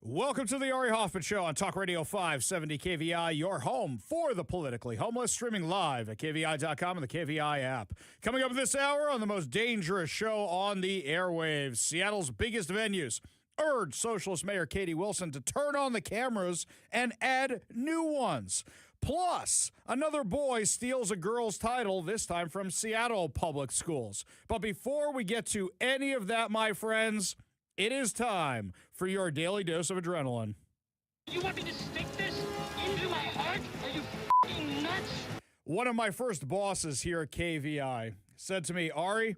Welcome to the Ari Hoffman Show on Talk Radio 570 KVI, your home for the politically homeless, streaming live at KVI.com and the KVI app. Coming up this hour on the most dangerous show on the airwaves, Seattle's biggest venues urge Socialist Mayor Katie Wilson to turn on the cameras and add new ones. Plus, another boy steals a girl's title, this time from Seattle public schools. But before we get to any of that, my friends, it is time for your daily dose of adrenaline. You want me to stick this into my heart? Are you f***ing nuts? One of my first bosses here at KVI said to me, Ari,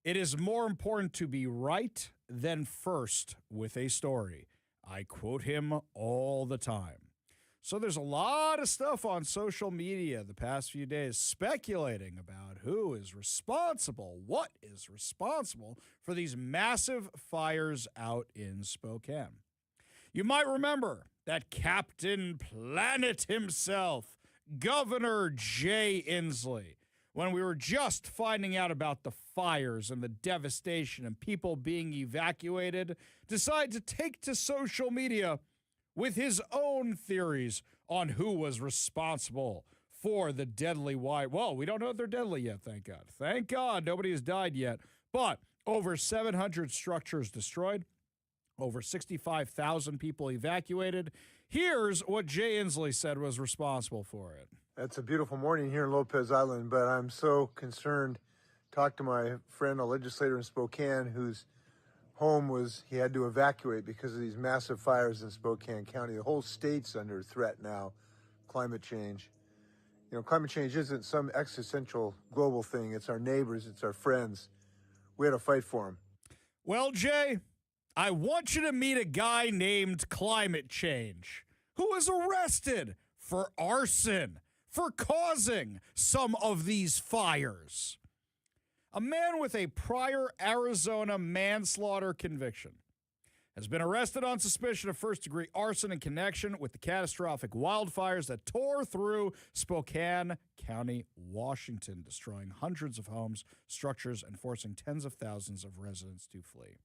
it is more important to be right than first with a story. I quote him all the time. So there's a lot of stuff on social media the past few days speculating about who is responsible, what is responsible for these massive fires out in Spokane. You might remember that Captain Planet himself, Governor Jay Inslee, when we were just finding out about the fires and the devastation and people being evacuated, decided to take to social media with his own theories on who was responsible for the deadly Well, we don't know if they're deadly yet, thank God. Thank God nobody has died yet. But over 700 structures destroyed, over 65,000 people evacuated. Here's what Jay Inslee said was responsible for it. It's a beautiful morning here in Lopez Island, but I'm so concerned. Talked to my friend, a legislator in Spokane, whose home he had to evacuate because of these massive fires in Spokane County. The whole state's under threat now, climate change. You know, climate change isn't some existential global thing. It's our neighbors, it's our friends. We had to fight for them. Well, Jay, I want you to meet a guy named Climate Change who was arrested for arson, for causing some of these fires. A man with a prior Arizona manslaughter conviction has been arrested on suspicion of first-degree arson in connection with the catastrophic wildfires that tore through Spokane County, Washington, destroying hundreds of homes, structures, and forcing tens of thousands of residents to flee.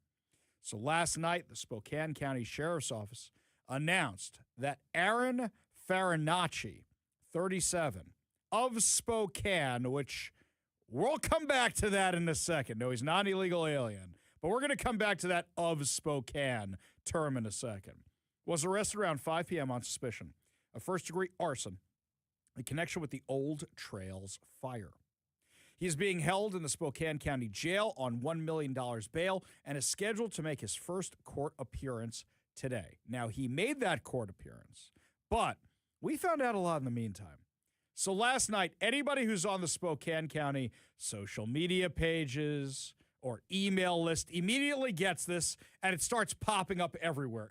So last night, the Spokane County Sheriff's Office announced that Aaron Farinacci, 37, of Spokane, which we'll come back to that in a second. No, he's not an illegal alien. But we're going to come back to that of Spokane term in a second. Was arrested around 5 p.m. on suspicion of first-degree arson in connection with the Old Trails fire. He is being held in the Spokane County Jail on $1 million bail and is scheduled to make his first court appearance today. Now, he made that court appearance, but we found out a lot in the meantime. So last night, anybody who's on the Spokane County social media pages or email list immediately gets this, and it starts popping up everywhere.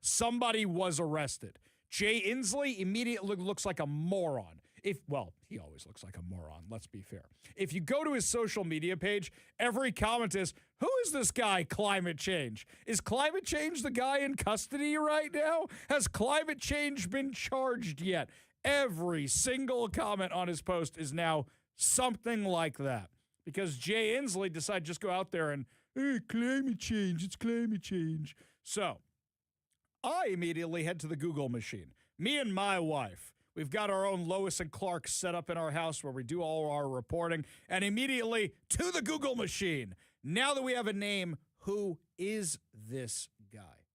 Somebody was arrested. Jay Inslee immediately looks like a moron. He always looks like a moron, let's be fair. If you go to his social media page, every comment is, who is this guy, Climate Change? Is Climate Change the guy in custody right now? Has Climate Change been charged yet? Every single comment on his post is now something like that. Because Jay Inslee decided to just go out there and, hey, climate change, it's climate change. So I immediately head to the Google machine. Me and my wife, we've got our own Lois and Clark set up in our house where we do all our reporting, and immediately to the Google machine. Now that we have a name, who is this guy?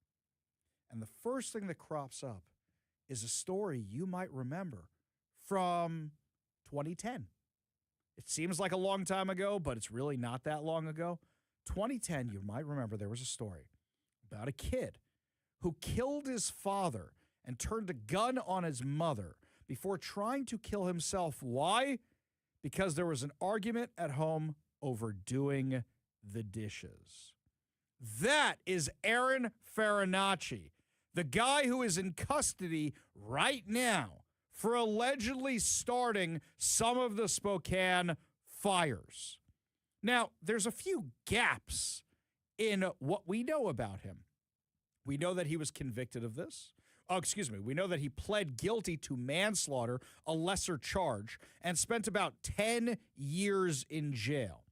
And the first thing that crops up is a story you might remember from 2010. It seems like a long time ago, but it's really not that long ago. 2010, you might remember there was a story about a kid who killed his father and turned a gun on his mother before trying to kill himself. Why? Because there was an argument at home over doing the dishes. That is Aaron Farinacci, the guy who is in custody right now for allegedly starting some of the Spokane fires. Now, there's a few gaps in what we know about him. We know that he was convicted of this. We know that he pled guilty to manslaughter, a lesser charge, and spent about 10 years in jail.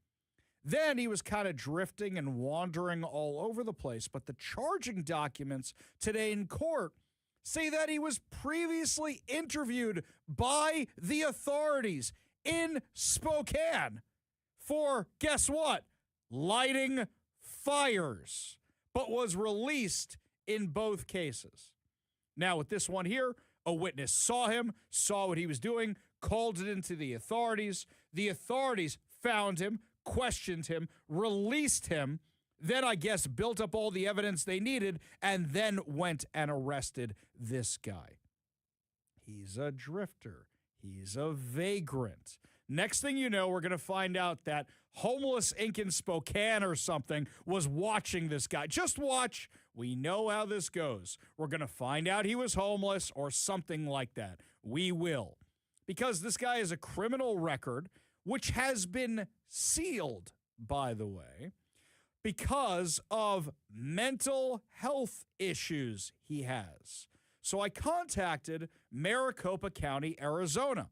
Then he was kind of drifting and wandering all over the place. But the charging documents today in court say that he was previously interviewed by the authorities in Spokane for, guess what? Lighting fires, but was released in both cases. Now, with this one here, a witness saw him, saw what he was doing, called it into the authorities. The authorities found him, questioned him, released him, then I guess built up all the evidence they needed, and then went and arrested this guy. He's a drifter. He's a vagrant. Next thing you know, we're going to find out that Homeless Inc. in Spokane or something was watching this guy. Just watch. We know how this goes. We're going to find out he was homeless or something like that. We will. Because this guy has a criminal record, which has been sealed, by the way, because of mental health issues he has. So I contacted Maricopa County, Arizona,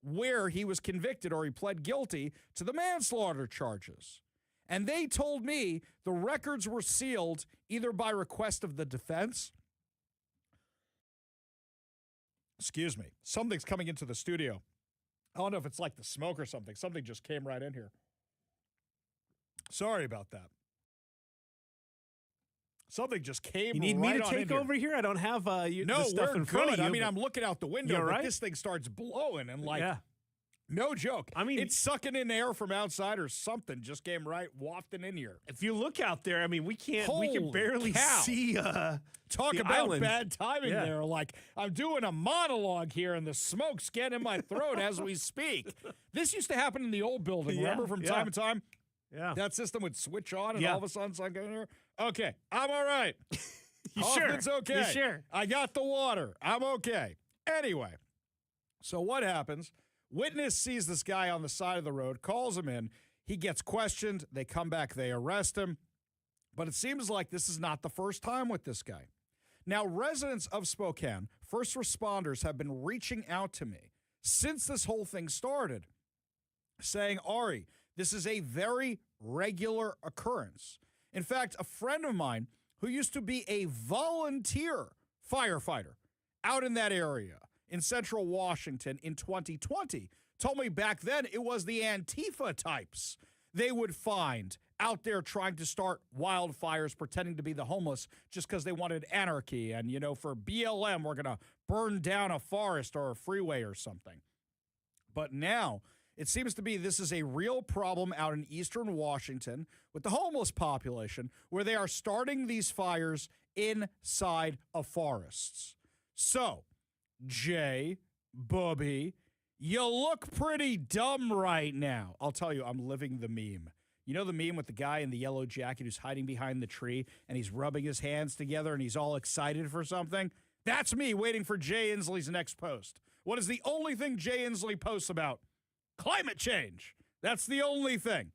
where he was convicted, or he pled guilty to the manslaughter charges. And they told me the records were sealed either by request of the defense. Excuse me. Something's coming into the studio. I don't know if it's like the smoke or something. Something just came right in here. Sorry about that. Something just came. You need right me to take over here? I don't have the stuff in front of you. I mean, I'm looking out the window, but right? this thing starts blowing and yeah. No joke. I mean, it's sucking in air from outside or something just came right wafting in here. If you look out there, I mean, we can barely cow. see Talk the about island. bad timing there. Like, I'm doing a monologue here and the smoke's getting in my throat as we speak. This used to happen in the old building, remember, from time to time? Yeah. That system would switch on and all of a sudden something in here. Okay, I'm all right. You sure? It's okay. You sure? I got the water. I'm okay. Anyway, so what happens? Witness sees this guy on the side of the road, calls him in. He gets questioned. They come back. They arrest him. But it seems like this is not the first time with this guy. Now, residents of Spokane, first responders, have been reaching out to me since this whole thing started, saying, Ari, this is a very regular occurrence. In fact, a friend of mine who used to be a volunteer firefighter out in that area in central Washington in 2020 told me back then it was the Antifa types they would find out there trying to start wildfires, pretending to be the homeless just because they wanted anarchy. And, you know, for BLM, we're going to burn down a forest or a freeway or something. But now it seems to be this is a real problem out in eastern Washington with the homeless population, where they are starting these fires inside of forests. So, Jay, Bubby, you look pretty dumb right now. I'll tell you, I'm living the meme. You know the meme with the guy in the yellow jacket who's hiding behind the tree and he's rubbing his hands together and he's all excited for something? That's me waiting for Jay Inslee's next post. What is the only thing Jay Inslee posts about? Climate change. That's the only thing.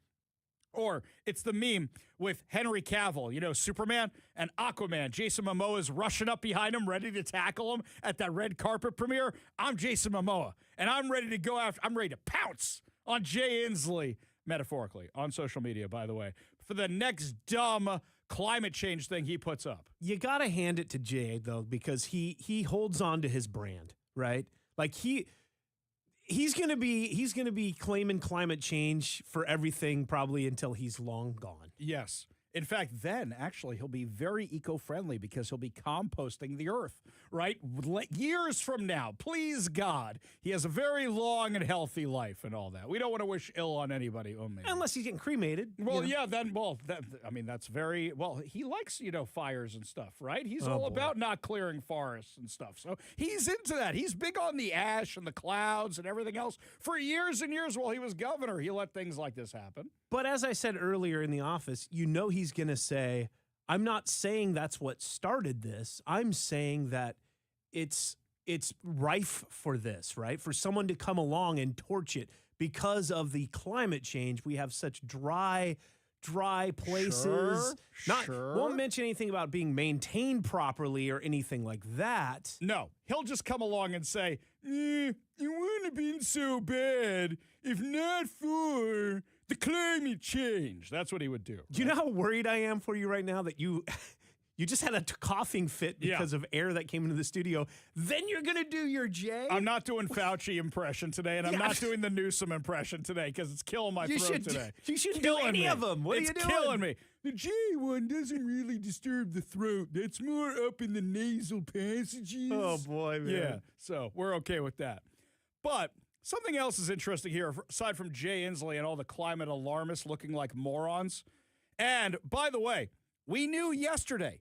Or it's the meme with Henry Cavill, you know, Superman and Aquaman. Jason Momoa's rushing up behind him, ready to tackle him at that red carpet premiere. I'm Jason Momoa, and I'm ready to go after, I'm ready to pounce on Jay Inslee, metaphorically, on social media, by the way, for the next dumb climate change thing he puts up. You got to hand it to Jay, though, because he holds on to his brand, right? Like He's gonna be claiming climate change for everything probably until he's long gone. Yes. In fact, then actually he'll be very eco-friendly because he'll be composting the earth, right? Years from now, please God, he has a very long and healthy life and all that. We don't want to wish ill on anybody. Oh, man. Unless he's getting cremated. Well, yeah, then, I mean, that's very, well, he likes, you know, fires and stuff, right? He's all about not clearing forests and stuff. So he's into that. He's big on the ash and the clouds and everything else. For years and years while he was governor, he let things like this happen. But as I said earlier in the office, you know he's going to say, I'm not saying that's what started this. I'm saying that it's rife for this, right? For someone to come along and torch it because of the climate change. We have such dry places. Won't mention anything about being maintained properly or anything like that. No, he'll just come along and say, it wouldn't have been so bad if not for The climate change. That's what he would do. Do you know how worried I am for you right now that you just had a coughing fit because of air that came into the studio? Then you're going to do your Jay? I'm not doing Fauci impression today, and I'm not doing the Newsom impression today because it's killing my throat today. You shouldn't do any of them. What are you doing? It's killing me. The J one doesn't really disturb the throat. It's more up in the nasal passages. Oh, boy, man. Yeah, so we're okay with that. But something else is interesting here, aside from Jay Inslee and all the climate alarmists looking like morons. And, by the way, we knew yesterday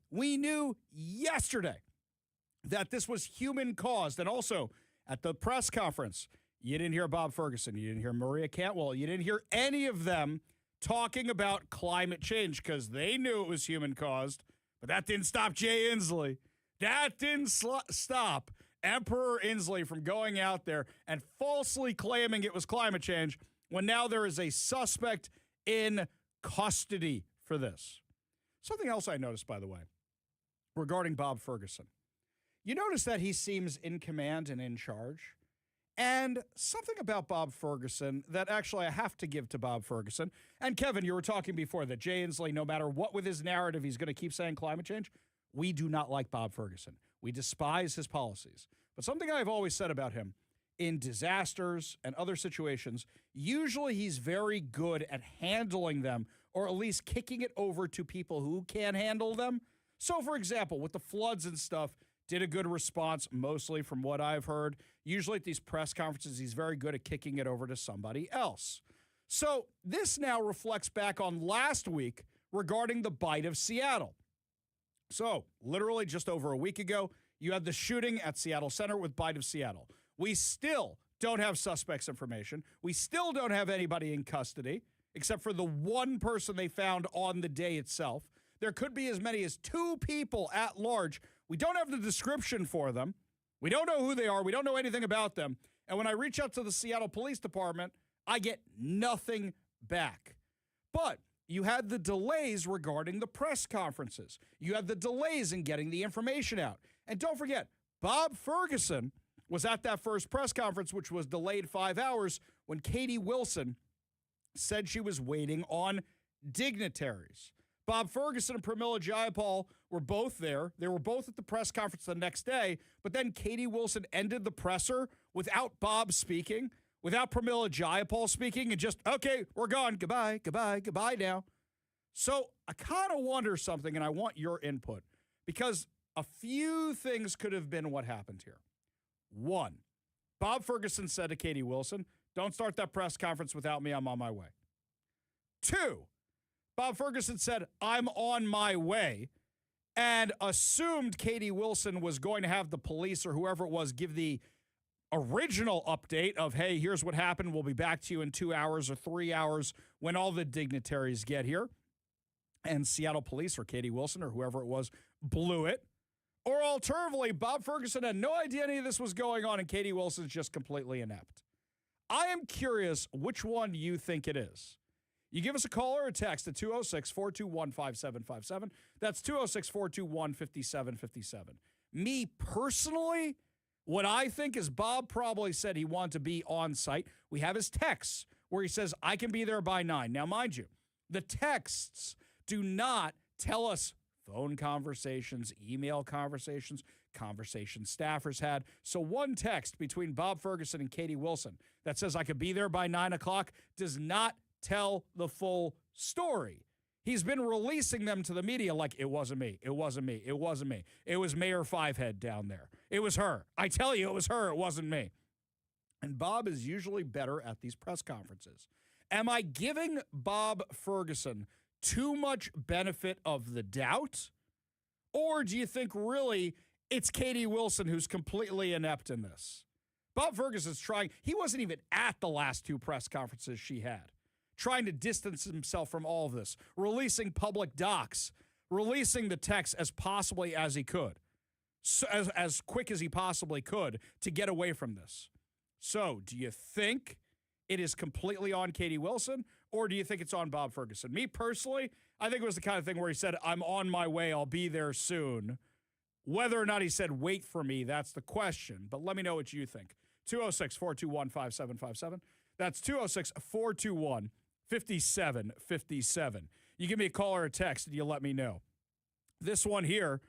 that this was human-caused. And also, at the press conference, you didn't hear Bob Ferguson. You didn't hear Maria Cantwell. You didn't hear any of them talking about climate change because they knew it was human-caused. But that didn't stop Jay Inslee. That didn't stop Emperor Inslee from going out there and falsely claiming it was climate change when now there is a suspect in custody for this. Something else I noticed, by the way, regarding Bob Ferguson. You notice that he seems in command and in charge. And something about Bob Ferguson that actually I have to give to Bob Ferguson. And Kevin, you were talking before that Jay Inslee, no matter what with his narrative, he's going to keep saying climate change. We do not like Bob Ferguson. We despise his policies. But something I've always said about him, in disasters and other situations, usually he's very good at handling them, or at least kicking it over to people who can handle them. So, for example, with the floods and stuff, did a good response, mostly from what I've heard. Usually at these press conferences, he's very good at kicking it over to somebody else. So this now reflects back on last week regarding the bite of Seattle. So literally just over a week ago, you had the shooting at Seattle Center with bite of Seattle. We still don't have suspects information. We still don't have anybody in custody, except for the one person they found on the day itself. There could be as many as 2 people at large. We don't have the description for them. We don't know who they are. We don't know anything about them. And when I reach out to the Seattle Police Department, I get nothing back. But you had the delays regarding the press conferences. You had the delays in getting the information out. And don't forget, Bob Ferguson was at that first press conference, which was delayed 5 hours, when Katie Wilson said she was waiting on dignitaries. Bob Ferguson and Pramila Jayapal were both there. They were both at the press conference the next day, but then Katie Wilson ended the presser without Bob speaking, without Pramila Jayapal speaking, and just, okay, we're gone. Goodbye, goodbye, goodbye now. So I kind of wonder something, and I want your input, because a few things could have been what happened here. 1, Bob Ferguson said to Katie Wilson, don't start that press conference without me. I'm on my way. 2, Bob Ferguson said, I'm on my way, and assumed Katie Wilson was going to have the police or whoever it was give the original update of, hey, here's what happened. We'll be back to you in 2 hours or 3 hours when all the dignitaries get here. And Seattle police or Katie Wilson or whoever it was blew it. Or alternatively, Bob Ferguson had no idea any of this was going on, and Katie Wilson's just completely inept. I am curious which one you think it is. You give us a call or a text at 206-421-5757. That's 206-421-5757. Me personally, what I think is Bob probably said he wanted to be on site. We have his texts where he says, I can be there by 9. Now, mind you, the texts do not tell us phone conversations, email conversations, conversations staffers had. So one text between Bob Ferguson and Katie Wilson that says I could be there by 9 o'clock does not tell the full story. He's been releasing them to the media like, it wasn't me, it wasn't me, it wasn't me. It was Mayor Fivehead down there. It was her. I tell you, it was her, it wasn't me. And Bob is usually better at these press conferences. Am I giving Bob Ferguson too much benefit of the doubt? Or do you think really it's Katie Wilson who's completely inept in this? Bob Ferguson's trying, he wasn't even at the last 2 press conferences she had, trying to distance himself from all of this, releasing public docs, releasing the text as possibly as he could, so as quick as he possibly could to get away from this. So do you think it is completely on Katie Wilson, or do you think it's on Bob Ferguson? Me personally, I think it was the kind of thing where he said, I'm on my way, I'll be there soon. Whether or not he said, wait for me, that's the question. But let me know what you think. 206-421-5757. That's 206-421-5757. 57 57. You give me a call or a text and you let me know. This one here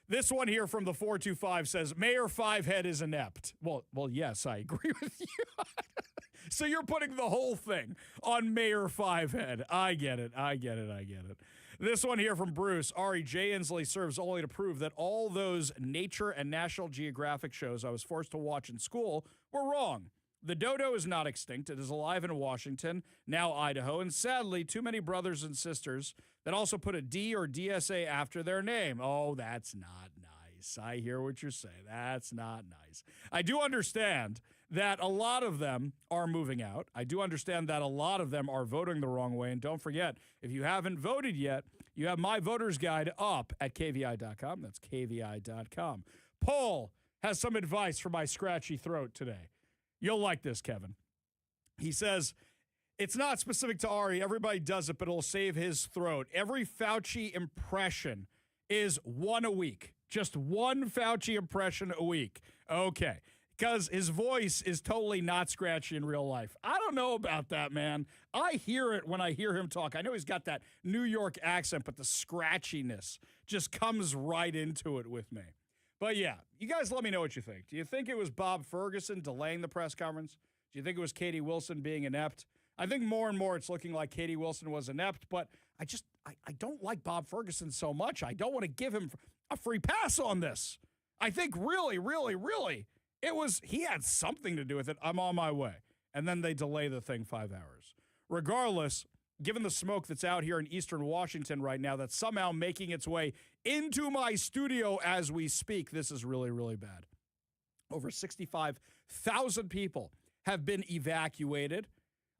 from the 425 says, Mayor Fivehead is inept. Well, yes, I agree with you. So you're putting the whole thing on Mayor Fivehead. I get it. This one here from Bruce. Ari, Jay Inslee serves only to prove that all those Nature and National Geographic shows I was forced to watch in school were wrong. The dodo is not extinct. It is alive in Washington, now Idaho, and sadly, too many brothers and sisters that also put a D or DSA after their name. Oh, that's not nice. I hear what you're saying. That's not nice. I do understand that a lot of them are moving out. I do understand that a lot of them are voting the wrong way. And don't forget, if you haven't voted yet, you have my voter's guide up at kvi.com. That's kvi.com. Paul has some advice for my scratchy throat today. You'll like this, Kevin. He says, it's not specific to Ari. Everybody does it, but it'll save his throat. Every Fauci impression is one a week. Just one Fauci impression a week. Okay. Because his voice is totally not scratchy in real life. I don't know about that, man. I hear it when I hear him talk. I know he's got that New York accent, but the scratchiness just comes right into it with me. But yeah, you guys let me know what you think. Do you think it was Bob Ferguson delaying the press conference? Do you think it was Katie Wilson being inept? I think more and more it's looking like Katie Wilson was inept, but I don't like Bob Ferguson so much. I don't want to give him a free pass on this. I think really, he had something to do with it. I'm on my way. And then they delay the thing 5 hours. Regardless, given the smoke that's out here in eastern Washington right now that's somehow making its way into my studio as we speak, this is really, really bad. Over 65,000 people have been evacuated.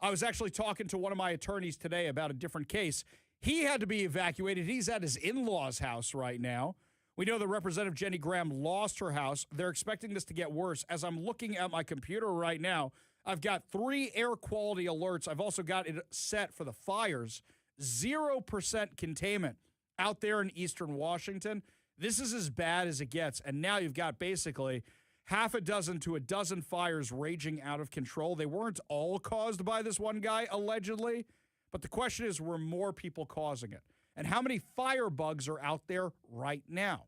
I was actually talking to one of my attorneys today about a different case. He had to be evacuated. He's at his in-laws' house right now. We know that Representative Jenny Graham lost her house. They're expecting this to get worse. As I'm looking at my computer right now, I've got 3 air quality alerts. I've also got it set for the fires. 0% containment out there in eastern Washington. This is as bad as it gets. And now you've got basically half a dozen to a dozen fires raging out of control. They weren't all caused by this one guy, allegedly. But the question is, were more people causing it? And how many firebugs are out there right now?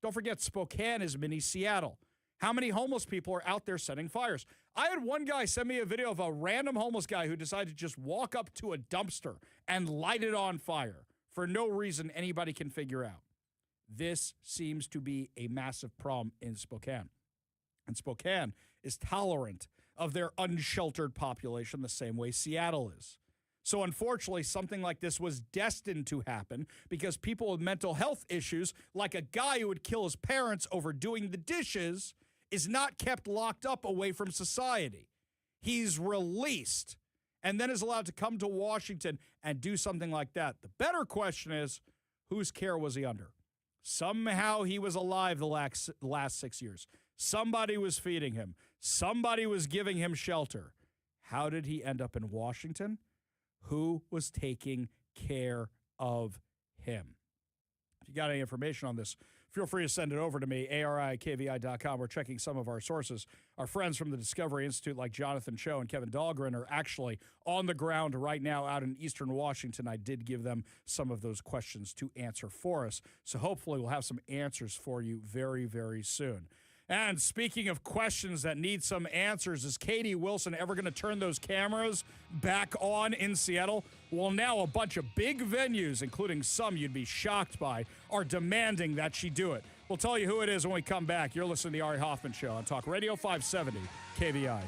Don't forget, Spokane is mini Seattle. How many homeless people are out there setting fires? I had one guy send me a video of a random homeless guy who decided to just walk up to a dumpster and light it on fire for no reason anybody can figure out. This seems to be a massive problem in Spokane. And Spokane is tolerant of their unsheltered population the same way Seattle is. So unfortunately, something like this was destined to happen because people with mental health issues, like a guy who would kill his parents over doing the dishes, is not kept locked up away from society. He's released and then is allowed to come to Washington and do something like that. The better question is, whose care was he under? Somehow he was alive the last 6 years. Somebody was feeding him. Somebody was giving him shelter. How did he end up in Washington? Who was taking care of him? If you got any information on this, feel free to send it over to me, ari@kvi.com. We're checking some of our sources. Our friends from the Discovery Institute, like Jonathan Cho and Kevin Dahlgren, are actually on the ground right now out in eastern Washington. I did give them some of those questions to answer for us. So hopefully we'll have some answers for you very, very soon. And speaking of questions that need some answers, is Katie Wilson ever going to turn those cameras back on in Seattle? Well, now a bunch of big venues, including some you'd be shocked by, are demanding that she do it. We'll tell you who it is when we come back. You're listening to the Ari Hoffman Show on Talk Radio 570 KVI.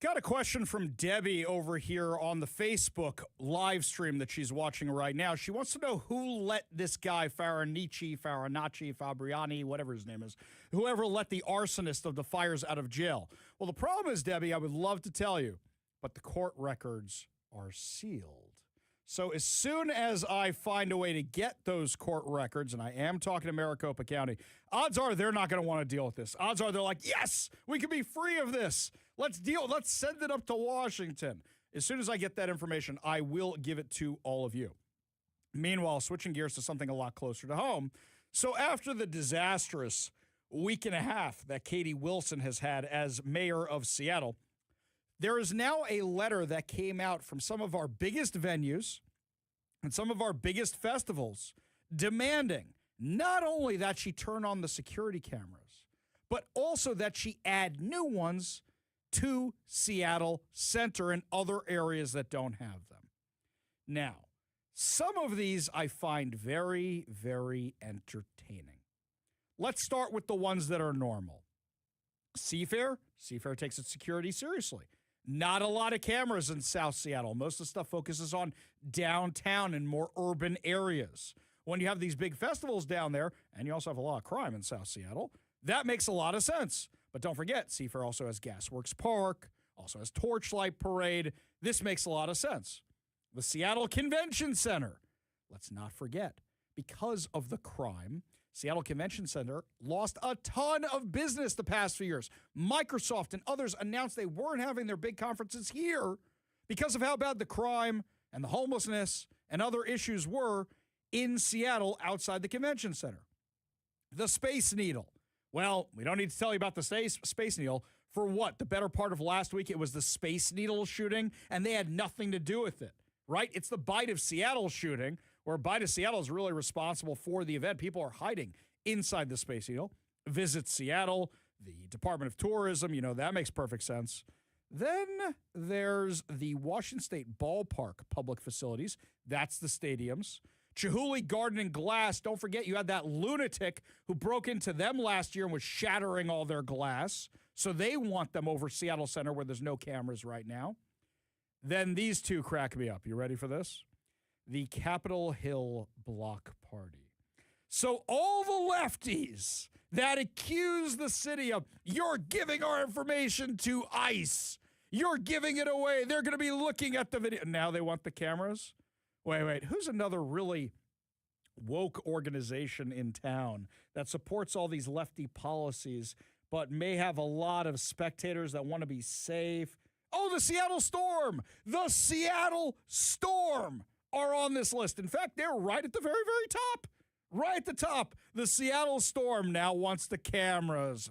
Got a question from Debbie over here on the Facebook live stream that she's watching right now. She wants to know who let this guy, Fabriani, whatever his name is, whoever let the arsonist of the fires out of jail. Well, the problem is, Debbie, I would love to tell you, but the court records are sealed. So as soon as I find a way to get those court records, and I am talking to Maricopa County, odds are they're not going to want to deal with this. Odds are they're like, yes, we can be free of this. Let's send it up to Washington. As soon as I get that information, I will give it to all of you. Meanwhile, switching gears to something a lot closer to home. So after the disastrous week and a half that Katie Wilson has had as mayor of Seattle, there is now a letter that came out from some of our biggest venues and some of our biggest festivals demanding not only that she turn on the security cameras, but also that she add new ones to Seattle Center and other areas that don't have them. Now, some of these I find very, very entertaining. Let's start with the ones that are normal. Seafair takes its security seriously. Not a lot of cameras in South Seattle. Most of the stuff focuses on downtown and more urban areas. When you have these big festivals down there, and you also have a lot of crime in South Seattle, that makes a lot of sense. But don't forget, Seafair also has Gasworks Park, also has Torchlight Parade. This makes a lot of sense. The Seattle Convention Center. Let's not forget, because of the crime, Seattle Convention Center lost a ton of business the past few years. Microsoft and others announced they weren't having their big conferences here because of how bad the crime and the homelessness and other issues were in Seattle outside the convention center. The Space Needle. Well, we don't need to tell you about the Space Needle. For what? The better part of last week, it was the Space Needle shooting, and they had nothing to do with it, right? It's the Bite of Seattle shooting, where Bite of Seattle is really responsible for the event. People are hiding inside the Space Needle. Visit Seattle, the Department of Tourism, that makes perfect sense. Then there's the Washington State Ballpark public facilities. That's the stadiums. Chihuly Garden and Glass. Don't forget, you had that lunatic who broke into them last year and was shattering all their glass. So they want them over Seattle Center where there's no cameras right now. Then these two crack me up. You ready for this? The Capitol Hill Block Party. So all the lefties that accuse the city of, you're giving our information to ICE, you're giving it away, they're going to be looking at the video. Now they want the cameras? Wait, who's another really woke organization in town that supports all these lefty policies but may have a lot of spectators that want to be safe? Oh, the Seattle Storm! The Seattle Storm are on this list. In fact, they're right at the very, very top. Right at the top. The Seattle Storm now wants the cameras.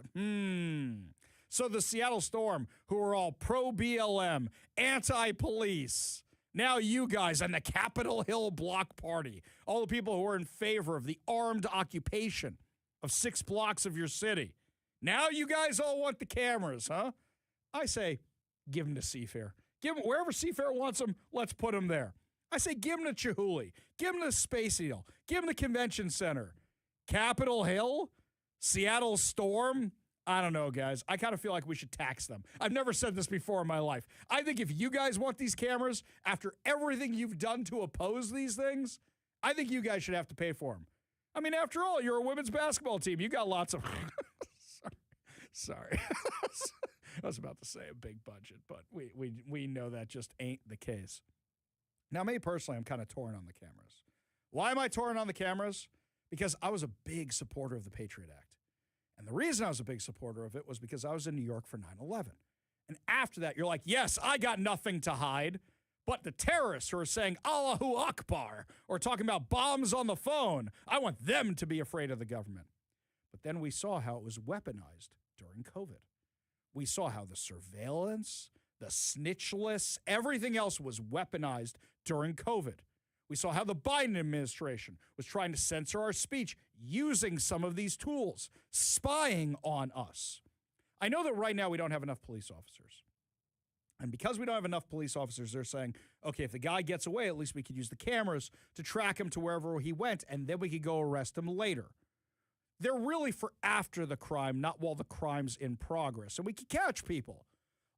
So the Seattle Storm, who are all pro-BLM, anti-police, now you guys and the Capitol Hill Block Party, all the people who are in favor of the armed occupation of 6 blocks of your city. Now you guys all want the cameras, huh? I say, give them to Seafair. Give them wherever Seafair wants them, let's put them there. I say, give them to Chihuly. Give them to Space Needle. Give them the Convention Center. Capitol Hill? Seattle Storm? I don't know, guys. I kind of feel like we should tax them. I've never said this before in my life. I think if you guys want these cameras, after everything you've done to oppose these things, I think you guys should have to pay for them. I mean, after all, you're a women's basketball team. You got lots of... Sorry. I was about to say a big budget, but we know that just ain't the case. Now, me personally, I'm kind of torn on the cameras. Why am I torn on the cameras? Because I was a big supporter of the Patriot Act. And the reason I was a big supporter of it was because I was in New York for 9/11. And after that, you're like, yes, I got nothing to hide. But the terrorists who are saying Allahu Akbar or talking about bombs on the phone, I want them to be afraid of the government. But then we saw how it was weaponized during COVID. We saw how the surveillance, the snitch lists, everything else was weaponized during COVID. We saw how the Biden administration was trying to censor our speech using some of these tools, spying on us. I know that right now we don't have enough police officers. And because we don't have enough police officers, they're saying, okay, if the guy gets away, at least we could use the cameras to track him to wherever he went, and then we could go arrest him later. They're really for after the crime, not while the crime's in progress. And we could catch people.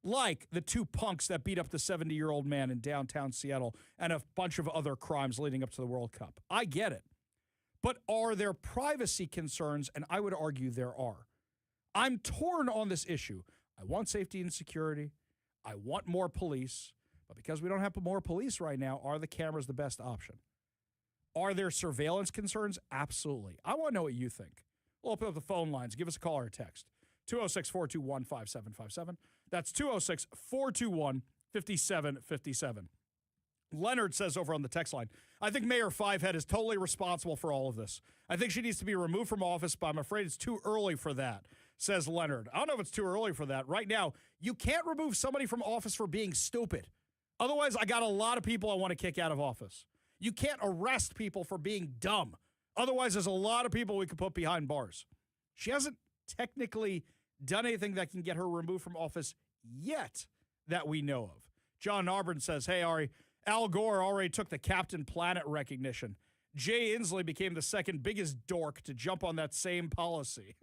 like the two punks that beat up the 70-year-old man in downtown Seattle and a bunch of other crimes leading up to the World Cup. I get it. But are there privacy concerns? And I would argue there are. I'm torn on this issue. I want safety and security. I want more police. But because we don't have more police right now, are the cameras the best option? Are there surveillance concerns? Absolutely. I want to know what you think. We'll open up the phone lines. Give us a call or a text. 206-421-5757. That's 206-421-5757. Leonard says over on the text line, I think Mayor Fivehead is totally responsible for all of this. I think she needs to be removed from office, but I'm afraid it's too early for that, says Leonard. I don't know if it's too early for that. Right now, you can't remove somebody from office for being stupid. Otherwise, I got a lot of people I want to kick out of office. You can't arrest people for being dumb. Otherwise, there's a lot of people we could put behind bars. She hasn't technically done anything that can get her removed from office yet that we know of. John Narbon says, hey, Ari, Al Gore already took the Captain Planet recognition. Jay Inslee became the second biggest dork to jump on that same policy.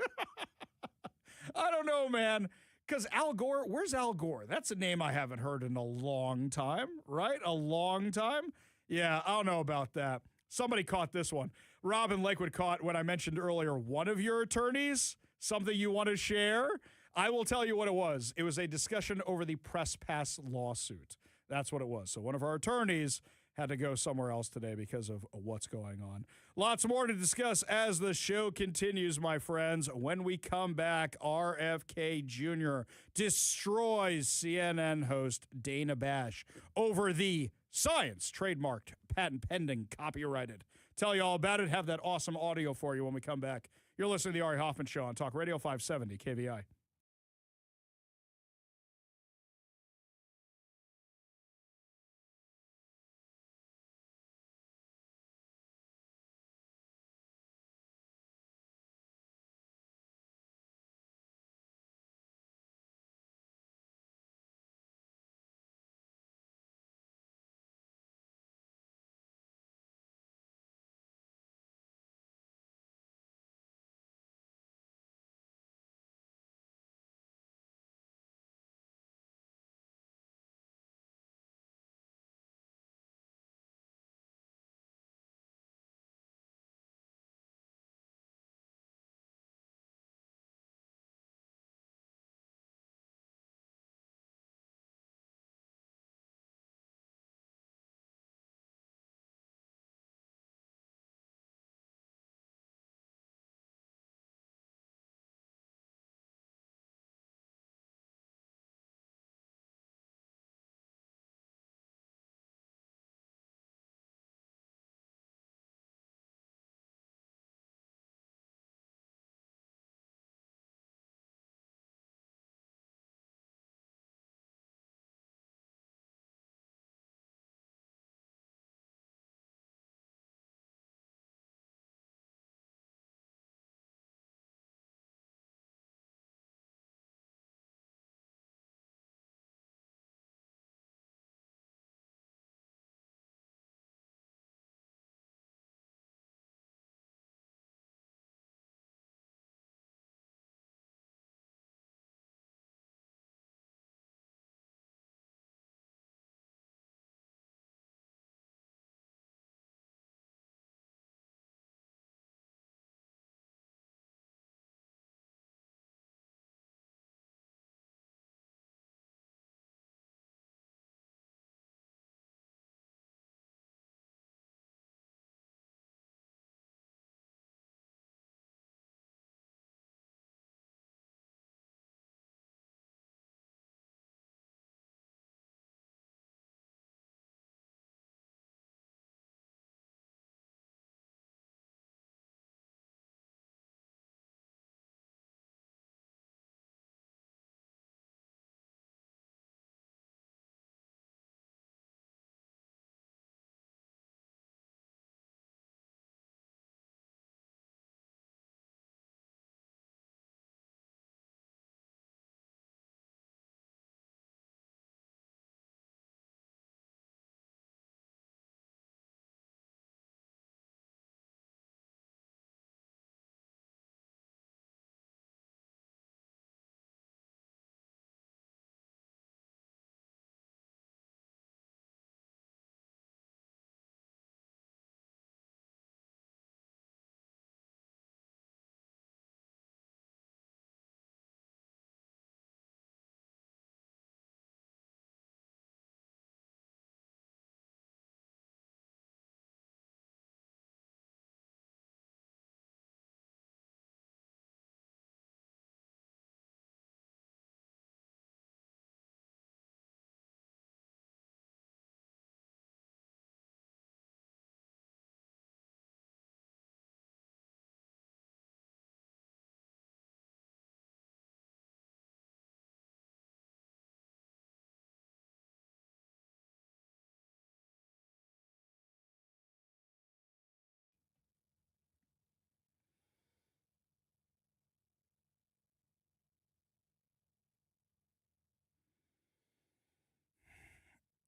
I don't know, man. Because Al Gore, where's Al Gore? That's a name I haven't heard in a long time, right? A long time? Yeah, I don't know about that. Somebody caught this one. Robin Lakewood caught what I mentioned earlier. One of your attorneys, something you want to share? I will tell you what it was. It was a discussion over the press pass lawsuit. That's what it was. So one of our attorneys had to go somewhere else today because of what's going on. Lots more to discuss as the show continues, my friends. When we come back, RFK Jr. destroys CNN host Dana Bash over the science, trademarked, patent pending, copyrighted. Tell you all about it. Have that awesome audio for you when we come back. You're listening to the Ari Hoffman Show on Talk Radio 570 KVI.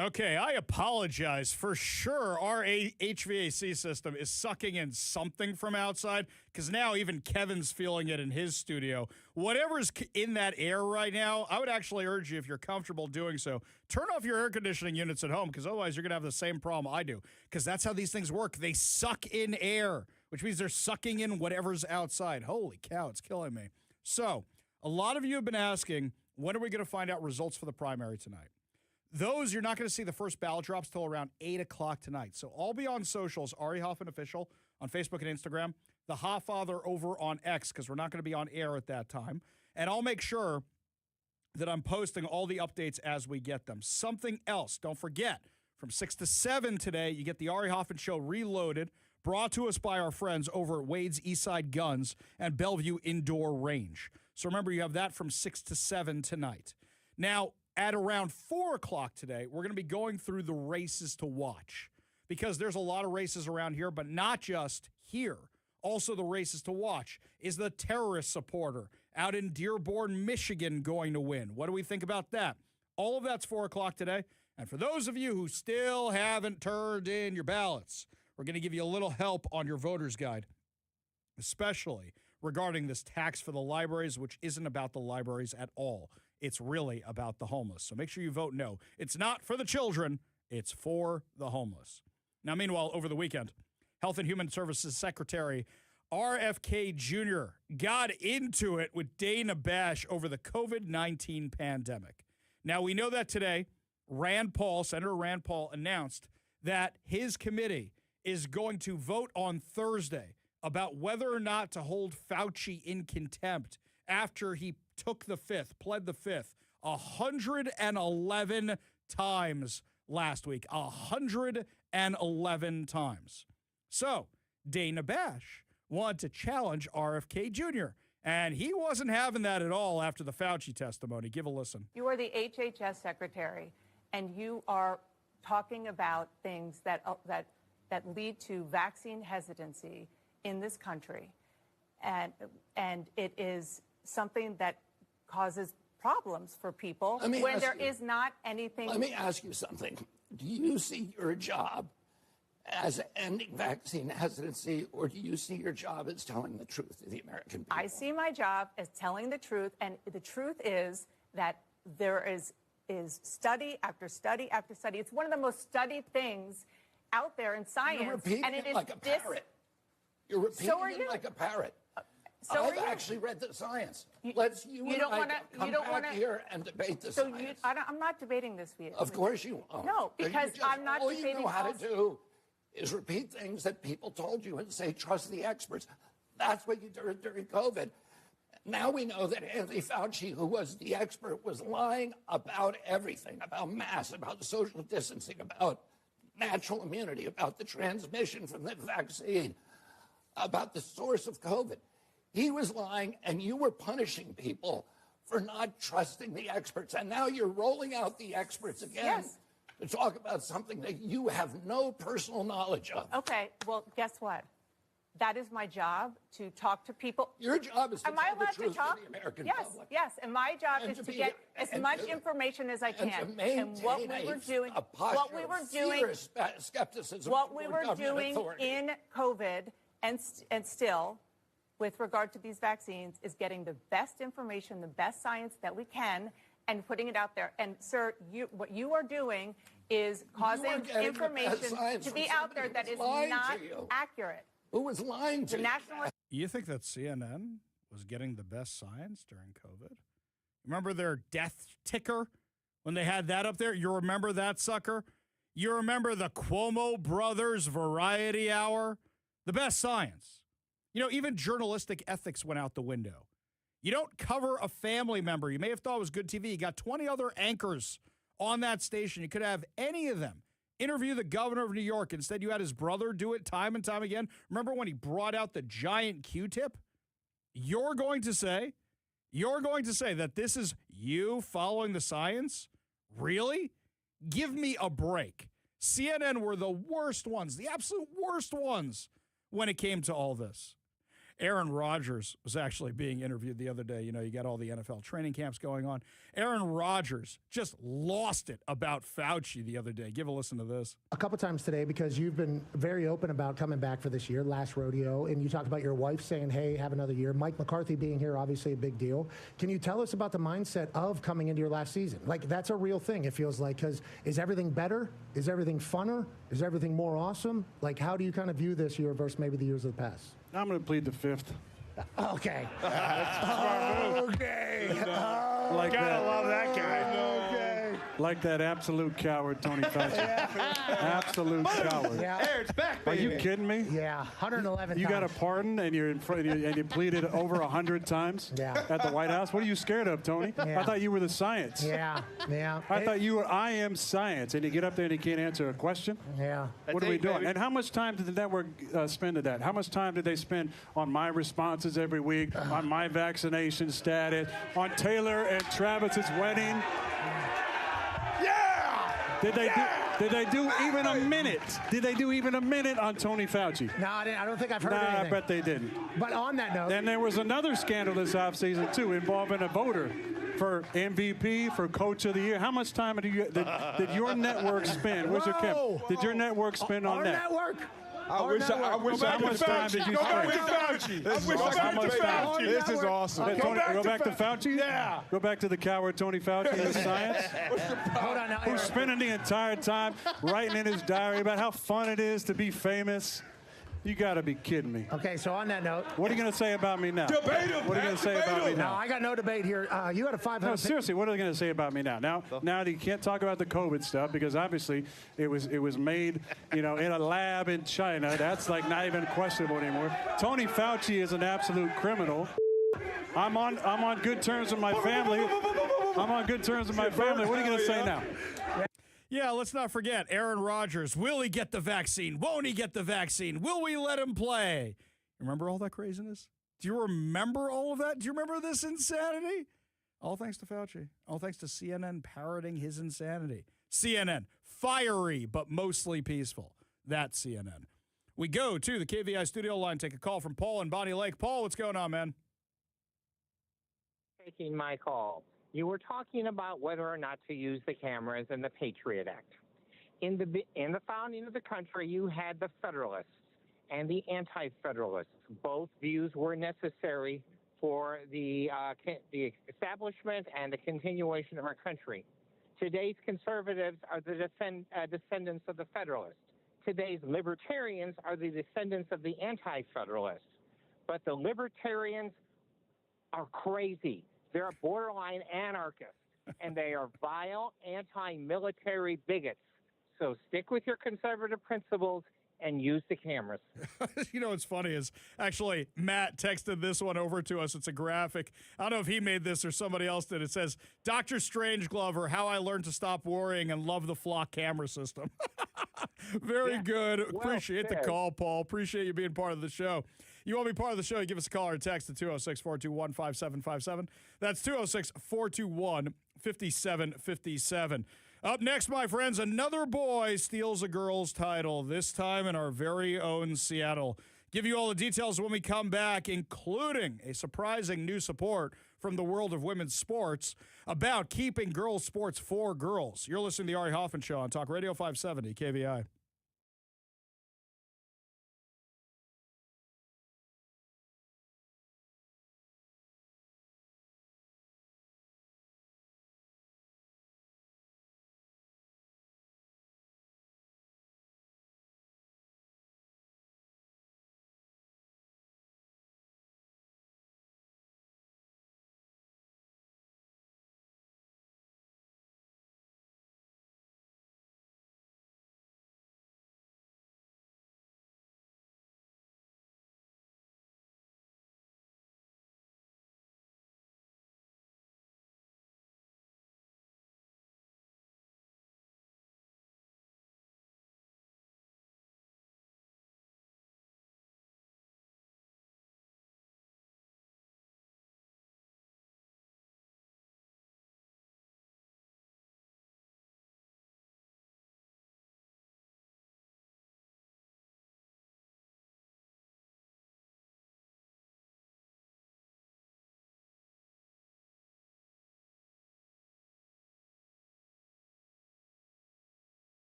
Okay, I apologize. For sure, our HVAC system is sucking in something from outside because now even Kevin's feeling it in his studio. Whatever's in that air right now, I would actually urge you, if you're comfortable doing so, turn off your air conditioning units at home because otherwise you're going to have the same problem I do because that's how these things work. They suck in air, which means they're sucking in whatever's outside. Holy cow, it's killing me. So, a lot of you have been asking, when are we going to find out results for the primary tonight? Those, you're not going to see the first ballot drops till around 8 o'clock tonight. So I'll be on socials, Ari Hoffman Official, on Facebook and Instagram, the Hofffather over on X, because we're not going to be on air at that time. And I'll make sure that I'm posting all the updates as we get them. Something else, don't forget, from 6 to 7 today, you get the Ari Hoffman Show Reloaded, brought to us by our friends over at Wade's Eastside Guns and Bellevue Indoor Range. So remember, you have that from 6 to 7 tonight. Now, at around 4 o'clock today, we're going to be going through the races to watch because there's a lot of races around here, but not just here. Also, the races to watch. Is the terrorist supporter out in Dearborn, Michigan going to win? What do we think about that? All of that's 4 o'clock today. And for those of you who still haven't turned in your ballots, we're going to give you a little help on your voter's guide, especially regarding this tax for the libraries, which isn't about the libraries at all. It's really about the homeless. So make sure you vote no. It's not for the children. It's for the homeless. Now, meanwhile, over the weekend, Health and Human Services Secretary RFK Jr. got into it with Dana Bash over the COVID-19 pandemic. Now, we know that today, Senator Rand Paul announced that his committee is going to vote on Thursday about whether or not to hold Fauci in contempt after he pled the fifth 111 times last week. 111 times. So, Dana Bash wanted to challenge RFK Jr., and he wasn't having that at all after the Fauci testimony. Give a listen. You are the HHS secretary, and you are talking about things that lead to vaccine hesitancy in this country, and it is something that causes problems for people when there is not anything. Let me ask you something. Do you see your job as ending vaccine hesitancy, or do you see your job as telling the truth to the American people? I see my job as telling the truth, and the truth is that there is study after study after study. It's one of the most studied things out there in science. You're repeating and it like a parrot. You're repeating it like a parrot. So I've actually read the science. Let's you and I come back here and debate the science. I'm not debating this with you. Of course you won't. No, because I'm not debating. All you know how to do is repeat things that people told you and say, trust the experts. That's what you did during COVID. Now we know that Anthony Fauci, who was the expert, was lying about everything, about masks, about social distancing, about natural immunity, about the transmission from the vaccine, about the source of COVID. He was lying, and you were punishing people for not trusting the experts. And now you're rolling out the experts again to talk about something that you have no personal knowledge of. Okay, well, guess what? That is my job, to talk to people. Your job is to tell the truth to the American public. Yes, and my job is to get as much information as I can. And what we were doing, skepticism, what we were doing in COVID, and still, with regard to these vaccines, is getting the best information, the best science that we can, and putting it out there. And, sir, what you are doing is causing information to be out there that is not accurate. Who was lying to you? You think that CNN was getting the best science during COVID? Remember their death ticker when they had that up there? You remember that sucker? You remember the Cuomo Brothers Variety Hour? The best science. You know, even journalistic ethics went out the window. You don't cover a family member. You may have thought it was good TV. You got 20 other anchors on that station. You could have any of them interview the governor of New York. Instead, you had his brother do it time and time again. Remember when he brought out the giant Q-tip? You're going to say that this is you following the science? Really? Give me a break. CNN were the worst ones, the absolute worst ones when it came to all this. Aaron Rodgers was actually being interviewed the other day. You know, you got all the NFL training camps going on. Aaron Rodgers just lost it about Fauci the other day. Give a listen to this. A couple times today, because you've been very open about coming back for this year, last rodeo, and you talked about your wife saying, hey, have another year. Mike McCarthy being here, obviously a big deal. Can you tell us about the mindset of coming into your last season? Like, that's a real thing, it feels like, because is everything better? Is everything funner? Is everything more awesome? Like, how do you kind of view this year versus maybe the years of the past? I'm going to plead the fifth. Okay. Okay. Like Gotta love that guy. Okay. Like that absolute coward, Tony Fauci. Absolute coward. Yeah. Eric's back, Are baby. you kidding me? Yeah, 111 You got a times. pardon and you're in front and you pleaded over 100 times Yeah. at the White House. What are you scared of, Tony? Yeah. I thought you were the science. Yeah, yeah. I thought you were I am science, and you get up there and you can't answer a question. Yeah. What are we it, doing? baby. And how much time did the network spend to that? How much time did they spend on my responses every week, on my vaccination status, on Taylor and Travis's wedding? Yeah! Did they do even a minute? Did they do even a minute on Tony Fauci? No, I don't think I've heard Nah, I anything. bet they didn't. But on that note, And there was another scandal this offseason, too, involving a voter for MVP, for Coach of the Year. How much time did your network spend? Where's your camera? Did your network spend on our that? network. I wish I How could much time did you Go back spend? to Fauci. I wish awesome. I How could much to time? Fauci. This is awesome. Go back to Fauci? Yeah. Go back to the coward Tony Fauci and his science? Hold on now, Who's Eric. spending the entire time writing in his diary about how fun it is to be famous? You got to be kidding me. Okay, so on that note, What are you going to say about me now? Debate him, What are you going to say about me no, now? I got no debate here. You had a 500. No, seriously, what are they going to say about me now? Now you can't talk about the COVID stuff because obviously it was made, in a lab in China. That's like not even questionable anymore. Tony Fauci is an absolute criminal. I'm on good terms with my family. I'm on good terms with my family. What are you going to say now? Yeah, let's not forget Aaron Rodgers. Will he get the vaccine? Won't he get the vaccine? Will we let him play? Remember all that craziness? Do you remember all of that? Do you remember this insanity? All thanks to Fauci. All thanks to CNN parroting his insanity. CNN, fiery but mostly peaceful. That's CNN. We go to the KVI studio line, take a call from Paul in Bonnie Lake. Paul, what's going on, man? Taking my call. You were talking about whether or not to use the cameras in the Patriot Act. In the founding of the country, you had the Federalists and the Anti-Federalists. Both views were necessary for the establishment and the continuation of our country. Today's conservatives are the descendants of the Federalists. Today's libertarians are the descendants of the Anti-Federalists. But the libertarians are crazy. They're borderline anarchists, and they are vile anti-military bigots. So stick with your conservative principles and use the cameras. You know what's funny is actually Matt texted this one over to us. It's a graphic. I don't know if he made this or somebody else did. It says, Dr. Strangelover, how I learned to stop worrying and love the flock camera system. Very good. Well Appreciate the said. call, Paul. Appreciate you being part of the show. You want to be part of the show, you give us a call or a text at 206-421-5757. That's 206-421-5757. Up next, my friends, another boy steals a girl's title, this time in our very own Seattle. Give you all the details when we come back, including a surprising new support from the world of women's sports about keeping girls' sports for girls. You're listening to the Ari Hoffman Show on Talk Radio 570 KVI.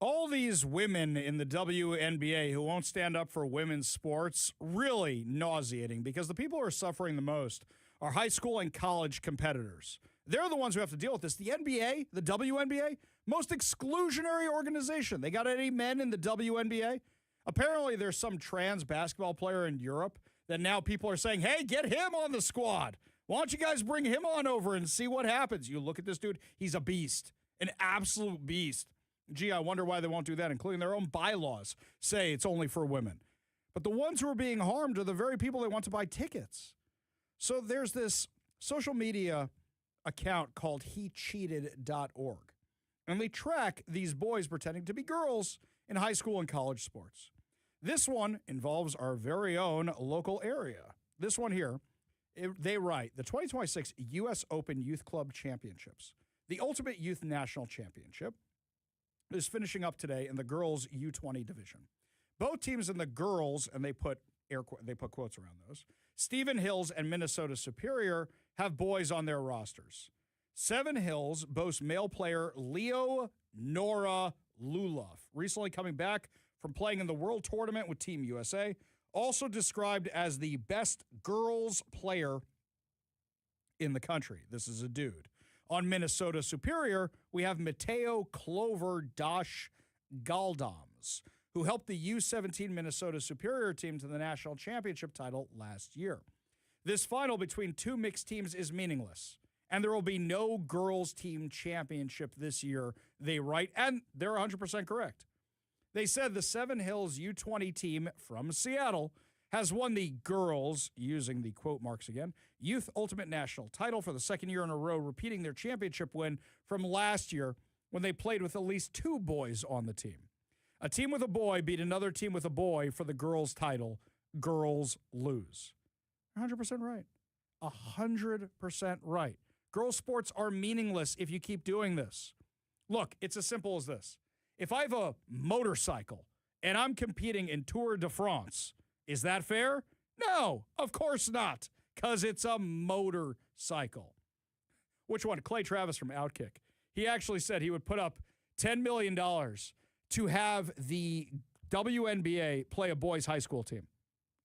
All these women in the WNBA who won't stand up for women's sports, really nauseating, because the people who are suffering the most are high school and college competitors. They're the ones who have to deal with this. The NBA, the WNBA, most exclusionary organization. They got any men in the WNBA? Apparently there's some trans basketball player in Europe that now people are saying, hey, get him on the squad. Why don't you guys bring him on over and see what happens? You look at this dude, he's a beast, an absolute beast. Gee, I wonder why they won't do that, including their own bylaws say it's only for women. But the ones who are being harmed are the very people that want to buy tickets. So there's this social media account called hecheated.org, and they track these boys pretending to be girls in high school and college sports. This one involves our very own local area. This one here, they write, the 2026 U.S. Open Youth Club Championships, the Ultimate Youth National Championship, is finishing up today in the girls U20 division. Both teams in the girls, and they put quotes around those, Stephen Hills and Minnesota Superior have boys on their rosters. Seven Hills boasts male player Leo Nora Luloff, recently coming back from playing in the World Tournament with Team USA, also described as the best girls player in the country. This is a dude. On Minnesota Superior, we have Mateo Clover Dash Galdams, who helped the U17 Minnesota Superior team to the national championship title last year. This final between two mixed teams is meaningless, and there will be no girls' team championship this year, they write, and they're 100% correct. They said the Seven Hills U20 team from Seattle has won the girls, using the quote marks again, Youth Ultimate National title for the second year in a row, repeating their championship win from last year when they played with at least two boys on the team. A team with a boy beat another team with a boy for the girls' title. Girls lose. 100% right. 100% right. Girls' sports are meaningless if you keep doing this. Look, it's as simple as this. If I have a motorcycle and I'm competing in Tour de France, is that fair? No, of course not, because it's a motorcycle. Which one? Clay Travis from Outkick. He actually said he would put up $10 million to have the WNBA play a boys' high school team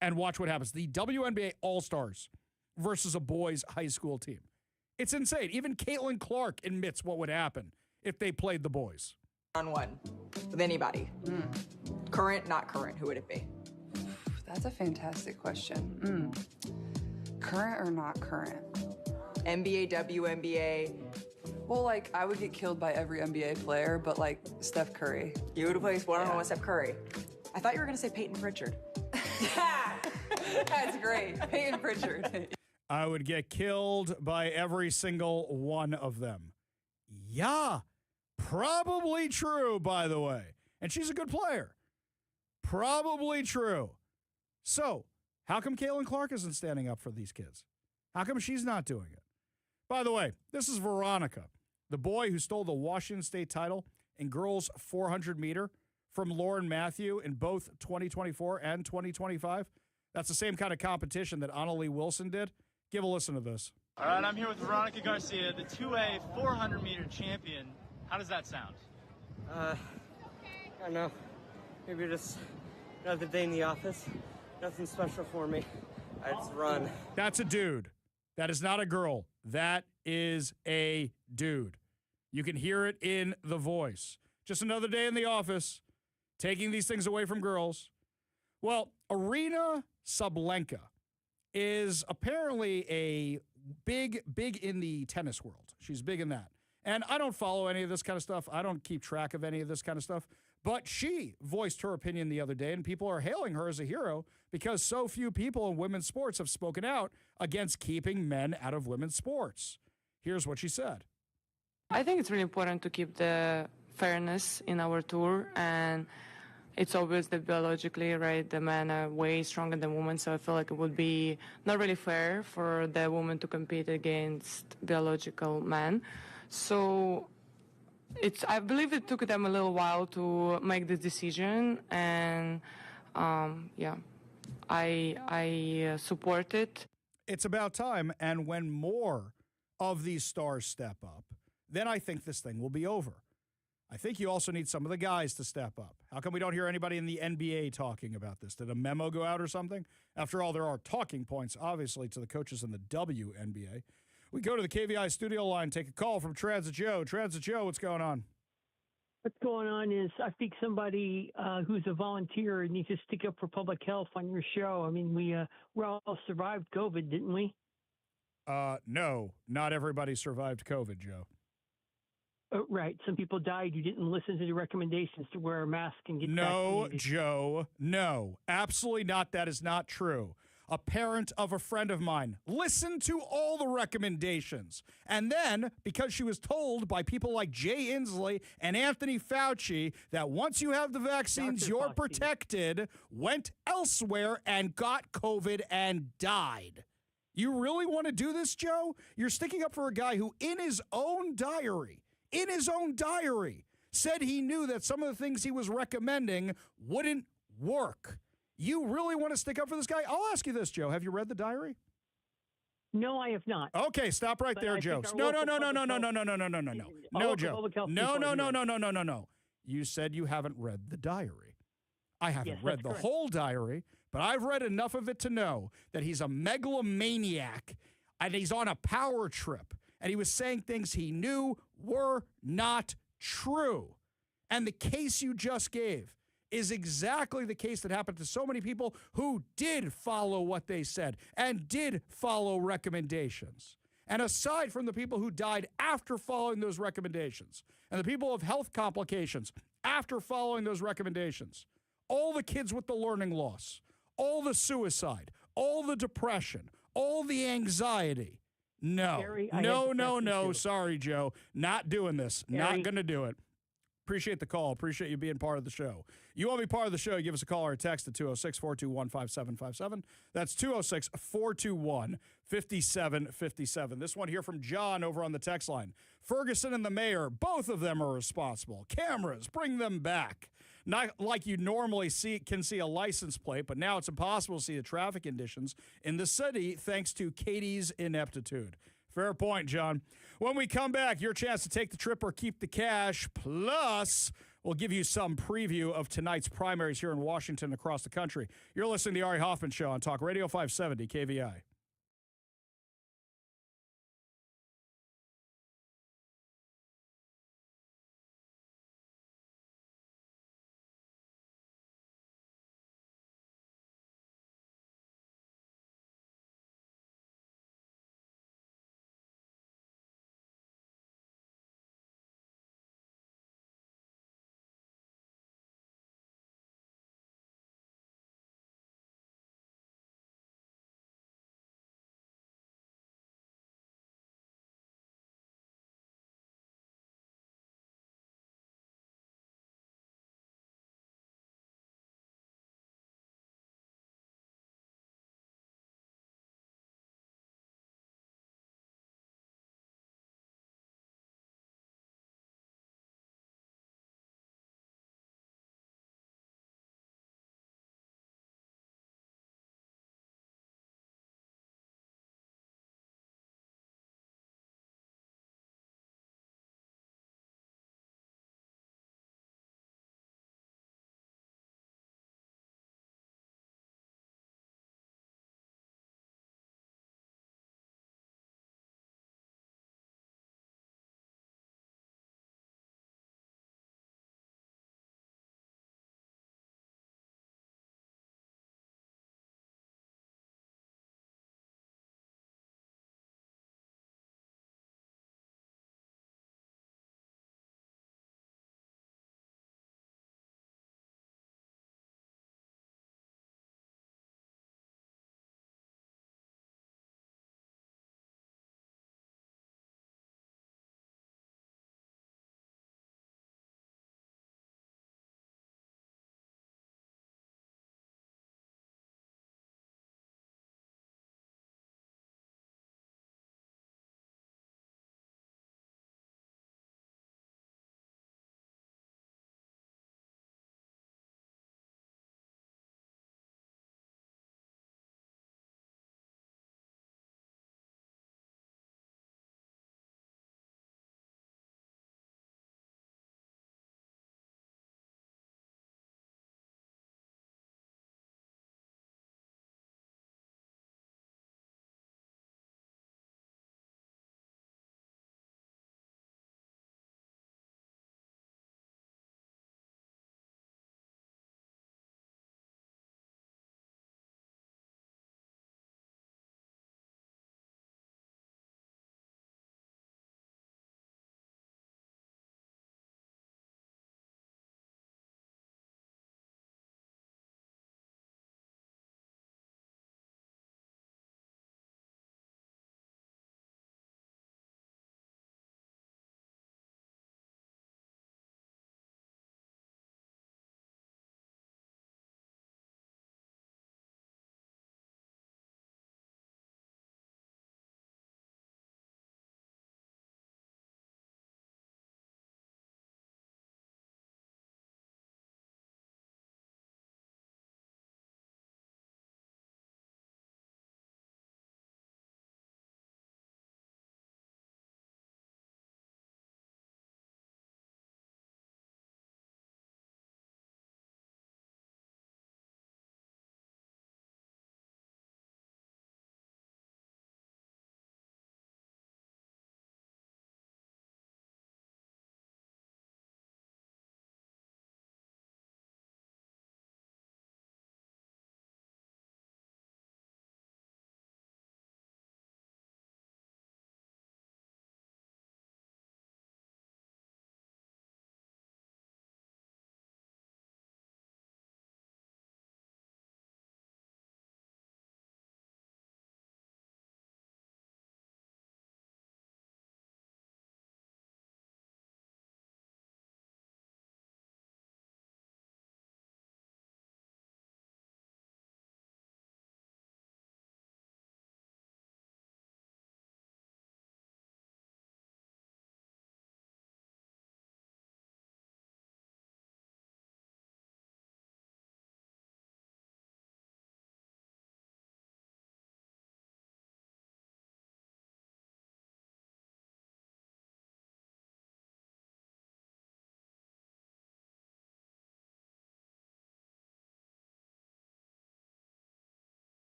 and watch what happens. The WNBA All-Stars versus a boys' high school team. It's insane. Even Caitlin Clark admits what would happen if they played the boys. On one with anybody. Current, not current, who would it be? That's a fantastic question. Current or not current? NBA, WNBA. Well, like, I would get killed by every NBA player, but like Steph Curry. You would play one-on-one with Steph Curry. I thought you were going to say Peyton Pritchard. That's great. Peyton Pritchard. I would get killed by every single one of them. Yeah, probably true, by the way. And she's a good player. Probably true. So, how come Caitlin Clark isn't standing up for these kids? How come she's not doing it? By the way, this is Veronica, the boy who stole the Washington State title in girls 400 meter from Lauren Matthew in both 2024 and 2025. That's the same kind of competition that Annalie Wilson did. Give a listen to this. All right, I'm here with Veronica Garcia, the 2A 400 meter champion. How does that sound? I don't know. Maybe just another day in the office. Nothing special for me. I just run. That's a dude. That is not a girl. That is a dude. You can hear it in the voice. Just another day in the office, taking these things away from girls. Well, Arina Sablenka is apparently a big in the tennis world. She's big in that. And I don't follow any of this kind of stuff. I don't keep track of any of this kind of stuff. But she voiced her opinion the other day, and people are hailing her as a hero because so few people in women's sports have spoken out against keeping men out of women's sports. Here's what she said. I think it's really important to keep the fairness in our tour, and it's obvious that biologically, right, the men are way stronger than women, so I feel like it would be not really fair for the woman to compete against biological men. So I believe it took them a little while to make this decision, and I support it. It's about time, and when more of these stars step up, then I think this thing will be over. I think you also need some of the guys to step up. How come we don't hear anybody in the NBA talking about this? Did a memo go out or something? After all, there are talking points, obviously, to the coaches in the WNBA. We go to the KVI studio line, take a call from Transit Joe. Transit Joe, what's going on? What's going on is I think somebody who's a volunteer needs to stick up for public health on your show. I mean, we all survived COVID, didn't we? No, not everybody survived COVID, Joe. Right. Some people died. You didn't listen to the recommendations to wear a mask and get vaccinated. Joe, no. Absolutely not. That is not true. A parent of a friend of mine listened to all the recommendations. And then, because she was told by people like Jay Inslee and Anthony Fauci that once you have the vaccines, you're protected, went elsewhere and got COVID and died. You really want to do this, Joe? You're sticking up for a guy who, in his own diary, said he knew that some of the things he was recommending wouldn't work. You really want to stick up for this guy? I'll ask you this, Joe. Have you read the diary? No, I have not. Okay, stop right there, Joe. No, Joe. No. You said you haven't read the diary. I haven't read the whole diary, but I've read enough of it to know that he's a megalomaniac and he's on a power trip. And he was saying things he knew were not true. And the case you just gave is exactly the case that happened to so many people who did follow what they said and did follow recommendations. And aside from the people who died after following those recommendations and the people of health complications after following those recommendations, all the kids with the learning loss, all the suicide, all the depression, all the anxiety, no. Gary, No. Sorry, Joe. Not doing this. Gary. Not going to do it. Appreciate the call. Appreciate you being part of the show. You want to be part of the show, give us a call or a text at 206-421-5757. That's 206-421-5757. This one here from John over on the text line. Ferguson and the mayor, both of them are responsible. Cameras, bring them back. Not like you normally can see a license plate, but now it's impossible to see the traffic conditions in the city thanks to Katie's ineptitude. Fair point, John. When we come back, your chance to take the trip or keep the cash. Plus, we'll give you some preview of tonight's primaries here in Washington and across the country. You're listening to the Ari Hoffman Show on Talk Radio 570 KVI.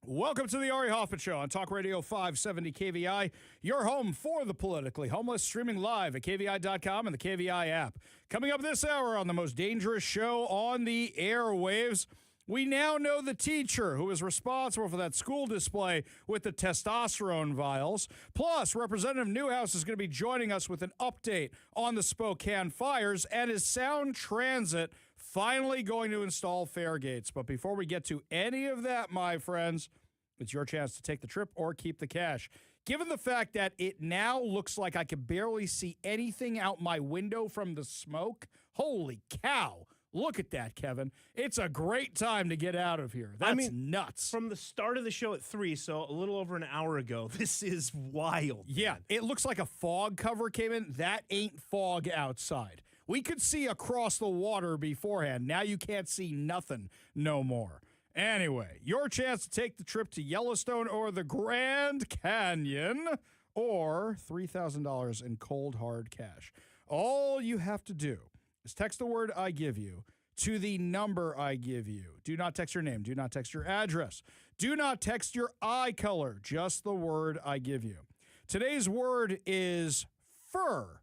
Welcome to the Ari Hoffman Show on Talk Radio 570 KVI, your home for the politically homeless, streaming live at KVI.com and the KVI app. Coming up this hour on the most dangerous show on the airwaves, we now know the teacher who was responsible for that school display with the testosterone vials. Plus, Representative Newhouse is going to be joining us with an update on the Spokane fires, and is Sound Transit finally going to install fare gates. But before we get to any of that, my friends, it's your chance to take the trip or keep the cash. Given the fact that it now looks like I can barely see anything out my window from the smoke, holy cow. Look at that, Kevin. It's a great time to get out of here. That's nuts. From the start of the show at 3, so a little over an hour ago, this is wild. Yeah, it looks like a fog cover came in. That ain't fog outside. We could see across the water beforehand. Now you can't see nothing no more. Anyway, your chance to take the trip to Yellowstone or the Grand Canyon, or $3,000 in cold, hard cash. All you have to do is text the word I give you to the number I give you. Do not text your name. Do not text your address. Do not text your eye color. Just the word I give you. Today's word is fir,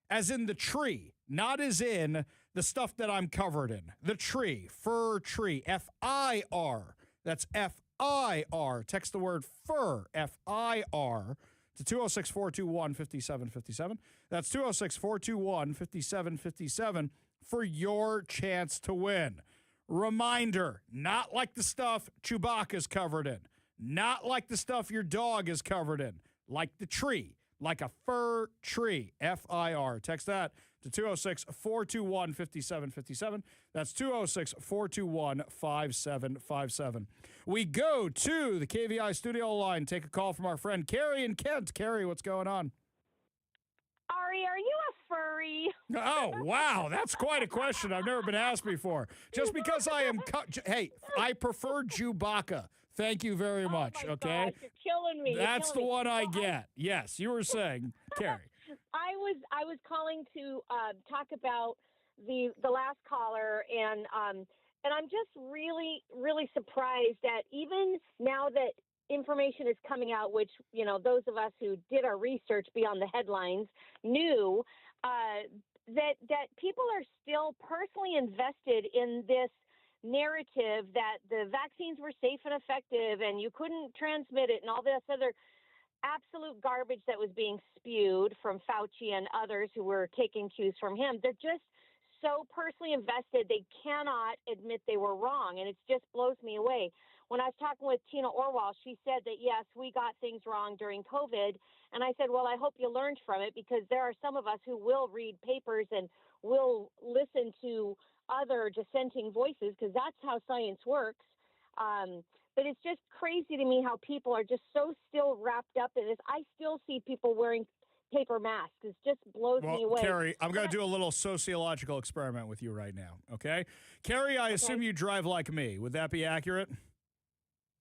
as in the tree, not as in the stuff that I'm covered in. The tree, fir tree, F-I-R. That's F-I-R. Text the word fir, F-I-R, to 206-421-5757. That's 206-421-5757 for your chance to win. Reminder, not like the stuff Chewbacca's covered in. Not like the stuff your dog is covered in. Like the tree. Like a fir tree, F-I-R. Text that to 206-421-5757. That's 206-421-5757. We go to the KVI studio line, take a call from our friend Carrie in Kent. Carrie, what's going on? Ari, are you a furry? Oh, wow. That's quite a question I've never been asked before. Just because I am... hey, I prefer Chewbacca. Thank you very much, okay? Gosh, you're killing me. That's the one I get. Yes, you were saying, Carrie. I was calling to talk about the last caller, and I'm just really surprised that even now that information is coming out, which those of us who did our research beyond the headlines knew, that people are still personally invested in this narrative that the vaccines were safe and effective and you couldn't transmit it and all this other absolute garbage that was being spewed from Fauci and others who were taking cues from him. They're just so personally invested, they cannot admit they were wrong, and it just blows me away. When I was talking with Tina Orwell, she said that, yes, we got things wrong during COVID, and I said, well, I hope you learned from it, because there are some of us who will read papers and will listen to other dissenting voices, because that's how science works. But it's just crazy to me how people are just so still wrapped up in this. I still see people wearing paper masks. It just blows me away. Carrie, I'm going to do a little sociological experiment with you right now, okay? Carrie, I assume you drive like me. Would that be accurate?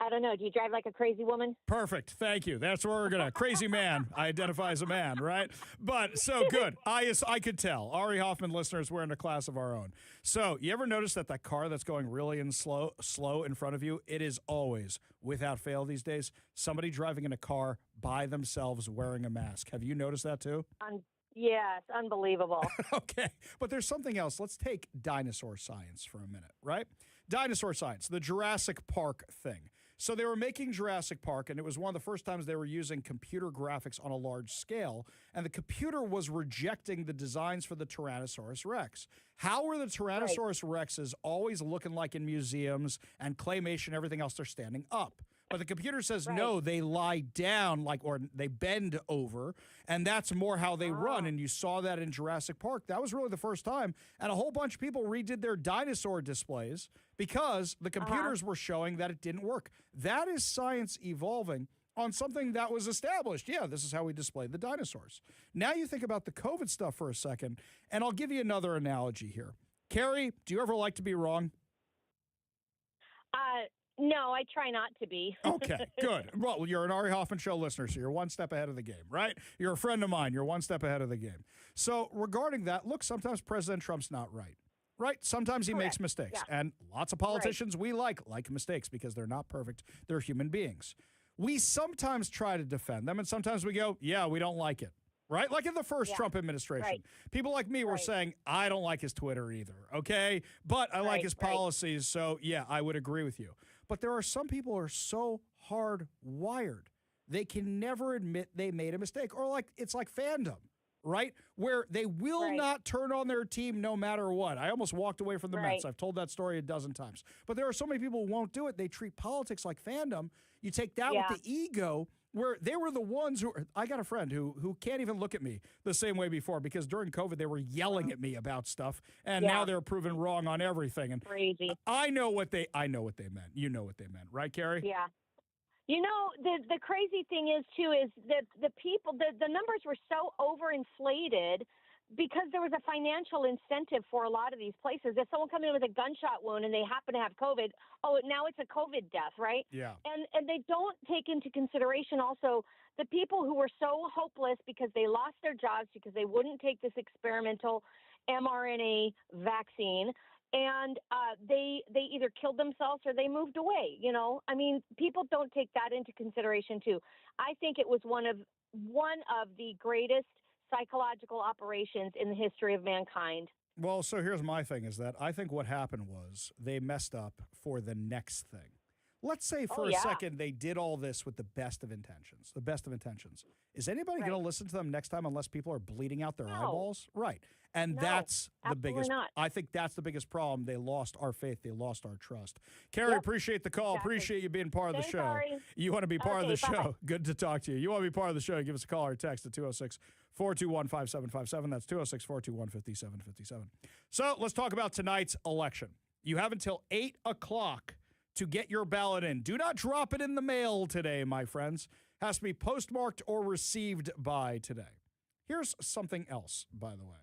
I don't know. Do you drive like a crazy woman? Perfect. Thank you. That's where we're going to. Crazy man. I identify as a man, right? But so good. I could tell. Ari Hoffman listeners, we're in a class of our own. So you ever notice that car that's going really slow in front of you, it is always, without fail these days, somebody driving in a car by themselves wearing a mask. Have you noticed that too? Yes, unbelievable. Okay. But there's something else. Let's take dinosaur science for a minute, right? Dinosaur science, the Jurassic Park thing. So they were making Jurassic Park, and it was one of the first times they were using computer graphics on a large scale, and the computer was rejecting the designs for the Tyrannosaurus Rex. How were the Tyrannosaurus Rexes always looking like in museums and claymation, everything else, they're standing up? But the computer says, no, they lie down, or they bend over, and that's more how they run. And you saw that in Jurassic Park. That was really the first time. And a whole bunch of people redid their dinosaur displays because the computers were showing that it didn't work. That is science evolving on something that was established. Yeah, this is how we displayed the dinosaurs. Now you think about the COVID stuff for a second, and I'll give you another analogy here. Carrie, do you ever like to be wrong? No, I try not to be. Okay, good. Well, you're an Ari Hoffman Show listener, so you're one step ahead of the game, right? You're a friend of mine. You're one step ahead of the game. So regarding that, look, sometimes President Trump's not right. right? Sometimes he makes mistakes. Yeah. And lots of politicians we like mistakes because they're not perfect. They're human beings. We sometimes try to defend them, and sometimes we go, yeah, we don't like it. Right? Like in the first Trump administration. People like me were saying, I don't like his Twitter either, okay? But I like his policies, so yeah, I would agree with you. But there are some people who are so hardwired, they can never admit they made a mistake. Or like it's like fandom, right? Where they will not turn on their team no matter what. I almost walked away from the Mets. I've told that story a dozen times. But there are so many people who won't do it. They treat politics like fandom. You take that with the ego, where they were the ones who, I got a friend who can't even look at me the same way before because during COVID they were yelling at me about stuff, and now they're proven wrong on everything. And crazy. I know what they meant. You know what they meant, right, Carrie? Yeah. You know, the crazy thing is too is that the people, the numbers were so overinflated because there was a financial incentive for a lot of these places. If someone comes in with a gunshot wound and they happen to have COVID, now it's a COVID death, right? Yeah. And they don't take into consideration also the people who were so hopeless because they lost their jobs because they wouldn't take this experimental mRNA vaccine. And they either killed themselves or they moved away. You know, I mean, people don't take that into consideration too. I think it was one of the greatest psychological operations in the history of mankind. Well, so here's my thing is that I think what happened was they messed up for the next thing. Let's say for a second they did all this with the best of intentions. The best of intentions. Is anybody going to listen to them next time unless people are bleeding out their eyeballs? Right. And that's the biggest. Not. I think that's the biggest problem. They lost our faith. They lost our trust. Carrie, appreciate the call. Exactly. Appreciate you being part of the show. Sorry. You want to be part of the bye. show. Good to talk to you. You want to be part of the show, give us a call or text at 206-421-5757. That's 206-421-5757. So let's talk about tonight's election. You have until 8 o'clock to get your ballot in. Do not drop it in the mail today, my friends. Has to be postmarked or received by today. Here's something else, by the way.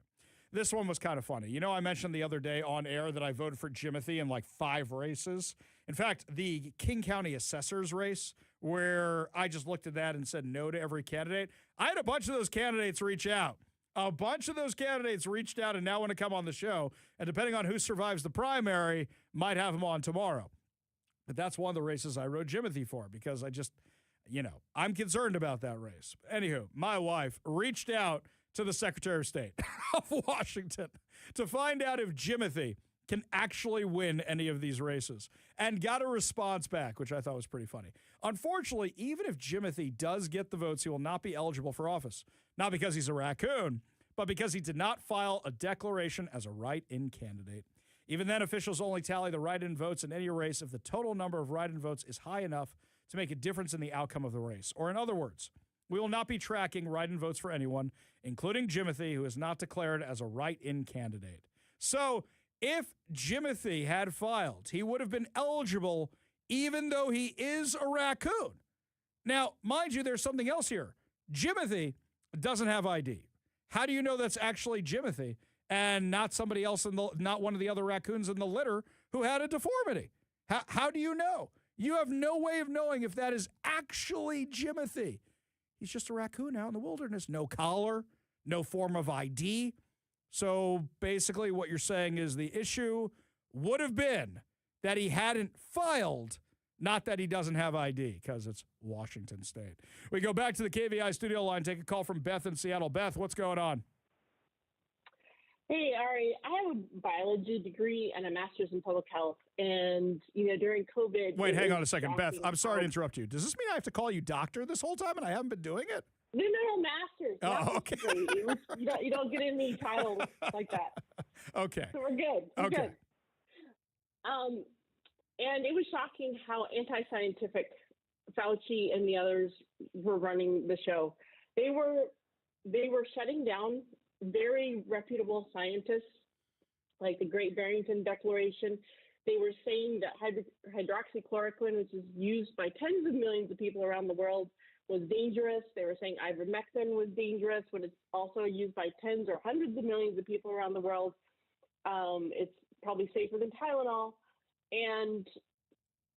This one was kind of funny. You know, I mentioned the other day on air that I voted for Jimothy in like 5 races. In fact, the King County Assessor's race, where I just looked at that and said no to every candidate. I had a bunch of those candidates reach out. A bunch of those candidates reached out and now want to come on the show. And depending on who survives the primary, might have them on tomorrow. But that's one of the races I wrote Jimothy for because I just, I'm concerned about that race. Anywho, my wife reached out to the Secretary of State of Washington to find out if Jimothy can actually win any of these races and got a response back, which I thought was pretty funny. Unfortunately, even if Jimothy does get the votes, he will not be eligible for office. Not because he's a raccoon, but because he did not file a declaration as a write-in candidate. Even then, officials only tally the write-in votes in any race if the total number of write-in votes is high enough to make a difference in the outcome of the race. Or in other words, we will not be tracking write-in votes for anyone, including Jimothy, who is not declared as a write-in candidate. So if Jimothy had filed, he would have been eligible even though he is a raccoon. Now, mind you, there's something else here. Jimothy doesn't have ID. How do you know that's actually Jimothy and not somebody else, not one of the other raccoons in the litter who had a deformity? How do you know? You have no way of knowing if that is actually Jimothy. He's just a raccoon out in the wilderness. No collar, no form of ID. So basically what you're saying is the issue would have been that he hadn't filed, not that he doesn't have ID, because it's Washington State. We go back to the KVI studio line, take a call from Beth in Seattle. Beth, what's going on? Hey, Ari, I have a biology degree and a master's in public health. And, during COVID... Wait, hang on a second. Beth, I'm sorry to interrupt you. Does this mean I have to call you doctor this whole time and I haven't been doing it? No, master's. Oh, okay. You don't get any titles like that. Okay. So we're good. We're good. And it was shocking how anti-scientific Fauci and the others were running the show. They were shutting down very reputable scientists, like the Great Barrington Declaration. They were saying that hydroxychloroquine, which is used by tens of millions of people around the world, was dangerous. They were saying ivermectin was dangerous when it's also used by tens or hundreds of millions of people around the world. It's probably safer than Tylenol. And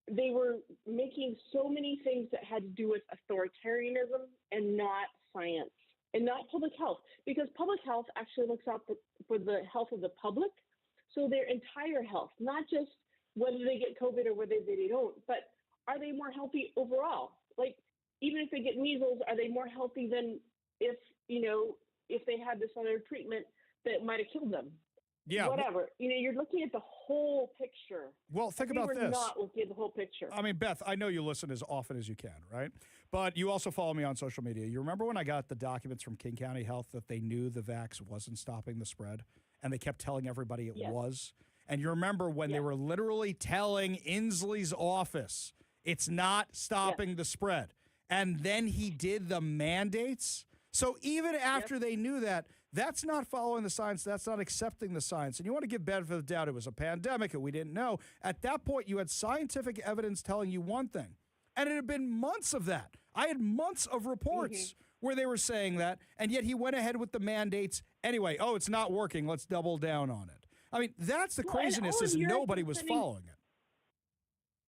they were making so many things that had to do with authoritarianism and not science and not public health, because public health actually looks out for the health of the public. So their entire health, not just whether they get COVID or whether they don't, but are they more healthy overall? Like, even if they get measles, are they more healthy than if they had this other treatment that might have killed them? Yeah. Whatever. You're looking at the whole picture. Well, think about We're this. not looking at the whole picture. I mean, Beth, I know you listen as often as you can, right? But you also follow me on social media. You remember when I got the documents from King County Health that they knew the vax wasn't stopping the spread, and they kept telling everybody it was? And you remember when they were literally telling Inslee's office, it's not stopping the spread. And then he did the mandates. So even after they knew that, that's not following the science. That's not accepting the science. And you want to give benefit of the doubt. It was a pandemic and we didn't know. At that point, you had scientific evidence telling you one thing. And it had been months of that. I had months of reports where they were saying that. And yet he went ahead with the mandates anyway. Oh, it's not working. Let's double down on it. I mean, that's the craziness is nobody was following it.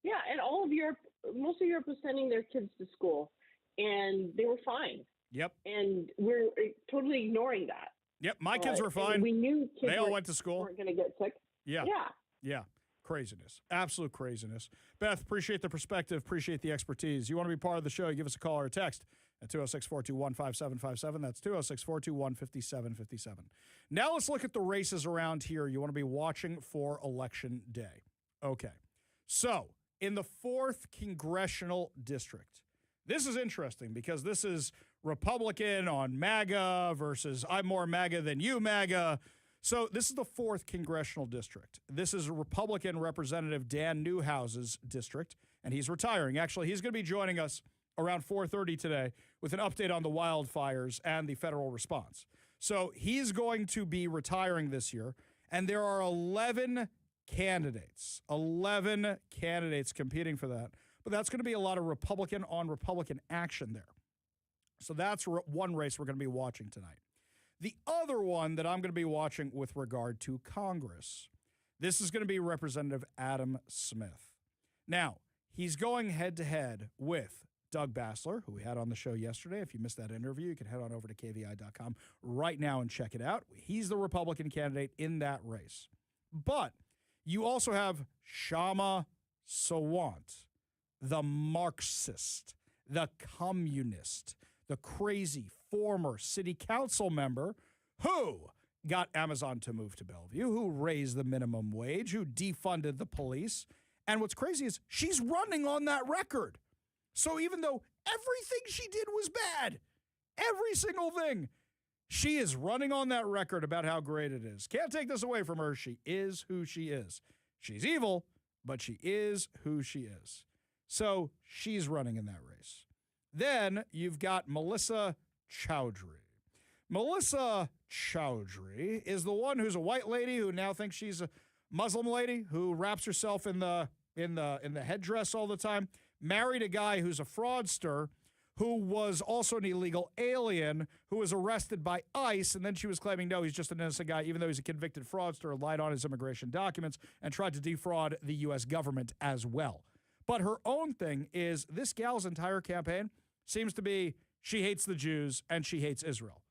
Yeah, and most of Europe was sending their kids to school, and they were fine. Yep. And we're totally ignoring that. Yep, my kids were fine. We knew kids they all went to school. Weren't going to get sick. Yeah. Yeah. Yeah. Craziness. Absolute craziness. Beth, appreciate the perspective, appreciate the expertise. You want to be part of the show, you give us a call or a text at 206-421-5757. That's 206-421-5757. Now let's look at the races around here you want to be watching for Election Day. Okay. So, in the 4th Congressional District, this is interesting because this is Republican on MAGA versus I'm more MAGA than you MAGA. So this is the 4th Congressional District. This is Republican Representative Dan Newhouse's district, and he's retiring. Actually, he's going to be joining us around 4:30 today with an update on the wildfires and the federal response. So he's going to be retiring this year, and there are 11 candidates competing for that. But that's going to be a lot of Republican on Republican action there. So that's one race we're going to be watching tonight. The other one that I'm going to be watching with regard to Congress, this is going to be Representative Adam Smith. Now, he's going head-to-head with Doug Bassler, who we had on the show yesterday. If you missed that interview, you can head on over to kvi.com right now and check it out. He's the Republican candidate in that race. But you also have Shama Sawant, the Marxist, the communist, the crazy former city council member who got Amazon to move to Bellevue, who raised the minimum wage, who defunded the police. And what's crazy is she's running on that record. So even though everything she did was bad, every single thing, she is running on that record about how great it is. Can't take this away from her. She is who she is. She's evil, but she is who she is. So she's running in that race. Then you've got Melissa Chowdhury. Melissa Chowdhury is the one who's a white lady who now thinks she's a Muslim lady who wraps herself in the headdress all the time. Married a guy who's a fraudster who was also an illegal alien who was arrested by ICE, and then she was claiming, no, he's just an innocent guy, even though he's a convicted fraudster, lied on his immigration documents, and tried to defraud the U.S. government as well. But her own thing is this gal's entire campaign seems to be she hates the Jews and she hates Israel.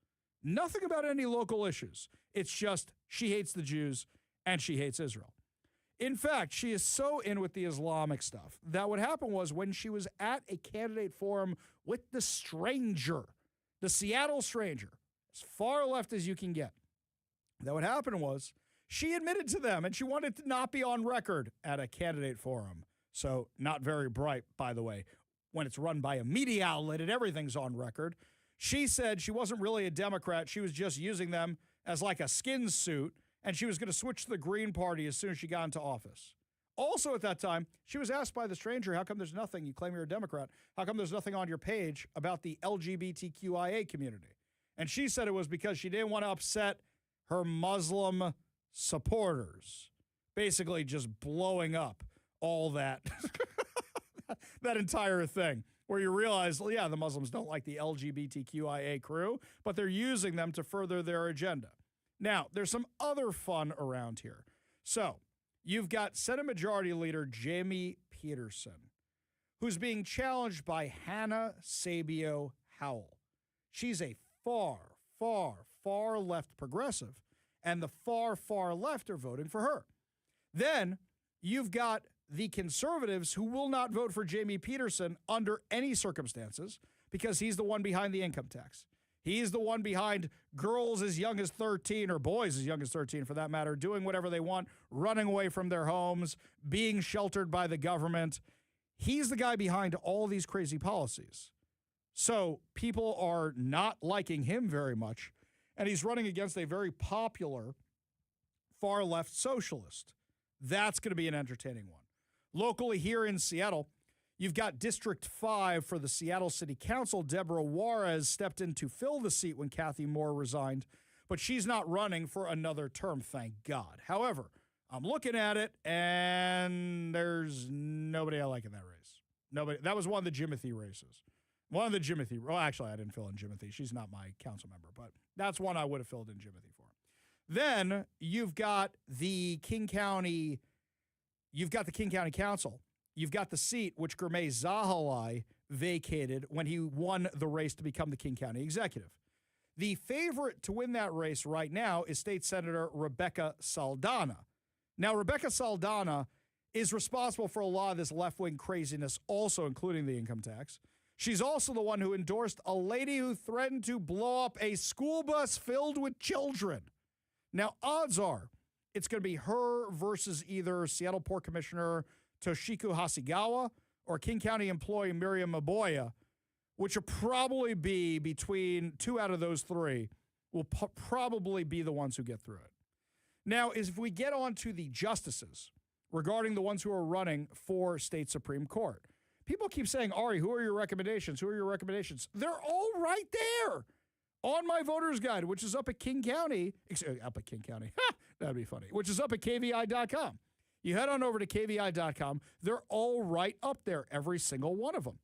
Nothing about any local issues. It's just she hates the Jews and she hates Israel. In fact, she is so in with the Islamic stuff that what happened was when she was at a candidate forum with the stranger, the Seattle stranger, as far left as you can get, that what happened was she admitted to them and she wanted to not be on record at a candidate forum. So not very bright, by the way, when it's run by a media outlet and everything's on record. She said she wasn't really a Democrat. She was just using them as like a skin suit, and she was going to switch to the Green Party as soon as she got into office. Also at that time, she was asked by the stranger, how come there's nothing, you claim you're a Democrat, how come there's nothing on your page about the LGBTQIA community? And she said it was because she didn't want to upset her Muslim supporters, basically just blowing up all that, that entire thing, where you realize, well, yeah, the Muslims don't like the LGBTQIA crew, but they're using them to further their agenda. Now, there's some other fun around here. So you've got Senate Majority Leader Jamie Peterson, who's being challenged by Hannah Sabio Howell. She's a far, far, far left progressive, and the far, far left are voting for her. Then you've got the conservatives who will not vote for Jamie Peterson under any circumstances because he's the one behind the income tax. He's the one behind girls as young as 13, or boys as young as 13 for that matter, doing whatever they want, running away from their homes, being sheltered by the government. He's the guy behind all these crazy policies. So people are not liking him very much, and he's running against a very popular far-left socialist. That's going to be an entertaining one. Locally here in Seattle, you've got District 5 for the Seattle City Council. Deborah Juarez stepped in to fill the seat when Kathy Moore resigned, but she's not running for another term, thank God. However, I'm looking at it, and there's nobody I like in that race. Nobody. That was one of the Jimothy races. One of the Jimothy. Well, actually, I didn't fill in Jimothy. She's not my council member, but that's one I would have filled in Jimothy for. Then you've got the King County. You've got the King County Council. You've got the seat which Girmay Zahilay vacated when he won the race to become the King County executive. The favorite to win that race right now is State Senator Rebecca Saldana. Now, Rebecca Saldana is responsible for a lot of this left-wing craziness, also including the income tax. She's also the one who endorsed a lady who threatened to blow up a school bus filled with children. Now, odds are it's going to be her versus either Seattle Port Commissioner Toshiko Hasegawa or King County employee Miriam Maboya, which will probably be between two out of those three will probably be the ones who get through it. Now, if we get on to the justices regarding the ones who are running for state Supreme Court, people keep saying, Ari, who are your recommendations? Who are your recommendations? They're all right there on my voter's guide, which is up at King County. Up at King County. That'd be funny. Which is up at KVI.com. You head on over to KVI.com. They're all right up there, every single one of them.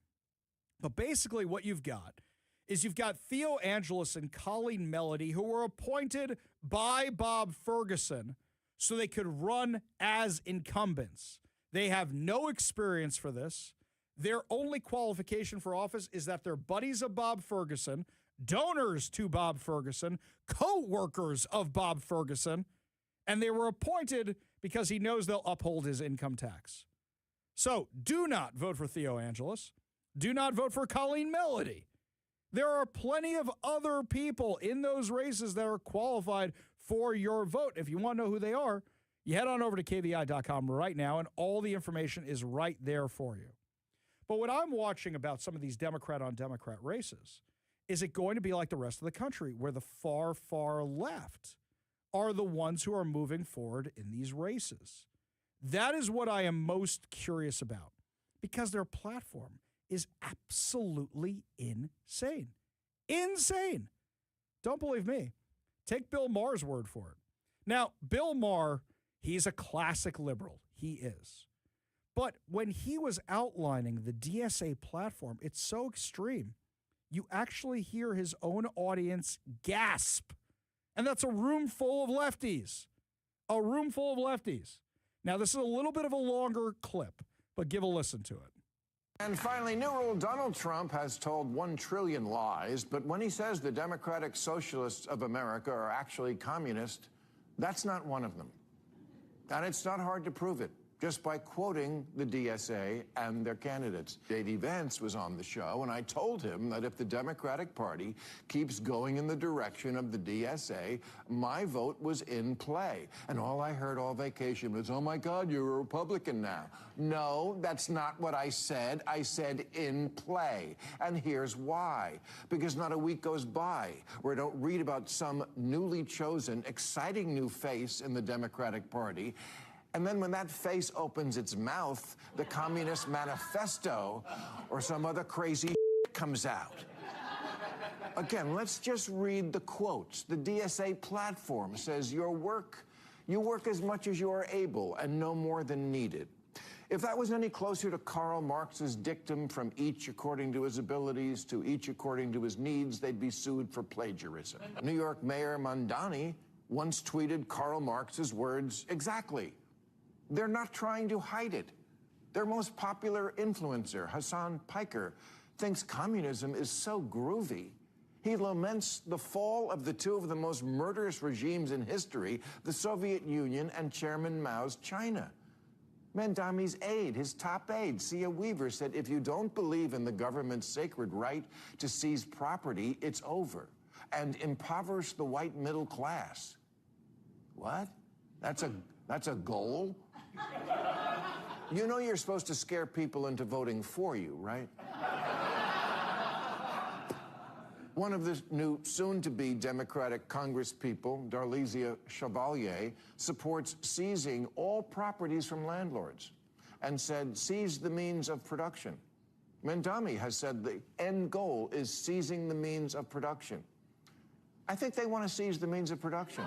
But basically what you've got is you've got Theo Angelis and Colleen Melody, who were appointed by Bob Ferguson so they could run as incumbents. They have no experience for this. Their only qualification for office is that they're buddies of Bob Ferguson, donors to Bob Ferguson, co-workers of Bob Ferguson, and they were appointed because he knows they'll uphold his income tax. So do not vote for Theo Angelis. Do not vote for Colleen Melody. There are plenty of other people in those races that are qualified for your vote. If you want to know who they are, you head on over to KVI.com right now, and all the information is right there for you. But what I'm watching about some of these Democrat-on-Democrat races is it going to be like the rest of the country, where the far, far left are the ones who are moving forward in these races? That is what I am most curious about, because their platform is absolutely insane. Insane. Don't believe me. Take Bill Maher's word for it. Now, Bill Maher, he's a classic liberal. He is. But when he was outlining the DSA platform, it's so extreme. You actually hear his own audience gasp. And that's a room full of lefties. A room full of lefties. Now, this is a little bit of a longer clip, but give a listen to it. And finally, new rule, Donald Trump has told 1 trillion lies, but when he says the Democratic Socialists of America are actually communist, that's not one of them. And it's not hard to prove it, just by quoting the DSA and their candidates. J.D. Vance was on the show, and I told him that if the Democratic Party keeps going in the direction of the DSA, my vote was in play. And all I heard all vacation was, oh my God, you're a Republican now. No, that's not what I said. I said in play. And here's why. Because not a week goes by where I don't read about some newly chosen, exciting new face in the Democratic Party. And then when that face opens its mouth, the Communist Manifesto or some other crazy comes out. Again, let's just read the quotes. The DSA platform says you work as much as you are able and no more than needed. If that was any closer to Karl Marx's dictum, from each according to his abilities to each according to his needs, they'd be sued for plagiarism. New York Mayor Mondani once tweeted Karl Marx's words exactly. They're not trying to hide it. Their most popular influencer, Hassan Piker, thinks communism is so groovy. He laments the fall of the two of the most murderous regimes in history, the Soviet Union and Chairman Mao's China. Mandami's aide, his top aide, Sia Weaver, said, if you don't believe in the government's sacred right to seize property, it's over, and impoverish the white middle class. What? That's a goal? You know you're supposed to scare people into voting for you, right? One of the new soon-to-be Democratic congresspeople, Darlisia Chevalier, supports seizing all properties from landlords and said, seize the means of production. Mandami has said the end goal is seizing the means of production. I think they want to seize the means of production.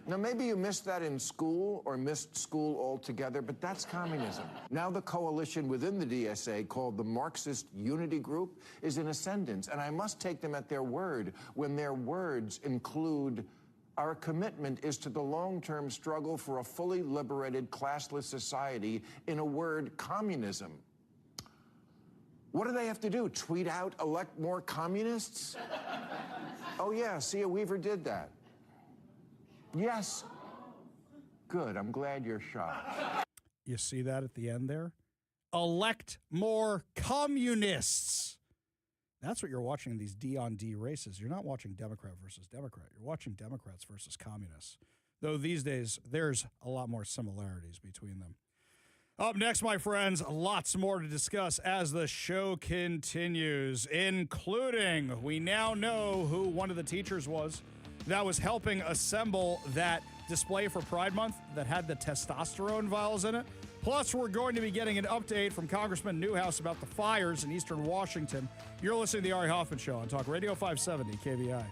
Now, maybe you missed that in school or missed school altogether, but that's communism. Now the coalition within the DSA, called the Marxist Unity Group, is in ascendance, and I must take them at their word when their words include, our commitment is to the long-term struggle for a fully liberated, classless society, in a word, communism. What do they have to do? Tweet out, elect more communists? Oh yeah, Sia Weaver did that. Yes. Good. I'm glad you're shocked. You see that at the end there? Elect more communists. That's what you're watching in these D-on-D races. You're not watching Democrat versus Democrat. You're watching Democrats versus communists. Though these days, there's a lot more similarities between them. Up next, my friends, lots more to discuss as the show continues, including we now know who one of the teachers was that was helping assemble that display for Pride Month that had the testosterone vials in it. Plus, we're going to be getting an update from Congressman Newhouse about the fires in eastern Washington. You're listening to The Ari Hoffman Show on Talk Radio 570 KVI.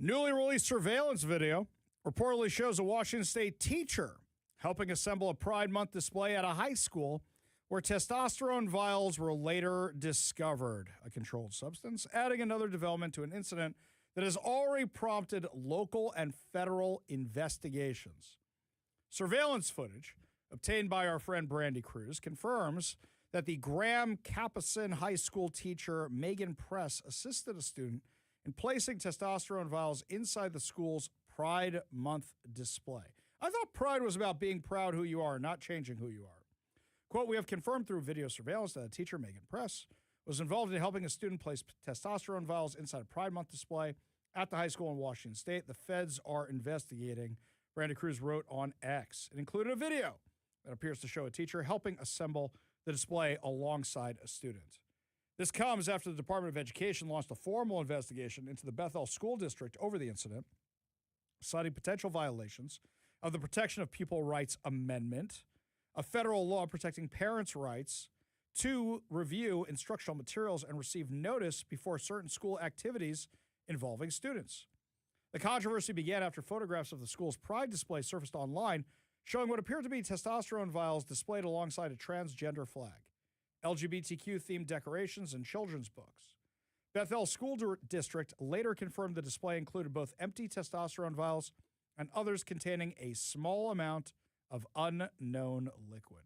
Newly released surveillance video reportedly shows a Washington State teacher helping assemble a Pride Month display at a high school where testosterone vials were later discovered, a controlled substance, adding another development to an incident that has already prompted local and federal investigations. Surveillance footage obtained by our friend Brandy Cruz confirms that the Graham Capucin High School teacher Megan Press assisted a student in placing testosterone vials inside the school's Pride Month display. I thought Pride was about being proud who you are, not changing who you are. Quote, we have confirmed through video surveillance that a teacher, Megan Press, was involved in helping a student place testosterone vials inside a Pride Month display at the high school in Washington State. The feds are investigating, Brandy Cruz wrote on X. It included a video that appears to show a teacher helping assemble the display alongside a student. This comes after the Department of Education launched a formal investigation into the Bethel School District over the incident, citing potential violations of the Protection of Pupil Rights Amendment, a federal law protecting parents' rights to review instructional materials and receive notice before certain school activities involving students. The controversy began after photographs of the school's Pride display surfaced online, showing what appeared to be testosterone vials displayed alongside a transgender flag, LGBTQ-themed decorations, and children's books. Bethel School District later confirmed the display included both empty testosterone vials and others containing a small amount of unknown liquid.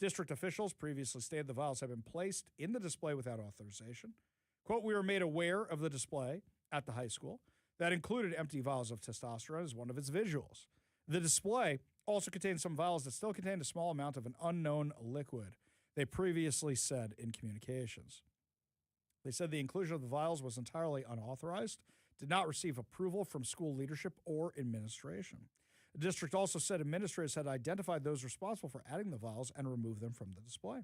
District officials previously stated the vials had been placed in the display without authorization. Quote, we were made aware of the display at the high school that included empty vials of testosterone as one of its visuals. The display also contained some vials that still contained a small amount of an unknown liquid, they previously said in communications. They said the inclusion of the vials was entirely unauthorized, did not receive approval from school leadership or administration. The district also said administrators had identified those responsible for adding the vials and removed them from the display.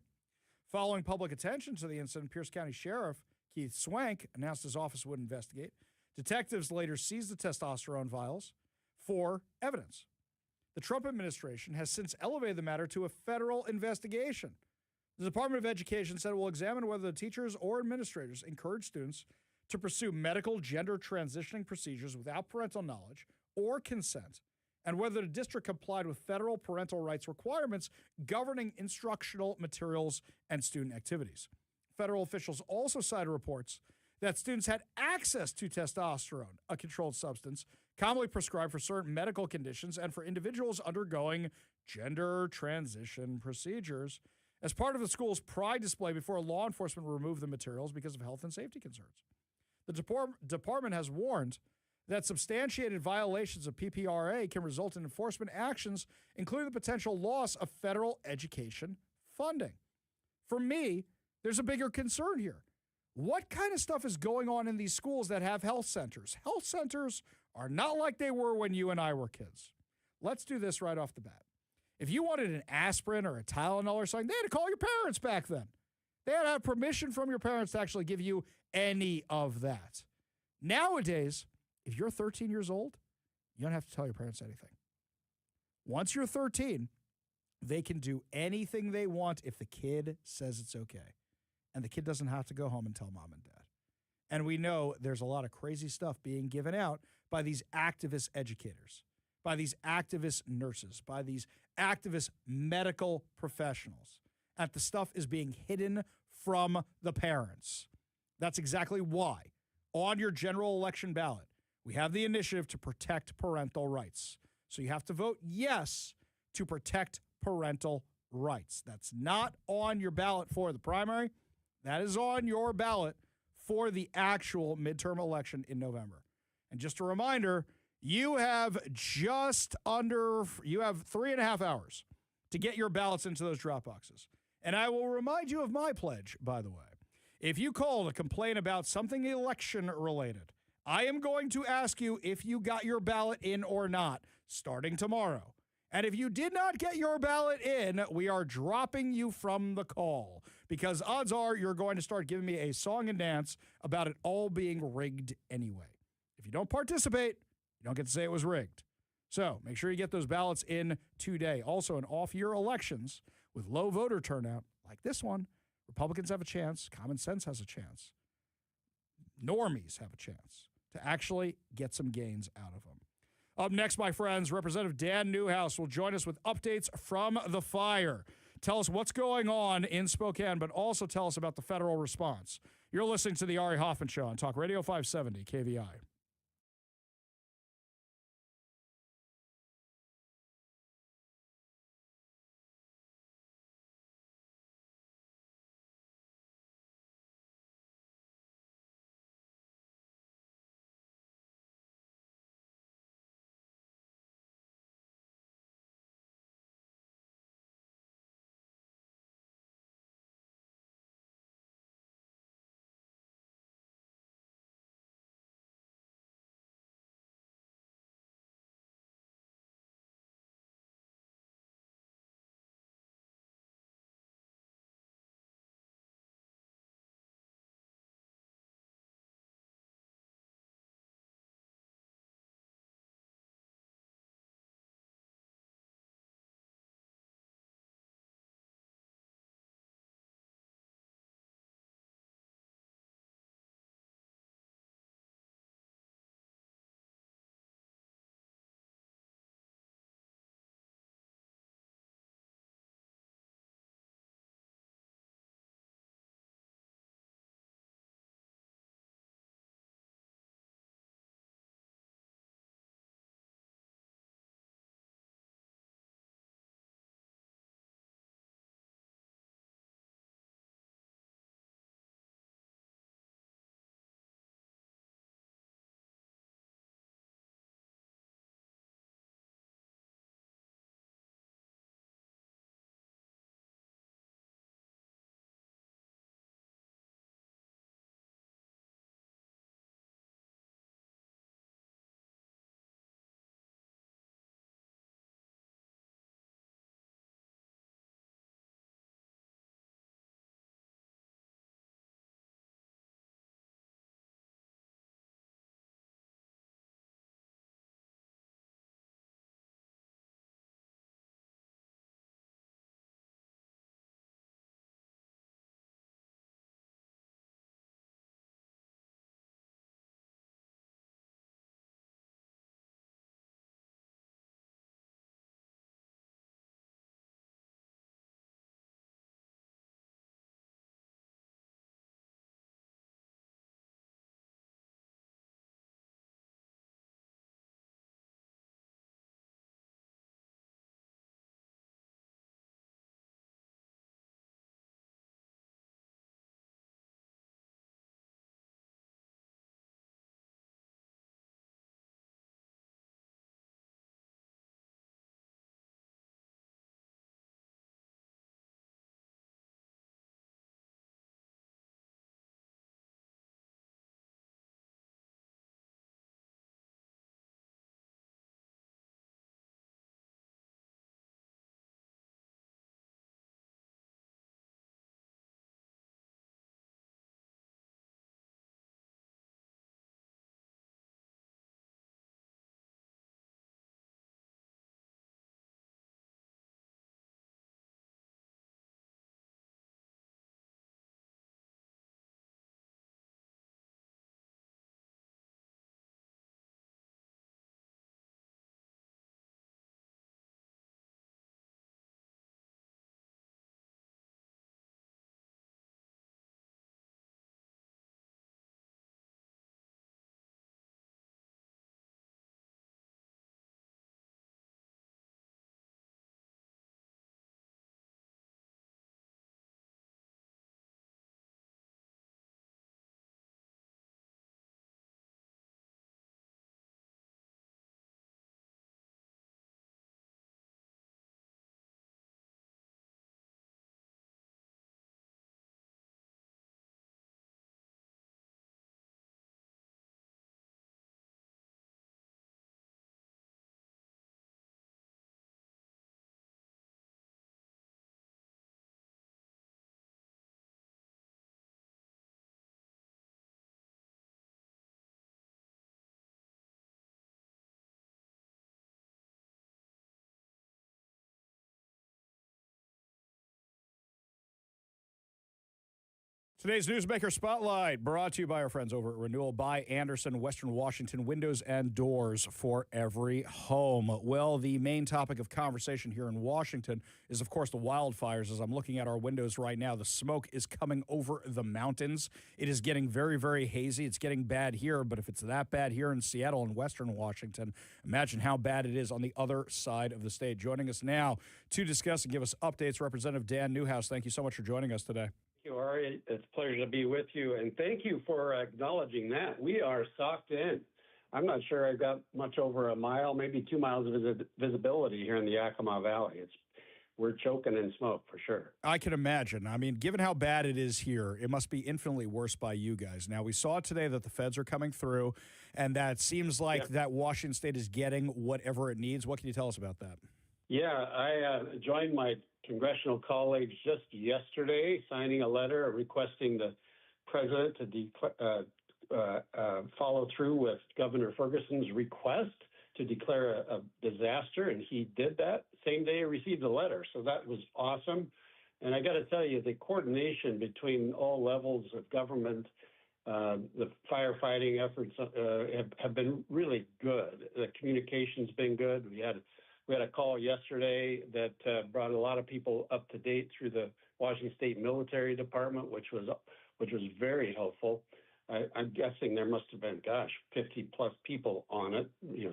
Following public attention to the incident, Pierce County Sheriff Keith Swank announced his office would investigate. Detectives later seized the testosterone vials for evidence. The Trump administration has since elevated the matter to a federal investigation. The Department of Education said it will examine whether the teachers or administrators encourage students to pursue medical gender transitioning procedures without parental knowledge or consent, and whether the district complied with federal parental rights requirements governing instructional materials and student activities. Federal officials also cited reports that students had access to testosterone, a controlled substance commonly prescribed for certain medical conditions and for individuals undergoing gender transition procedures, as part of the school's Pride display before law enforcement removed the materials because of health and safety concerns. The department has warned that substantiated violations of PPRA can result in enforcement actions, including the potential loss of federal education funding. For me, there's a bigger concern here. What kind of stuff is going on in these schools that have health centers? Health centers are not like they were when you and I were kids. Let's do this right off the bat. If you wanted an aspirin or a Tylenol or something, they had to call your parents back then. They had to have permission from your parents to actually give you any of that. Nowadays, if you're 13 years old, you don't have to tell your parents anything. Once you're 13, they can do anything they want if the kid says it's okay. And the kid doesn't have to go home and tell mom and dad. And we know there's a lot of crazy stuff being given out by these activist educators, by these activist nurses, by these activist medical professionals. And the stuff is being hidden from the parents. That's exactly why on your general election ballot, we have the initiative to protect parental rights. So you have to vote yes to protect parental rights. That's not on your ballot for the primary. That is on your ballot for the actual midterm election in November. And just a reminder, you have 3.5 hours to get your ballots into those drop boxes. And I will remind you of my pledge, by the way. If you call to complain about something election related, I am going to ask you if you got your ballot in or not, starting tomorrow. And if you did not get your ballot in, we are dropping you from the call, because odds are you're going to start giving me a song and dance about it all being rigged anyway. If you don't participate, you don't get to say it was rigged. So make sure you get those ballots in today. Also, in off-year elections with low voter turnout like this one, Republicans have a chance. Common sense has a chance. Normies have a chance. to actually get some gains out of them. Up next, my friends, Representative Dan Newhouse will join us with updates from the fire. Tell us what's going on in Spokane, but also tell us about the federal response. You're listening to the Ari Hoffman Show on Talk Radio 570 KVI. Today's Newsmaker Spotlight brought to you by our friends over at Renewal by Anderson, Western Washington, windows and doors for every home. Well, the main topic of conversation here in Washington is, of course, the wildfires. As I'm looking at our windows right now, the smoke is coming over the mountains. It is getting very, very hazy. It's getting bad here, but if it's that bad here in Seattle and Western Washington, imagine how bad it is on the other side of the state. Joining us now to discuss and give us updates, Representative Dan Newhouse. Thank you so much for joining us today. Thank you, Ari. It's a pleasure to be with you, and thank you for acknowledging that. We are socked in. I'm not sure I've got much over a mile, maybe 2 miles of visibility here in the Yakima Valley. We're choking in smoke for sure. I can imagine. I mean, given how bad it is here, it must be infinitely worse by you guys. Now, we saw today that the feds are coming through, and that seems like that Washington State is getting whatever it needs. What can you tell us about that? Yeah, I joined my congressional colleagues just yesterday, signing a letter requesting the president to follow through with Governor Ferguson's request to declare a disaster, and he did that. Same day I received a letter, so that was awesome. And I got to tell you, the coordination between all levels of government, the firefighting efforts have been really good. The communication's been good. We had a call yesterday that brought a lot of people up to date through the Washington State Military Department, which was very helpful. I'm guessing there must have been, 50 plus people on it.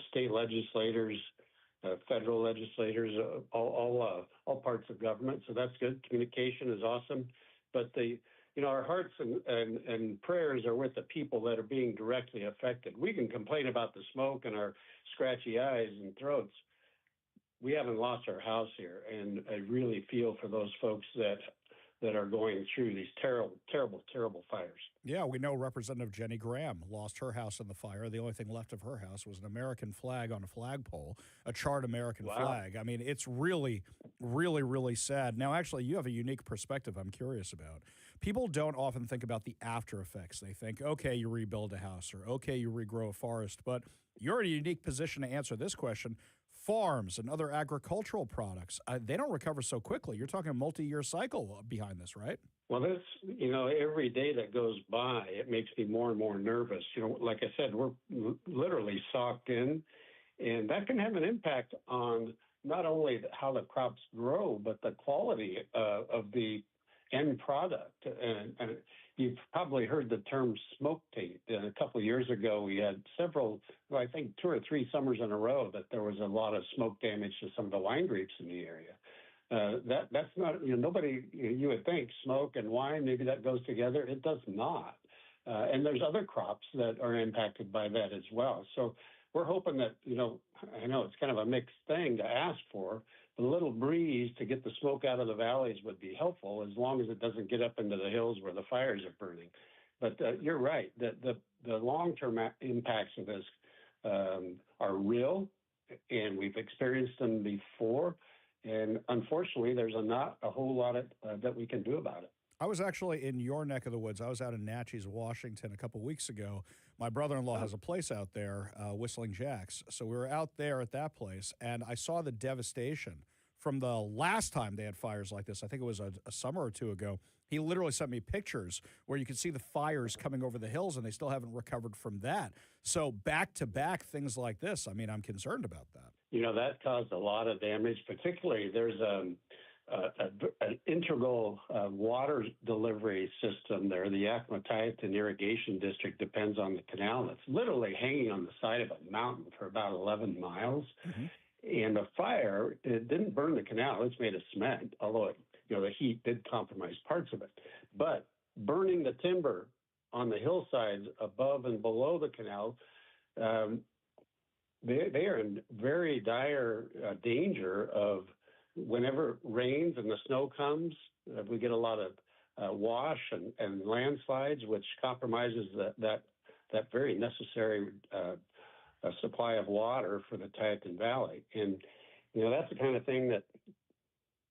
State legislators, federal legislators, all parts of government. So that's good. Communication is awesome. But our hearts and prayers are with the people that are being directly affected. We can complain about the smoke and our scratchy eyes and throats. We haven't lost our house here, and I really feel for those folks that are going through these terrible, terrible, terrible fires. Yeah, we know Representative Jenny Graham lost her house in the fire. The only thing left of her house was an American flag on a flagpole, a charred American flag. I mean, it's really, really, really sad. Now, actually, you have a unique perspective I'm curious about. People don't often think about the after effects. They think, okay, you rebuild a house, or okay, you regrow a forest, but you're in a unique position to answer this question. Farms and other agricultural products, they don't recover so quickly. You're talking a multi-year cycle behind this, right? Well, every day that goes by, it makes me more and more nervous. Like I said, we're literally socked in, and that can have an impact on not only how the crops grow, but the quality of the end product. And you've probably heard the term smoke taint. A couple of years ago, we had I think 2 or 3 summers in a row that there was a lot of smoke damage to some of the wine grapes in the area. That's not, nobody, you would think smoke and wine, maybe that goes together. It does not. And there's other crops that are impacted by that as well. So we're hoping that, I know it's kind of a mixed thing to ask for, but a little breeze to get the smoke out of the valleys would be helpful, as long as it doesn't get up into the hills where the fires are burning. But you're right, the long-term impacts of this are real, and we've experienced them before. And unfortunately, there's not a whole lot that we can do about it. I was actually in your neck of the woods. I was out in Natchez, Washington a couple weeks ago. My brother-in-law has a place out there, Whistling Jack's. So we were out there at that place, and I saw the devastation from the last time they had fires like this. I think it was a summer or 2 ago. He literally sent me pictures where you could see the fires coming over the hills, and they still haven't recovered from that. So back-to-back things like this, I mean, I'm concerned about that. That caused a lot of damage. Particularly, there's an integral water delivery system there. The Yakima-Tieton Irrigation District depends on the canal. It's literally hanging on the side of a mountain for about 11 miles. Mm-hmm. And the fire, it didn't burn the canal. It's made of cement, although the heat did compromise parts of it. But burning the timber on the hillsides above and below the canal, they are in very dire danger of, whenever it rains and the snow comes, we get a lot of wash and landslides, which compromises that very necessary supply of water for the Tieton Valley. And, that's the kind of thing that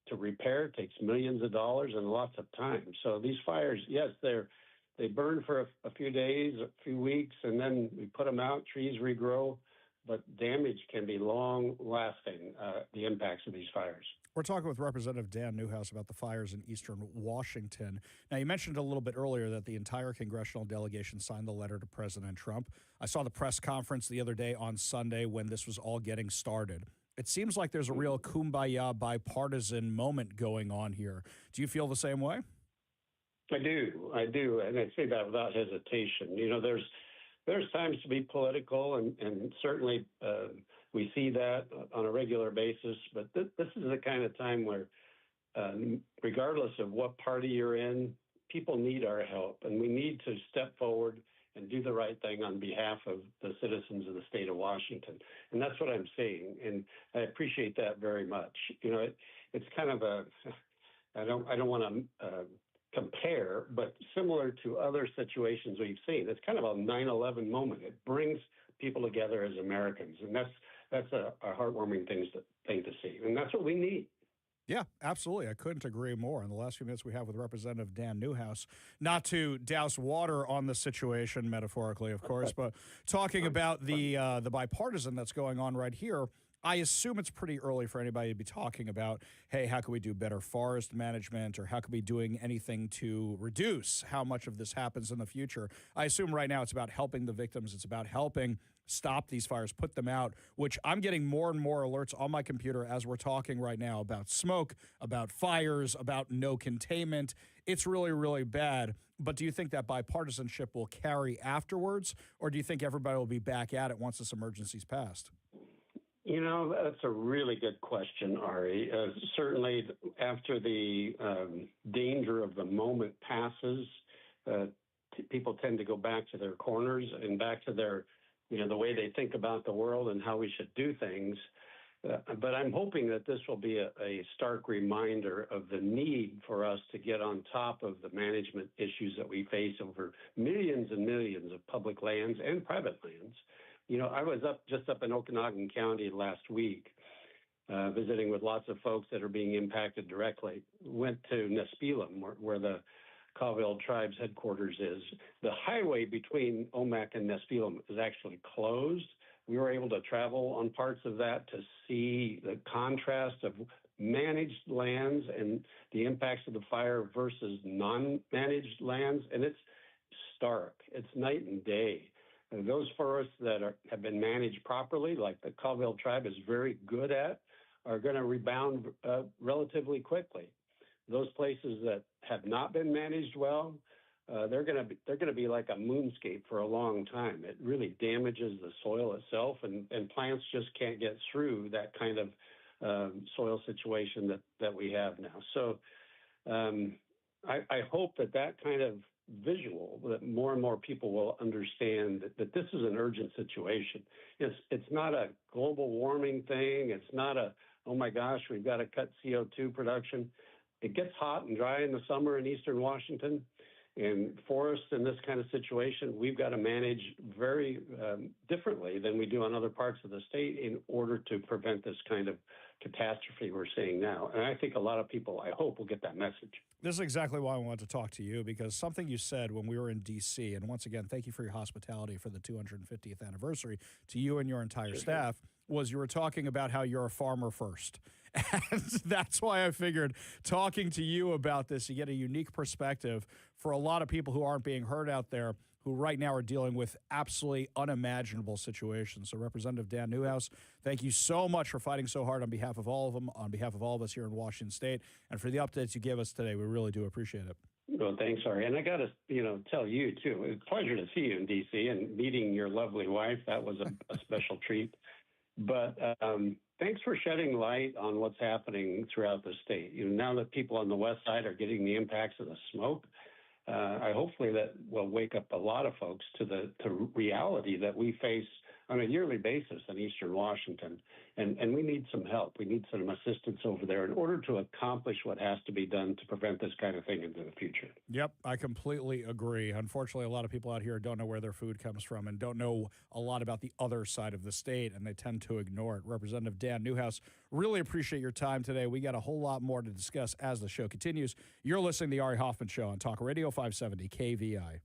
to repair takes millions of dollars and lots of time. So these fires, yes, they burn for a few days, a few weeks, and then we put them out, trees regrow. but damage can be long-lasting, the impacts of these fires. We're talking with Representative Dan Newhouse about the fires in eastern Washington. Now, you mentioned a little bit earlier that the entire congressional delegation signed the letter to President Trump. I saw the press conference the other day on Sunday when this was all getting started. It seems like there's a real kumbaya bipartisan moment going on here. Do you feel the same way? I do, and I say that without hesitation. You know, there's times to be political, and certainly we see that on a regular basis. But this is the kind of time where, regardless of what party you're in, people need our help, and we need to step forward and do the right thing on behalf of the citizens of the state of Washington. And that's what I'm saying, and I appreciate that very much. You know, it's kind of I don't want to compare, but similar to other situations we've seen. It's kind of a 9/11 moment. It brings people together as Americans, and that's a heartwarming thing to see, and that's what we need. Yeah, absolutely. I couldn't agree more. In the last few minutes we have with Representative Dan Newhouse, not to douse water on the situation, metaphorically, of course, but talking about the bipartisan that's going on right here. I assume it's pretty early for anybody to be talking about, hey, how can we do better forest management, or how can we be doing anything to reduce how much of this happens in the future. I assume right now it's about helping the victims. It's about helping stop these fires, put them out, which I'm getting more and more alerts on my computer as we're talking right now about smoke, about fires, about no containment. It's really, really bad. But do you think that bipartisanship will carry afterwards, or do you think everybody will be back at it once this emergency's passed? You know, that's a really good question, Ari. Certainly after the danger of the moment passes, people tend to go back to their corners and back to their, the way they think about the world and how we should do things. But I'm hoping that this will be a stark reminder of the need for us to get on top of the management issues that we face over millions and millions of public lands and private lands. You know, I was just up in Okanagan County last week, visiting with lots of folks that are being impacted directly. Went to Nespelem, where the Colville Tribe's headquarters is. The highway between Omak and Nespelem is actually closed. We were able to travel on parts of that to see the contrast of managed lands and the impacts of the fire versus non-managed lands, and it's stark. It's night and day. And those forests that have been managed properly, like the Colville Tribe is very good at, are going to rebound relatively quickly. Those places that have not been managed well, they're going to be like a moonscape for a long time. It really damages the soil itself, and plants just can't get through that kind of soil situation that we have now. So I hope that kind of visual, that more and more people will understand that this is an urgent situation. It's not a global warming thing. It's not oh my gosh, we've got to cut CO2 production. It gets hot and dry in the summer in eastern Washington, and forests in this kind of situation, we've got to manage very differently than we do on other parts of the state in order to prevent this kind of catastrophe we're seeing now. And I think a lot of people, I hope, will get that message. This is exactly why I wanted to talk to you, because something you said when we were in D.C., and once again, thank you for your hospitality for the 250th anniversary to you and your entire staff, was you were talking about how you're a farmer first. And that's why I figured talking to you about this, you get a unique perspective for a lot of people who aren't being heard out there, who right now are dealing with absolutely unimaginable situations. So Representative Dan Newhouse, thank you so much for fighting so hard on behalf of all of them, on behalf of all of us here in Washington State, and for the updates you gave us today. We really do appreciate it. Well, thanks, Ari. And I got to, tell you, too, it's a pleasure to see you in D.C. and meeting your lovely wife. That was a special treat. But thanks for shedding light on what's happening throughout the state. Now that people on the west side are getting the impacts of the smoke, I hopefully that will wake up a lot of folks to reality that we face on a yearly basis in eastern Washington. And we need some help. We need some assistance over there in order to accomplish what has to be done to prevent this kind of thing into the future. Yep, I completely agree. Unfortunately, a lot of people out here don't know where their food comes from and don't know a lot about the other side of the state, and they tend to ignore it. Representative Dan Newhouse, really appreciate your time today. We got a whole lot more to discuss as the show continues. You're listening to The Ari Hoffman Show on Talk Radio 570 KVI.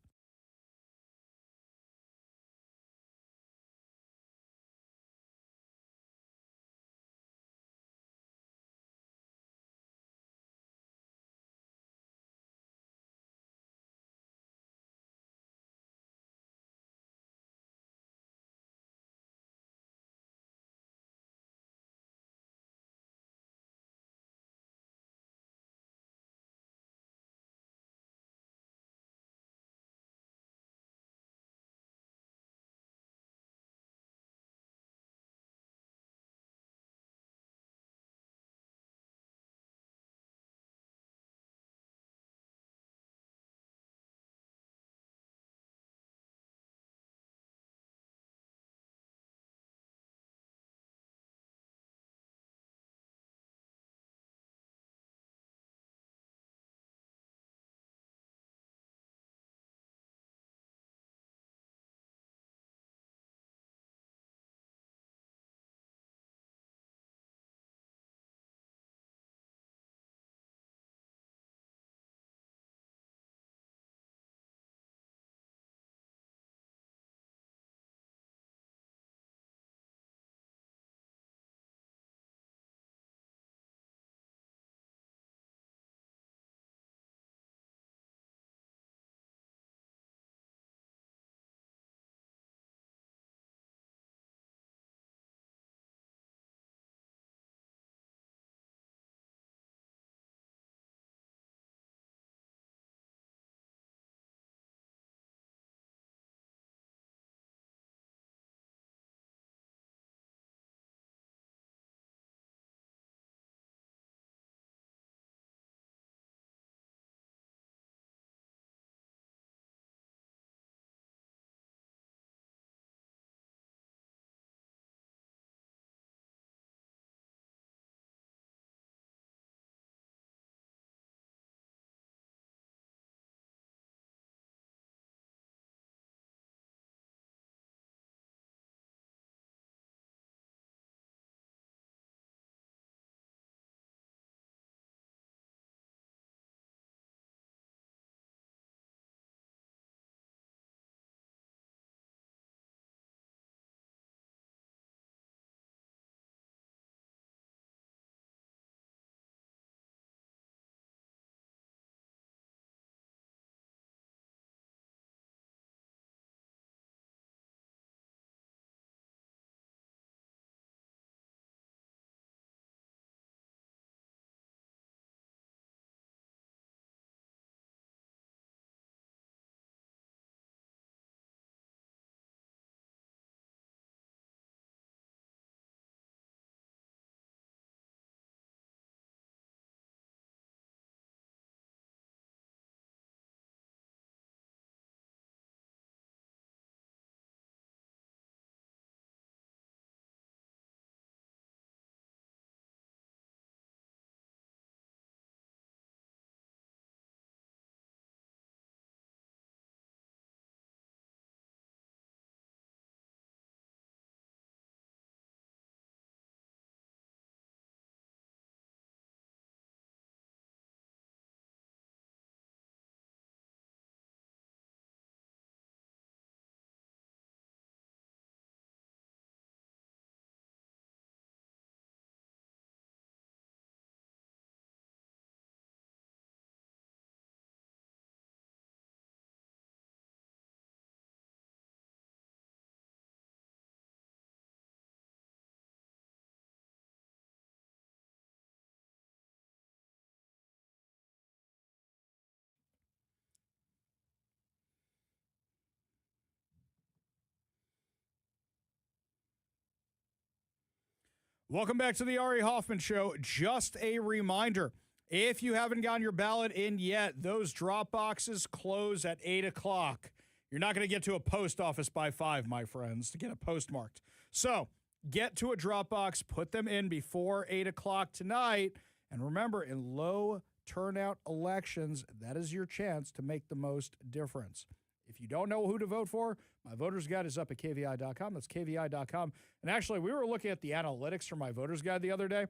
Welcome back to the Ari Hoffman Show. Just a reminder, if you haven't gotten your ballot in yet, those drop boxes close at 8 o'clock. You're not going to get to a post office by 5, my friends, to get it postmarked. So get to a drop box, put them in before 8 o'clock tonight. And remember, in low turnout elections, that is your chance to make the most difference. If you don't know who to vote for, my voter's guide is up at kvi.com. That's kvi.com. And actually, we were looking at the analytics for my voter's guide the other day.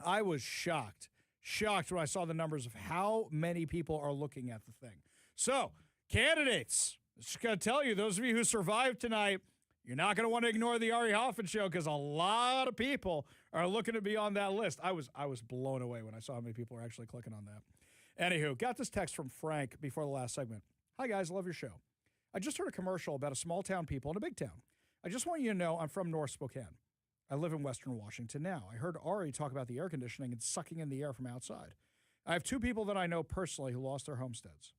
I was shocked when I saw the numbers of how many people are looking at the thing. So, candidates, just going to tell you, those of you who survived tonight, you're not going to want to ignore the Ari Hoffman Show because a lot of people are looking to be on that list. I was blown away when I saw how many people are actually clicking on that. Anywho, got this text from Frank before the last segment. Hi, guys. Love your show. I just heard a commercial about a small town people in a big town. I just want you to know I'm from North Spokane. I live in Western Washington now. I heard Ari talk about the air conditioning and sucking in the air from outside. I have 2 people that I know personally who lost their homesteads.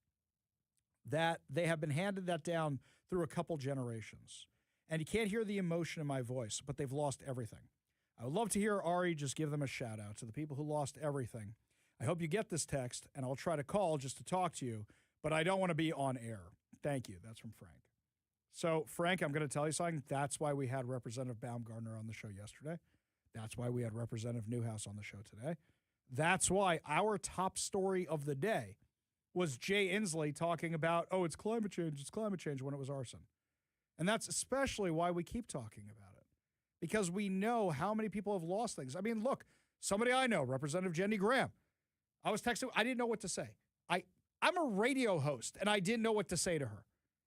That they have been handed that down through a couple generations. And you can't hear the emotion in my voice, but they've lost everything. I would love to hear Ari just give them a shout out to the people who lost everything. I hope you get this text, and I'll try to call just to talk to you, but I don't want to be on air. Thank you. That's from Frank. So, Frank, I'm going to tell you something. That's why we had Representative Baumgartner on the show yesterday. That's why we had Representative Newhouse on the show today. That's why our top story of the day was Jay Inslee talking about, it's climate change when it was arson. And that's especially why we keep talking about it, because we know how many people have lost things. I mean, look, somebody I know, Representative Jenny Graham, I was texting, I didn't know what to say. I'm a radio host, and I didn't know what to say to her.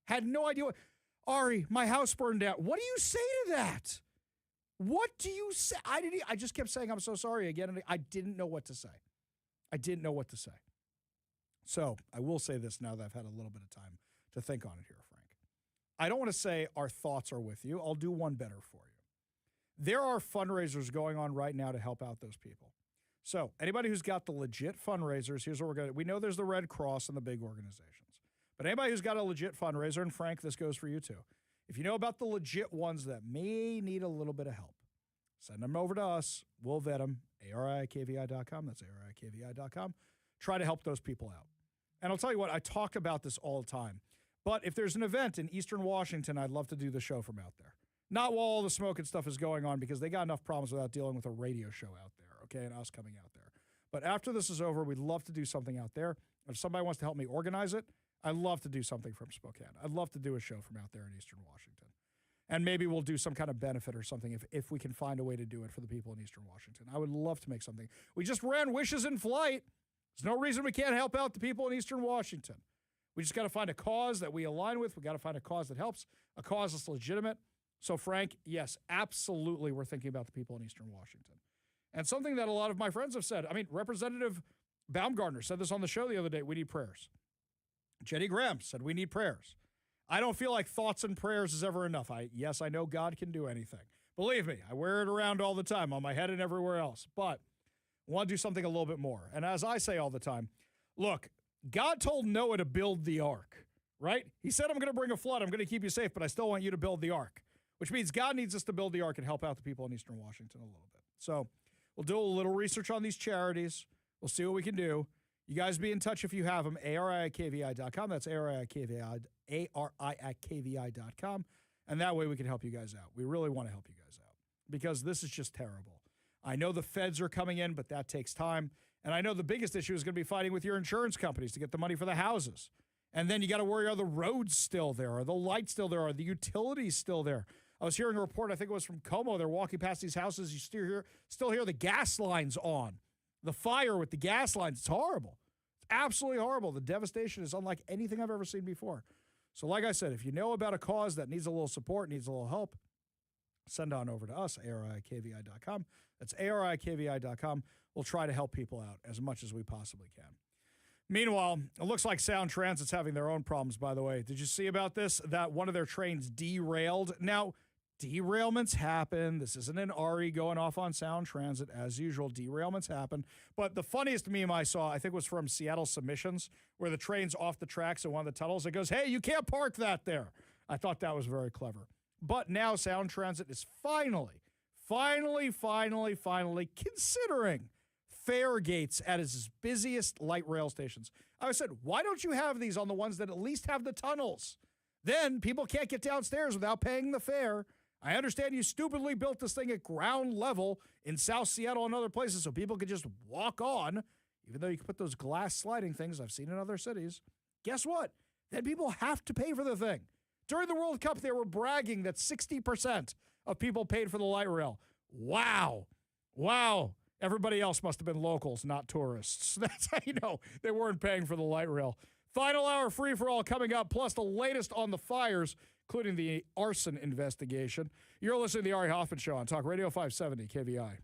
Had no idea what. Ari, my house burned down. What do you say to that? What do you say? I just kept saying, I'm so sorry again, and I didn't know what to say. So I will say this now that I've had a little bit of time to think on it here, Frank. I don't want to say our thoughts are with you. I'll do one better for you. There are fundraisers going on right now to help out those people. So anybody who's got the legit fundraisers, here's what we're going to do. We know there's the Red Cross and the big organizations. But anybody who's got a legit fundraiser, and Frank, this goes for you too. If you know about the legit ones that may need a little bit of help, send them over to us. We'll vet them. ARI@KVI.com. That's ARI@KVI.com. Try to help those people out. And I'll tell you what, I talk about this all the time. But if there's an event in Eastern Washington, I'd love to do the show from out there. Not while all the smoke and stuff is going on, because they got enough problems without dealing with a radio show out there, okay, and us coming out there. But after this is over, we'd love to do something out there. If somebody wants to help me organize it, I'd love to do something from Spokane. I'd love to do a show from out there in Eastern Washington. And maybe we'll do some kind of benefit or something if we can find a way to do it for the people in Eastern Washington. I would love to make something. We just ran Wishes in Flight. There's no reason we can't help out the people in Eastern Washington. We just got to find a cause that we align with. We got to find a cause that helps, a cause that's legitimate. So, Frank, yes, absolutely, we're thinking about the people in Eastern Washington. And something that a lot of my friends have said, Representative Baumgartner said this on the show the other day, we need prayers. Jenny Graham said we need prayers. I don't feel like thoughts and prayers is ever enough. I know God can do anything. Believe me, I wear it around all the time on my head and everywhere else. But I want to do something a little bit more. And as I say all the time, look, God told Noah to build the ark, right? He said, I'm going to bring a flood. I'm going to keep you safe, but I still want you to build the ark, which means God needs us to build the ark and help out the people in Eastern Washington a little bit. So we'll do a little research on these charities. We'll see what we can do. You guys be in touch if you have them. ARI@KVI.com. That's ARI@KVI.com. And that way we can help you guys out. We really want to help you guys out because this is just terrible. I know the feds are coming in, but that takes time. And I know the biggest issue is going to be fighting with your insurance companies to get the money for the houses. And then you got to worry, are the roads still there? Are the lights still there? Are the utilities still there? I was hearing a report, I think it was from Como. They're walking past these houses. You still hear the gas lines on. The fire with the gas lines. It's horrible. It's absolutely horrible. The devastation is unlike anything I've ever seen before. So like I said, if you know about a cause that needs a little support, needs a little help, send on over to us, ARI@KVI.com. That's ARI@KVI.com. We'll try to help people out as much as we possibly can. Meanwhile, it looks like Sound Transit's having their own problems, by the way. Did you see about this? That one of their trains derailed. Now, derailments happen. This isn't an Ari going off on Sound Transit. As usual, derailments happen. But the funniest meme I saw, I think, was from Seattle Submissions, where the train's off the tracks in one of the tunnels. It goes, hey, you can't park that there. I thought that was very clever. But now Sound Transit is finally finally considering fare gates at its busiest light rail stations. I said, why don't you have these on the ones that at least have the tunnels? Then people can't get downstairs without paying the fare. I understand you stupidly built this thing at ground level in South Seattle and other places so people could just walk on, even though you can put those glass sliding things I've seen in other cities. Guess what? Then people have to pay for the thing. During the World Cup, they were bragging that 60% of people paid for the light rail. Wow. Everybody else must have been locals, not tourists. That's how you know they weren't paying for the light rail. Final hour free-for-all coming up, plus the latest on the fires, including the arson investigation. You're listening to the Ari Hoffman Show on Talk Radio 570 KVI.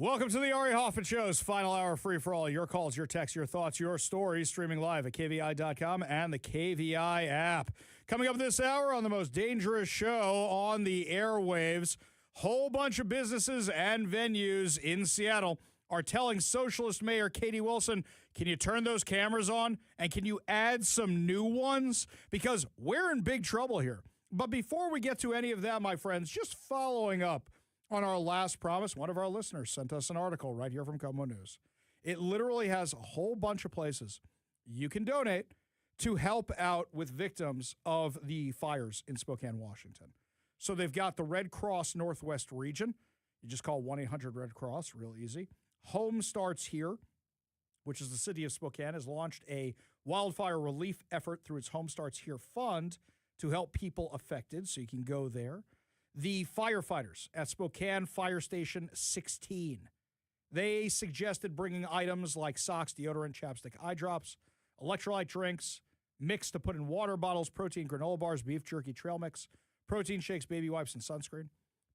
Welcome to the Ari Hoffman Show's final hour free for all. Your calls, your texts, your thoughts, your stories, streaming live at KVI.com and the KVI app. Coming up this hour on the most dangerous show on the airwaves, whole bunch of businesses and venues in Seattle are telling Socialist Mayor Katie Wilson, can you turn those cameras on and can you add some new ones? Because we're in big trouble here. But before we get to any of that, my friends, just following up on our last promise, one of our listeners sent us an article right here from Como News. It literally has a whole bunch of places you can donate to help out with victims of the fires in Spokane, Washington. So they've got the Red Cross Northwest region. You just call 1-800-RED-CROSS, real easy. Home Starts Here, which is the city of Spokane, has launched a wildfire relief effort through its Home Starts Here fund to help people affected, so you can go there. The firefighters at Spokane Fire Station 16. They suggested bringing items like socks, deodorant, chapstick, eye drops, electrolyte drinks, mix to put in water bottles, protein granola bars, beef jerky, trail mix, protein shakes, baby wipes, and sunscreen.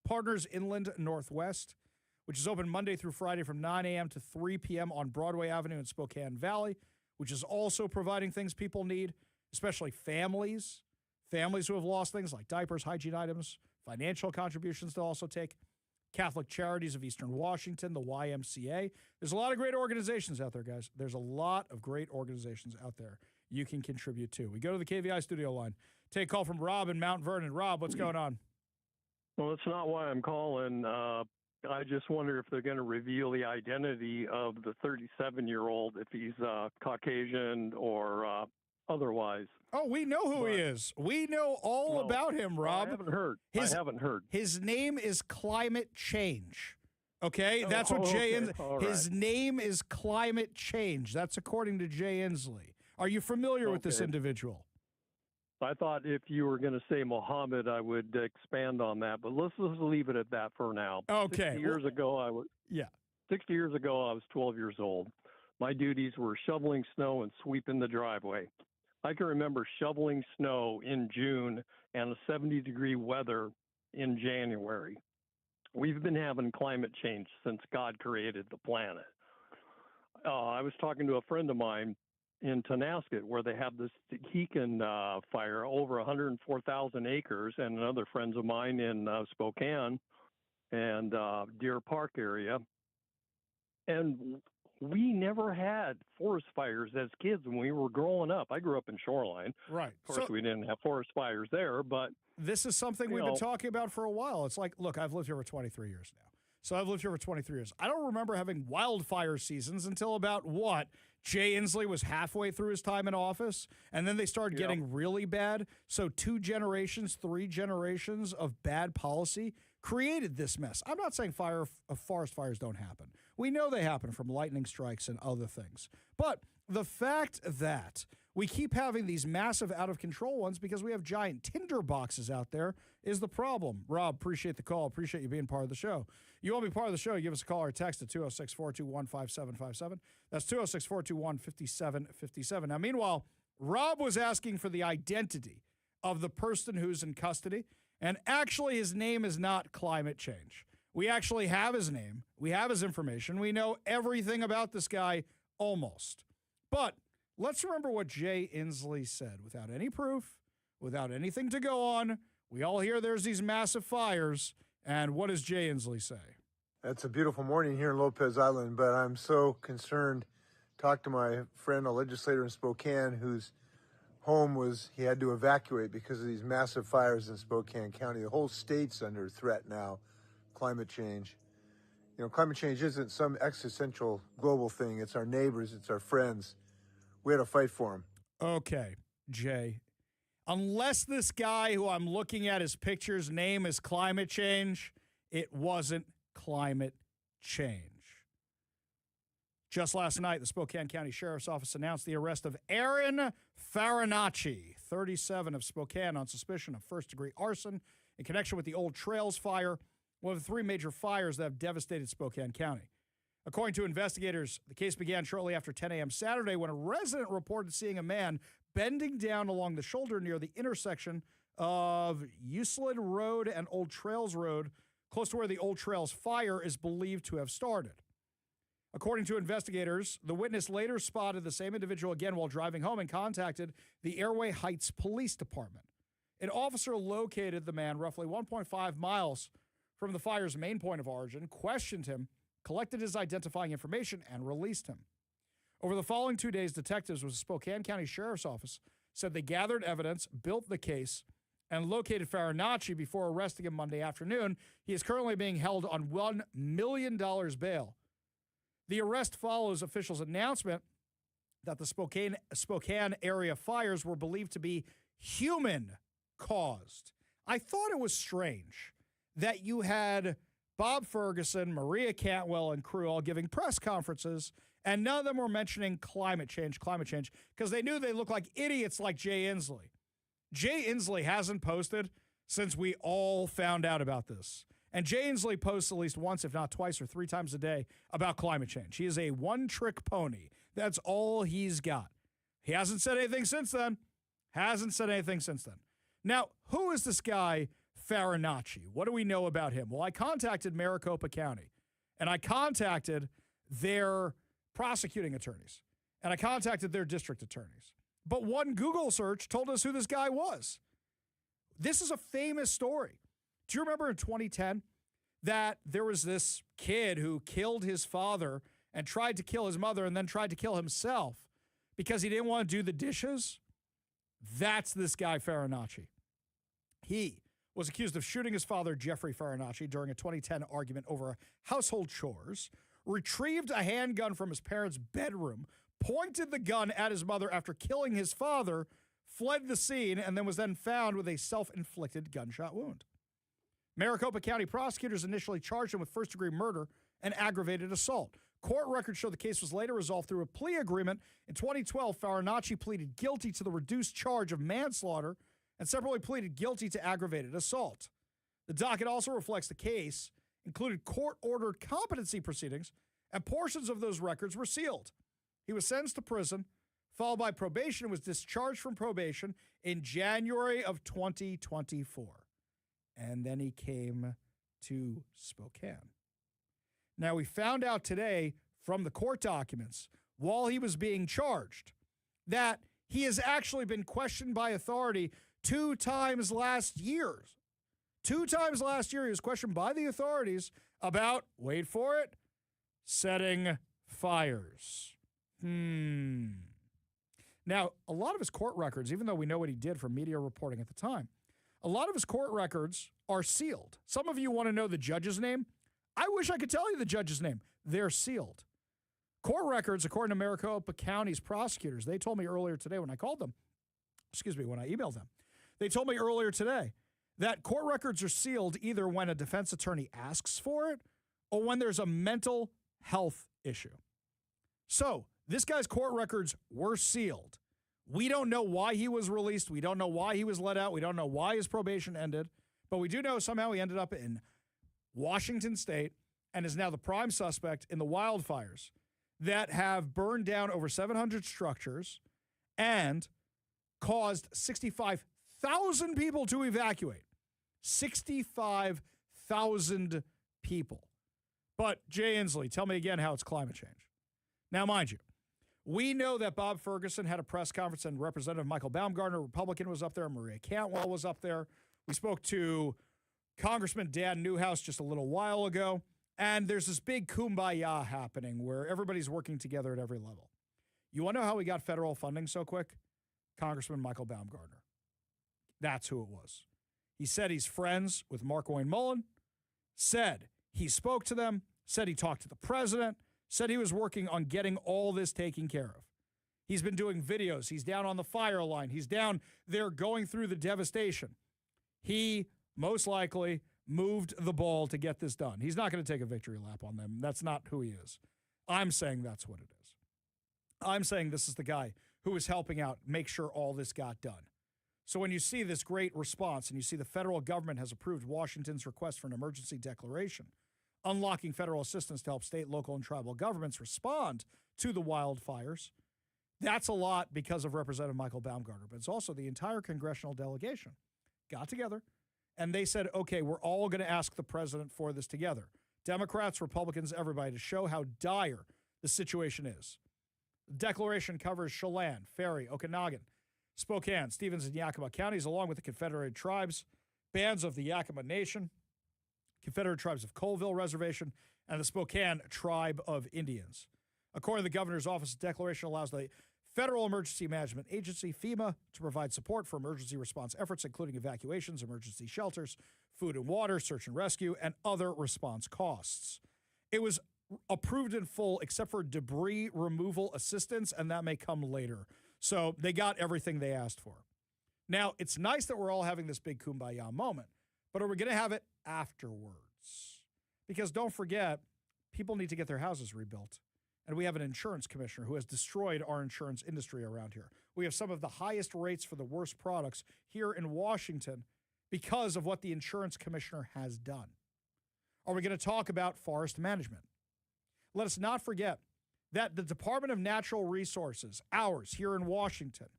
Partners Inland Northwest, which is open Monday through Friday from 9 a.m. to 3 p.m. on Broadway Avenue in Spokane Valley, which is also providing things people need, especially families who have lost things like diapers, hygiene items, financial contributions to also take. Catholic Charities of Eastern Washington, the YMCA. There's a lot of great organizations out there, guys. There's a lot of great organizations out there you can contribute to. We go to the KVI studio line. Take a call from Rob in Mount Vernon. Rob, what's going on? Well, that's not why I'm calling. I just wonder if they're going to reveal the identity of the 37-year-old, if he's Caucasian or otherwise. Oh, we know who he is. We know all about him, Rob. I haven't heard. I haven't heard. His name is Climate Change. Okay? That's what Jay Inslee. His name is Climate Change. That's according to Jay Inslee. Are you familiar with this individual? I thought if you were going to say Mohammed, I would expand on that, but let's just leave it at that for now. Okay. 60 years ago, I was 12 years old. My duties were shoveling snow and sweeping the driveway. I can remember shoveling snow in June and 70-degree weather in January. We've been having climate change since God created the planet. I was talking to a friend of mine in Tonasket where they have this Hekin fire over 104,000 acres, and other friends of mine in Spokane and Deer Park area. And we never had forest fires as kids when we were growing up. I grew up in Shoreline. Right. Of course, we didn't have forest fires there, but this is something we've been talking about for a while. It's like, look, I've lived here for 23 years now. So I've lived here for 23 years. I don't remember having wildfire seasons until about what? Jay Inslee was halfway through his time in office, and then they started getting really bad. So 2 generations, 3 generations of bad policy created this mess. I'm not saying forest fires don't happen. We know they happen from lightning strikes and other things. But the fact that we keep having these massive out-of-control ones because we have giant tinder boxes out there is the problem. Rob, appreciate the call. Appreciate you being part of the show. You want to be part of the show, give us a call or text at 206-421-5757. That's 206-421-5757. Now, meanwhile, Rob was asking for the identity of the person who's in custody, and actually his name is not Climate Change. We actually have his name. We have his information. We know everything about this guy almost. But let's remember what Jay Inslee said without any proof, without anything to go on. We all hear there's these massive fires. And what does Jay Inslee say? It's a beautiful morning here in Lopez Island, but I'm so concerned. Talked to my friend, a legislator in Spokane, whose home he had to evacuate because of these massive fires in Spokane County. The whole state's under threat now. Climate change. You know, climate change isn't some existential global thing. It's our neighbors. It's our friends. We had to fight for them. Okay, Jay. Unless this guy who I'm looking at his picture's name is Climate Change, it wasn't climate change. Just last night, the Spokane County Sheriff's Office announced the arrest of Aaron Farinacci, 37, of Spokane, on suspicion of first-degree arson in connection with the Old Trails fire, one of the 3 major fires that have devastated Spokane County. According to investigators, the case began shortly after 10 a.m. Saturday when a resident reported seeing a man bending down along the shoulder near the intersection of Euclid Road and Old Trails Road close to where the Old Trails fire is believed to have started. According to investigators, the witness later spotted the same individual again while driving home and contacted the Airway Heights Police Department. An officer located the man roughly 1.5 miles from the fire's main point of origin, questioned him, collected his identifying information, and released him. Over the following 2 days, detectives with the Spokane County Sheriff's Office said they gathered evidence, built the case, and located Farinacci before arresting him Monday afternoon. He is currently being held on $1 million bail. The arrest follows officials' announcement that the Spokane area fires were believed to be human-caused. I thought it was strange that you had Bob Ferguson, Maria Cantwell, and crew all giving press conferences, and none of them were mentioning climate change, because they knew they looked like idiots like Jay Inslee. Jay Inslee hasn't posted since we all found out about this. And Jay Inslee posts at least once, if not twice or 3 times a day, about climate change. He is a one-trick pony. That's all he's got. He hasn't said anything since then. Now, who is this guy, Farinacci? What do we know about him? Well, I contacted Maricopa County, and I contacted their prosecuting attorneys, and I contacted their district attorneys. But one Google search told us who this guy was. This is a famous story. Do you remember in 2010 that there was this kid who killed his father and tried to kill his mother and then tried to kill himself because he didn't want to do the dishes? That's this guy, Farinacci. He was accused of shooting his father, Jeffrey Farinacci, during a 2010 argument over household chores, retrieved a handgun from his parents' bedroom, pointed the gun at his mother after killing his father, fled the scene, and then was found with a self-inflicted gunshot wound. Maricopa County prosecutors initially charged him with first-degree murder and aggravated assault. Court records show the case was later resolved through a plea agreement. In 2012, Farinacci pleaded guilty to the reduced charge of manslaughter and separately pleaded guilty to aggravated assault. The docket also reflects the case included court-ordered competency proceedings, and portions of those records were sealed. He was sentenced to prison, followed by probation, and was discharged from probation in January of 2024. And then he came to Spokane. Now, we found out today from the court documents, while he was being charged, that he has actually been questioned by authority 2 times last year. 2 times last year, he was questioned by the authorities about, wait for it, setting fires. Now, a lot of his court records, even though we know what he did from media reporting at the time, a lot of his court records are sealed. Some of you want to know the judge's name. I wish I could tell you the judge's name. They're sealed. Court records, according to Maricopa County's prosecutors, they told me earlier today when I called them, when I emailed them, they told me earlier today that court records are sealed either when a defense attorney asks for it or when there's a mental health issue. So this guy's court records were sealed. We don't know why he was released. We don't know why he was let out. We don't know why his probation ended. But we do know somehow he ended up in Washington State and is now the prime suspect in the wildfires that have burned down over 700 structures and caused 65,000 people to evacuate. 65,000 people. But Jay Inslee, tell me again how it's climate change. Now, mind you, we know that Bob Ferguson had a press conference and Representative Michael Baumgartner, Republican, was up there. Maria Cantwell was up there. We spoke to Congressman Dan Newhouse just a little while ago. And there's this big kumbaya happening where everybody's working together at every level. You want to know how we got federal funding so quick? Congressman Michael Baumgartner. That's who it was. He said he's friends with Markwayne Mullin, said he spoke to them, said he talked to the president, said he was working on getting all this taken care of. He's been doing videos. He's down on the fire line. He's down there going through the devastation. He most likely moved the ball to get this done. He's not going to take a victory lap on them. That's not who he is. I'm saying that's what it is. I'm saying this is the guy who is helping out make sure all this got done. So when you see this great response and you see the federal government has approved Washington's request for an emergency declaration, unlocking federal assistance to help state, local, and tribal governments respond to the wildfires, that's a lot because of Representative Michael Baumgartner. But it's also the entire congressional delegation got together And they said, okay, we're all going to ask the president for this together. Democrats, Republicans, everybody, to show how dire the situation is. The declaration covers Chelan, Ferry, Okanagan, Spokane, Stevens, and Yakima counties, along with the Confederated Tribes, bands of the Yakima Nation, Confederate Tribes of Colville Reservation, and the Spokane Tribe of Indians. According to the governor's office, the declaration allows the Federal Emergency Management Agency, FEMA, to provide support for emergency response efforts, including evacuations, emergency shelters, food and water, search and rescue, and other response costs. It was approved in full except for debris removal assistance, and that may come later. So they got everything they asked for. Now, it's nice that we're all having this big kumbaya moment, but are we going to have it afterwards? Because don't forget, people need to get their houses rebuilt. And we have an insurance commissioner who has destroyed our insurance industry around here. We have some of the highest rates for the worst products here in Washington because of what the insurance commissioner has done. Are we going to talk about forest management? Let us not forget that the Department of Natural Resources, ours here in Washington,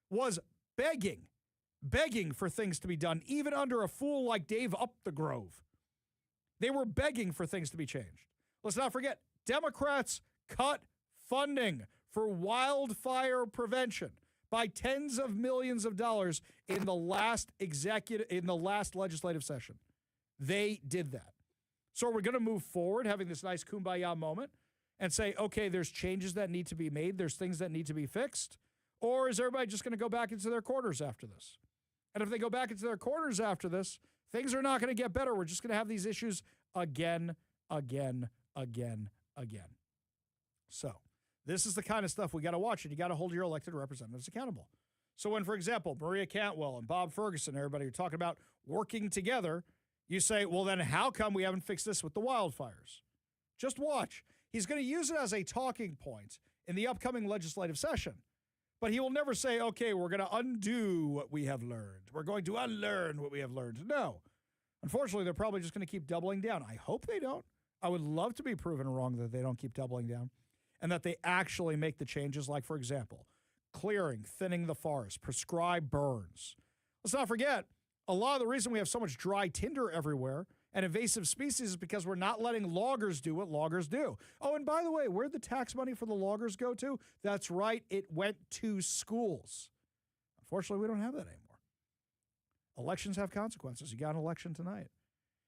was begging for things to be done, even under a fool like Dave Upthegrove. They were begging for things to be changed. Let's not forget, Democrats cut funding for wildfire prevention by tens of millions of dollars in the last legislative session. They did that. So are we going to move forward having this nice kumbaya moment and say, okay, there's changes that need to be made, there's things that need to be fixed? Or is everybody just going to go back into their quarters after this? And if they go back into their quarters after this, things are not going to get better. We're just going to have these issues again. So this is the kind of stuff we got to watch, and you got to hold your elected representatives accountable. So when, for example, Maria Cantwell and Bob Ferguson, everybody are talking about working together, you say, well, then how come we haven't fixed this with the wildfires? Just watch. He's going to use it as a talking point in the upcoming legislative session. But he will never say, okay, we're going to undo what we have learned. We're going to unlearn what we have learned. No. Unfortunately, they're probably just going to keep doubling down. I hope they don't. I would love to be proven wrong that they don't keep doubling down and that they actually make the changes, like, for example, clearing, thinning the forest, prescribe burns. Let's not forget, a lot of the reason we have so much dry tinder everywhere and invasive species is because we're not letting loggers do what loggers do. Oh, and by the way, where'd the tax money for the loggers go to? That's right, it went to schools. Unfortunately, we don't have that anymore. Elections have consequences. You got an election tonight.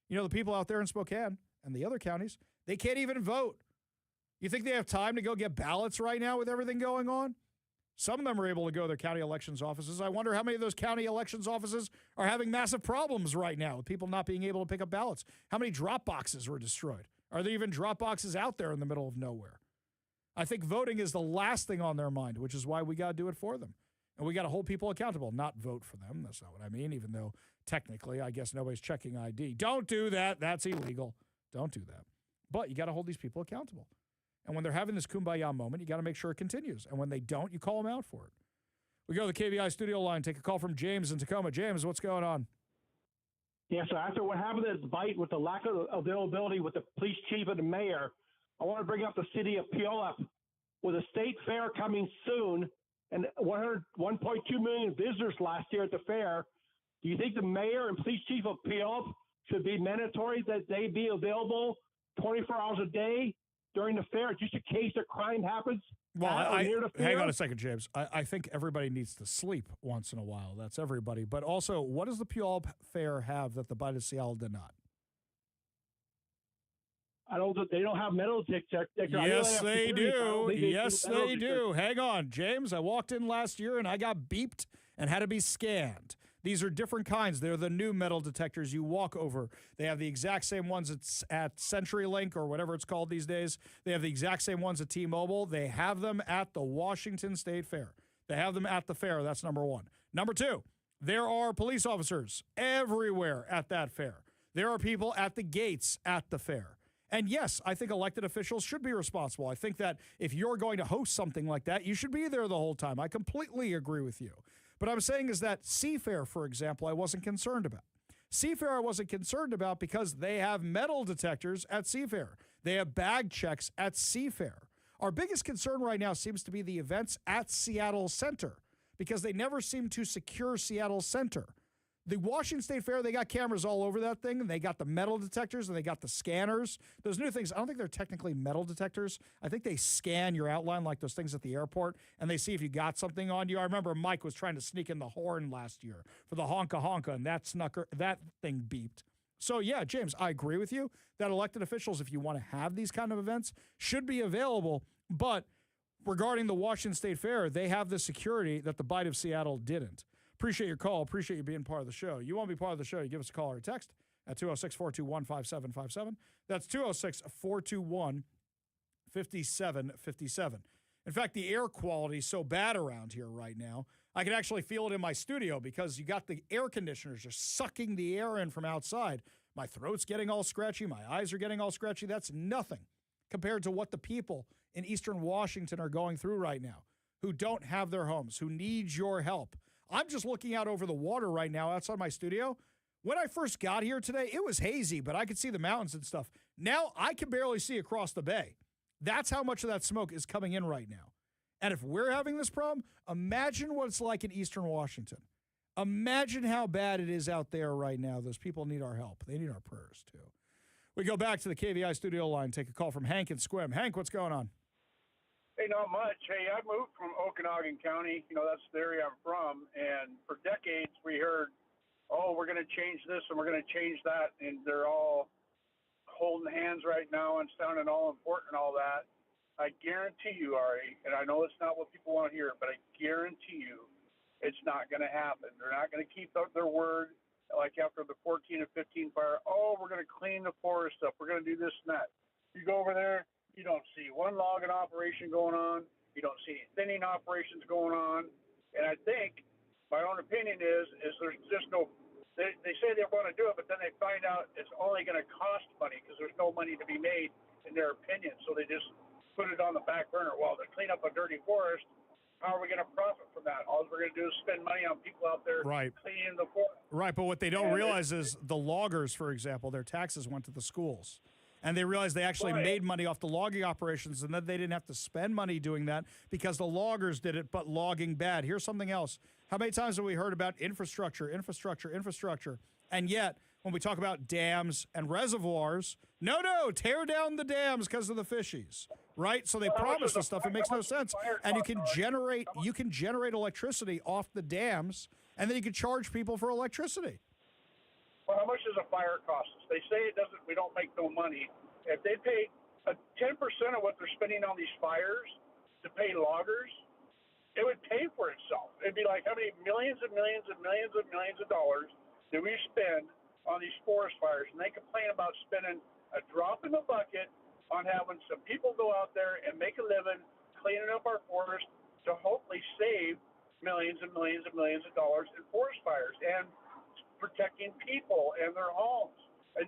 You know, the people out there in Spokane and the other counties, they can't even vote. You think they have time to go get ballots right now with everything going on? Some of them are able to go to their county elections offices. I wonder how many of those county elections offices are having massive problems right now with people not being able to pick up ballots. How many drop boxes were destroyed? Are there even drop boxes out there in the middle of nowhere? I think voting is the last thing on their mind, which is why we got to do it for them. And we got to hold people accountable, not vote for them. That's not what I mean, even though technically I guess nobody's checking ID. Don't do that. That's illegal. Don't do that. But you got to hold these people accountable. And when they're having this kumbaya moment, you got to make sure it continues. And when they don't, you call them out for it. We go to the KVI studio line, take a call from James in Tacoma. James, what's going on? Yeah, so after what happened at the bite with the lack of availability with the police chief and the mayor, I want to bring up the city of Puyallup with a state fair coming soon and 1.2 million visitors last year at the fair. Do you think the mayor and police chief of Puyallup should be mandatory that they be available 24 hours a day during the fair, just in case a crime happens? Well, hang on a second, James. I think everybody needs to sleep once in a while. That's everybody. But also, what does the Puyallup Fair have that the Bite of Seattle did not? They don't have metal detectors. Yes, they do. Yes, they do. Hang on, James. I walked in last year and I got beeped and had to be scanned. These are different kinds. They're the new metal detectors you walk over. They have the exact same ones at CenturyLink or whatever it's called these days. They have the exact same ones at T-Mobile. They have them at the Washington State Fair. They have them at the fair. That's number one. Number two, there are police officers everywhere at that fair. There are people at the gates at the fair. And yes, I think elected officials should be responsible. I think that if you're going to host something like that, you should be there the whole time. I completely agree with you. But I'm saying is that Seafair, for example, I wasn't concerned about. Seafair I wasn't concerned about because they have metal detectors at Seafair. They have bag checks at Seafair. Our biggest concern right now seems to be the events at Seattle Center because they never seem to secure Seattle Center. The Washington State Fair, they got cameras all over that thing, and they got the metal detectors, and they got the scanners. Those new things, I don't think they're technically metal detectors. I think they scan your outline like those things at the airport, and they see if you got something on you. I remember Mike was trying to sneak in the horn last year for the honka-honka, and that thing beeped. So, yeah, James, I agree with you that elected officials, if you want to have these kind of events, should be available. But regarding the Washington State Fair, they have the security that the Bite of Seattle didn't. Appreciate your call. Appreciate you being part of the show. You want to be part of the show, you give us a call or a text at 206-421-5757. That's 206-421-5757. In fact, the air quality is so bad around here right now, I can actually feel it in my studio because you got the air conditioners just sucking the air in from outside. My throat's getting all scratchy. My eyes are getting all scratchy. That's nothing compared to what the people in Eastern Washington are going through right now, who don't have their homes, who need your help. I'm just looking out over the water right now outside my studio. When I first got here today, it was hazy, but I could see the mountains and stuff. Now I can barely see across the bay. That's how much of that smoke is coming in right now. And if we're having this problem, imagine what it's like in Eastern Washington. Imagine how bad it is out there right now. Those people need our help. They need our prayers, too. We go back to the KVI studio line, take a call from Hank in Squim. Hank, what's going on? Hey, not much. Hey, I moved from Okanagan County. That's the area I'm from. And for decades, we heard, oh, we're going to change this and we're going to change that. And they're all holding hands right now and sounding all important and all that. I guarantee you, Ari, and I know it's not what people want to hear, but I guarantee you it's not going to happen. They're not going to keep their word. Like after the 14 and 15 fire, oh, we're going to clean the forest up. We're going to do this and that. You go over there, you don't see one logging operation going on. You don't see any thinning operations going on. And I think my own opinion is there's just no – they say they want to do it, but then they find out it's only going to cost money because there's no money to be made in their opinion. So they just put it on the back burner. Well, to clean up a dirty forest, how are we going to profit from that? All we're going to do is spend money on people out there cleaning the forest. Right, but what they don't realize is the loggers, for example, their taxes went to the schools. And they realized they actually made money off the logging operations, and then they didn't have to spend money doing that because the loggers did it, but logging bad. Here's something else. How many times have we heard about infrastructure? And yet, when we talk about dams and reservoirs, no, tear down the dams because of the fishies, right? So they promise this stuff. It makes no sense. And you can generate electricity off the dams, and then you can charge people for electricity. Well, how much does a fire cost us? They say it doesn't. We don't make no money. If they pay 10% of what they're spending on these fires to pay loggers, it would pay for itself. It'd be like how many millions and millions and millions and millions of dollars do we spend on these forest fires? And they complain about spending a drop in the bucket on having some people go out there and make a living cleaning up our forest to hopefully save millions and millions and millions of dollars in forest fires and protecting people and their homes. I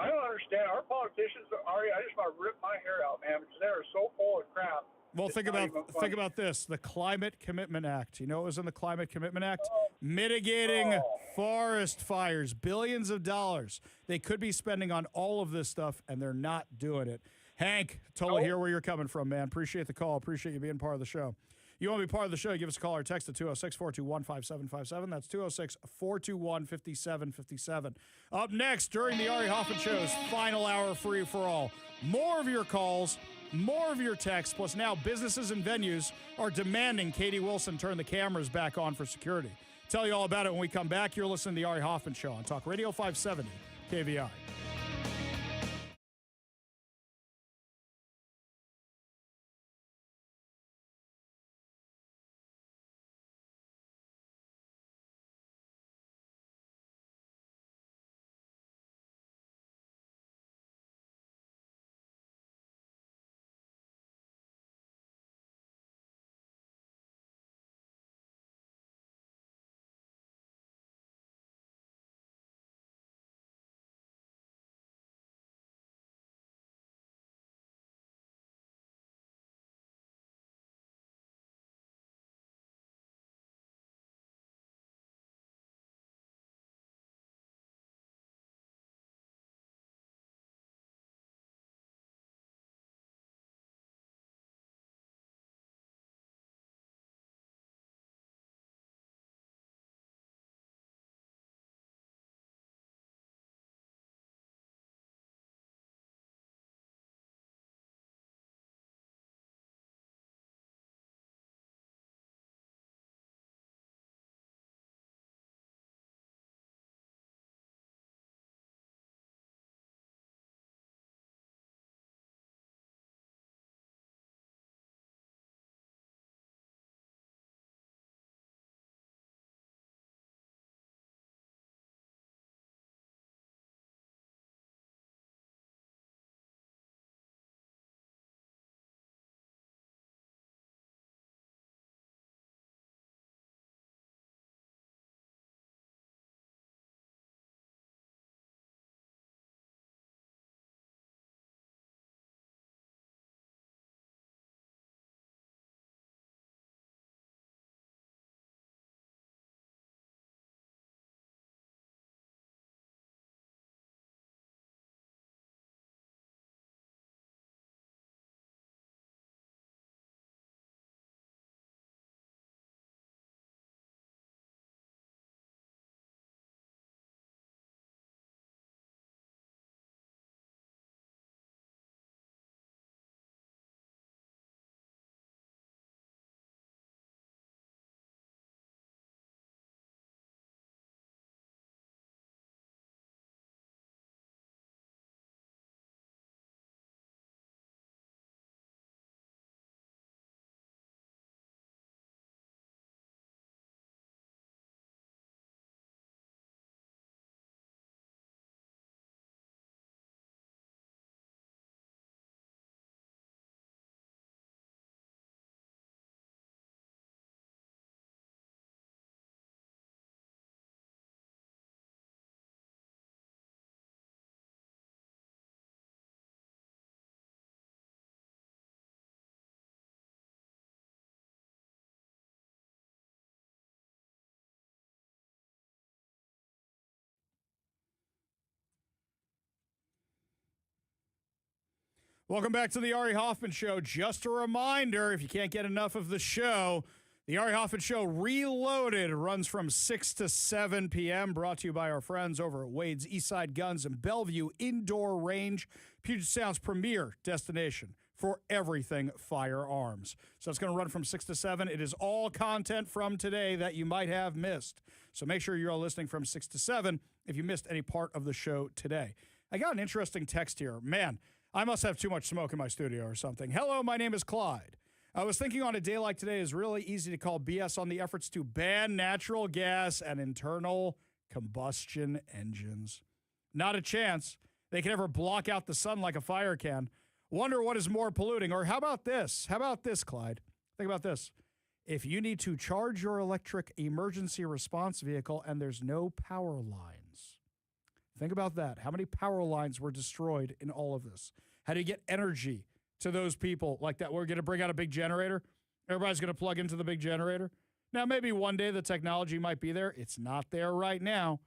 don't understand. Our politicians, Ari, I just want to rip my hair out, man, because they are so full of crap. Well, think about this. The Climate Commitment Act. You know what was in the Climate Commitment Act? Mitigating forest fires, billions of dollars. They could be spending on all of this stuff, and they're not doing it. Hank, totally hear where you're coming from, man. Appreciate the call. Appreciate you being part of the show. You want to be part of the show, give us a call or text at 206-421-5757. That's 206-421-5757. Up next, during the Ari Hoffman Show's final hour free-for-all, more of your calls, more of your texts, plus now businesses and venues are demanding Katie Wilson turn the cameras back on for security. Tell you all about it when we come back. You're listening to the Ari Hoffman Show on Talk Radio 570 KVI. Welcome back to the Ari Hoffman Show. Just a reminder, if you can't get enough of the show, the Ari Hoffman Show Reloaded runs from 6 to 7 p.m., brought to you by our friends over at Wade's Eastside Guns and Bellevue Indoor Range, Puget Sound's premier destination for everything firearms. So it's going to run from 6 to 7. It is all content from today that you might have missed. So make sure you're all listening from 6 to 7 if you missed any part of the show today. I got an interesting text here. Man, I must have too much smoke in my studio or something. Hello, my name is Clyde. I was thinking on a day like today is really easy to call BS on the efforts to ban natural gas and internal combustion engines. Not a chance. They can never block out the sun like a fire can. Wonder what is more polluting. Or how about this? How about this, Clyde? Think about this. If you need to charge your electric emergency response vehicle and there's no power lines, think about that. How many power lines were destroyed in all of this? How do you get energy to those people like that? We're going to bring out a big generator. Everybody's going to plug into the big generator. Now, maybe one day the technology might be there. It's not there right now.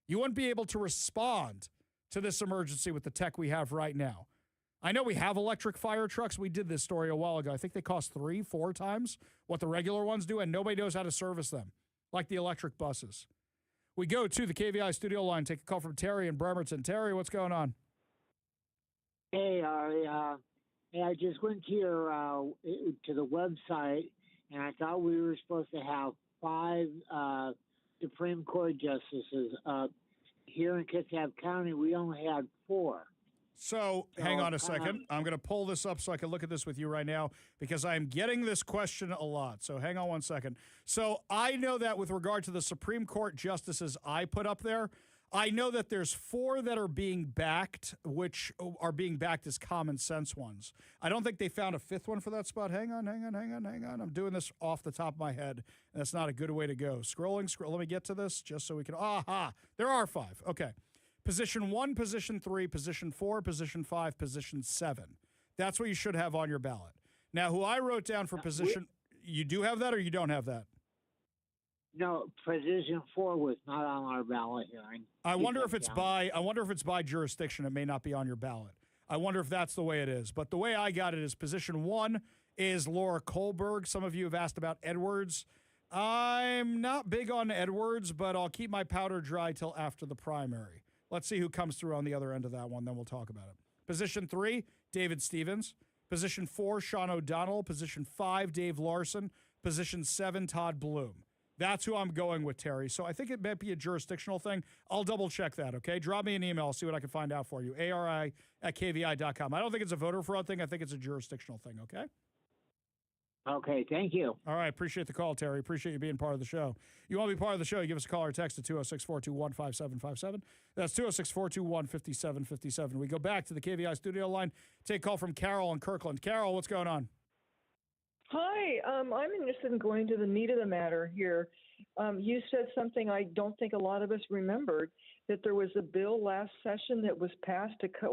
You wouldn't be able to respond to this emergency with the tech we have right now. I know we have electric fire trucks. We did this story a while ago. I think they cost 3-4 times what the regular ones do, and nobody knows how to service them, like the electric buses. We go to the KVI studio line, take a call from Terry in Bremerton. Terry, what's going on? Hey, Ari. Hey, I just went to your to the website, and I thought we were supposed to have 5 Supreme Court justices. Here in Kitsap County, we only had 4. So hang on a second. I'm going to pull this up so I can look at this with you right now because I am getting this question a lot. So hang on one second. So I know that with regard to the Supreme Court justices I put up there, I know that there's 4 that are being backed, which are being backed as common sense ones. I don't think they found a 5th one for that spot. Hang on. I'm doing this off the top of my head, and that's not a good way to go. Scroll. Let me get to this just so we can. Aha! There are 5. Okay. Position 1, Position 3, Position 4, Position 5, Position 7. That's what you should have on your ballot. Now, who I wrote down for position, you do have that or you don't have that? No, Position 4 was not on our ballot hearing. I wonder if it's by jurisdiction. It may not be on your ballot. I wonder if that's the way it is. But the way I got it is Position 1 is Laura Kohlberg. Some of you have asked about Edwards. I'm not big on Edwards, but I'll keep my powder dry till after the primary. Let's see who comes through on the other end of that one, then we'll talk about it. Position 3, David Stevens. Position 4, Sean O'Donnell. Position 5, Dave Larson. Position 7, Todd Bloom. That's who I'm going with, Terry. So I think it might be a jurisdictional thing. I'll double-check that, okay? Drop me an email. I'll see what I can find out for you. ARI@kvi.com. I don't think it's a voter fraud thing. I think it's a jurisdictional thing, okay? Okay, thank you. All right, appreciate the call, Terry. Appreciate you being part of the show. You want to be part of the show, you give us a call or text at 206-421-5757. That's 206-421-5757. We go back to the KVI studio line, take a call from Carol in Kirkland. Carol, what's going on? Hi, I'm interested in going to the meat of the matter here. You said something I don't think a lot of us remembered, that there was a bill last session that was passed to cut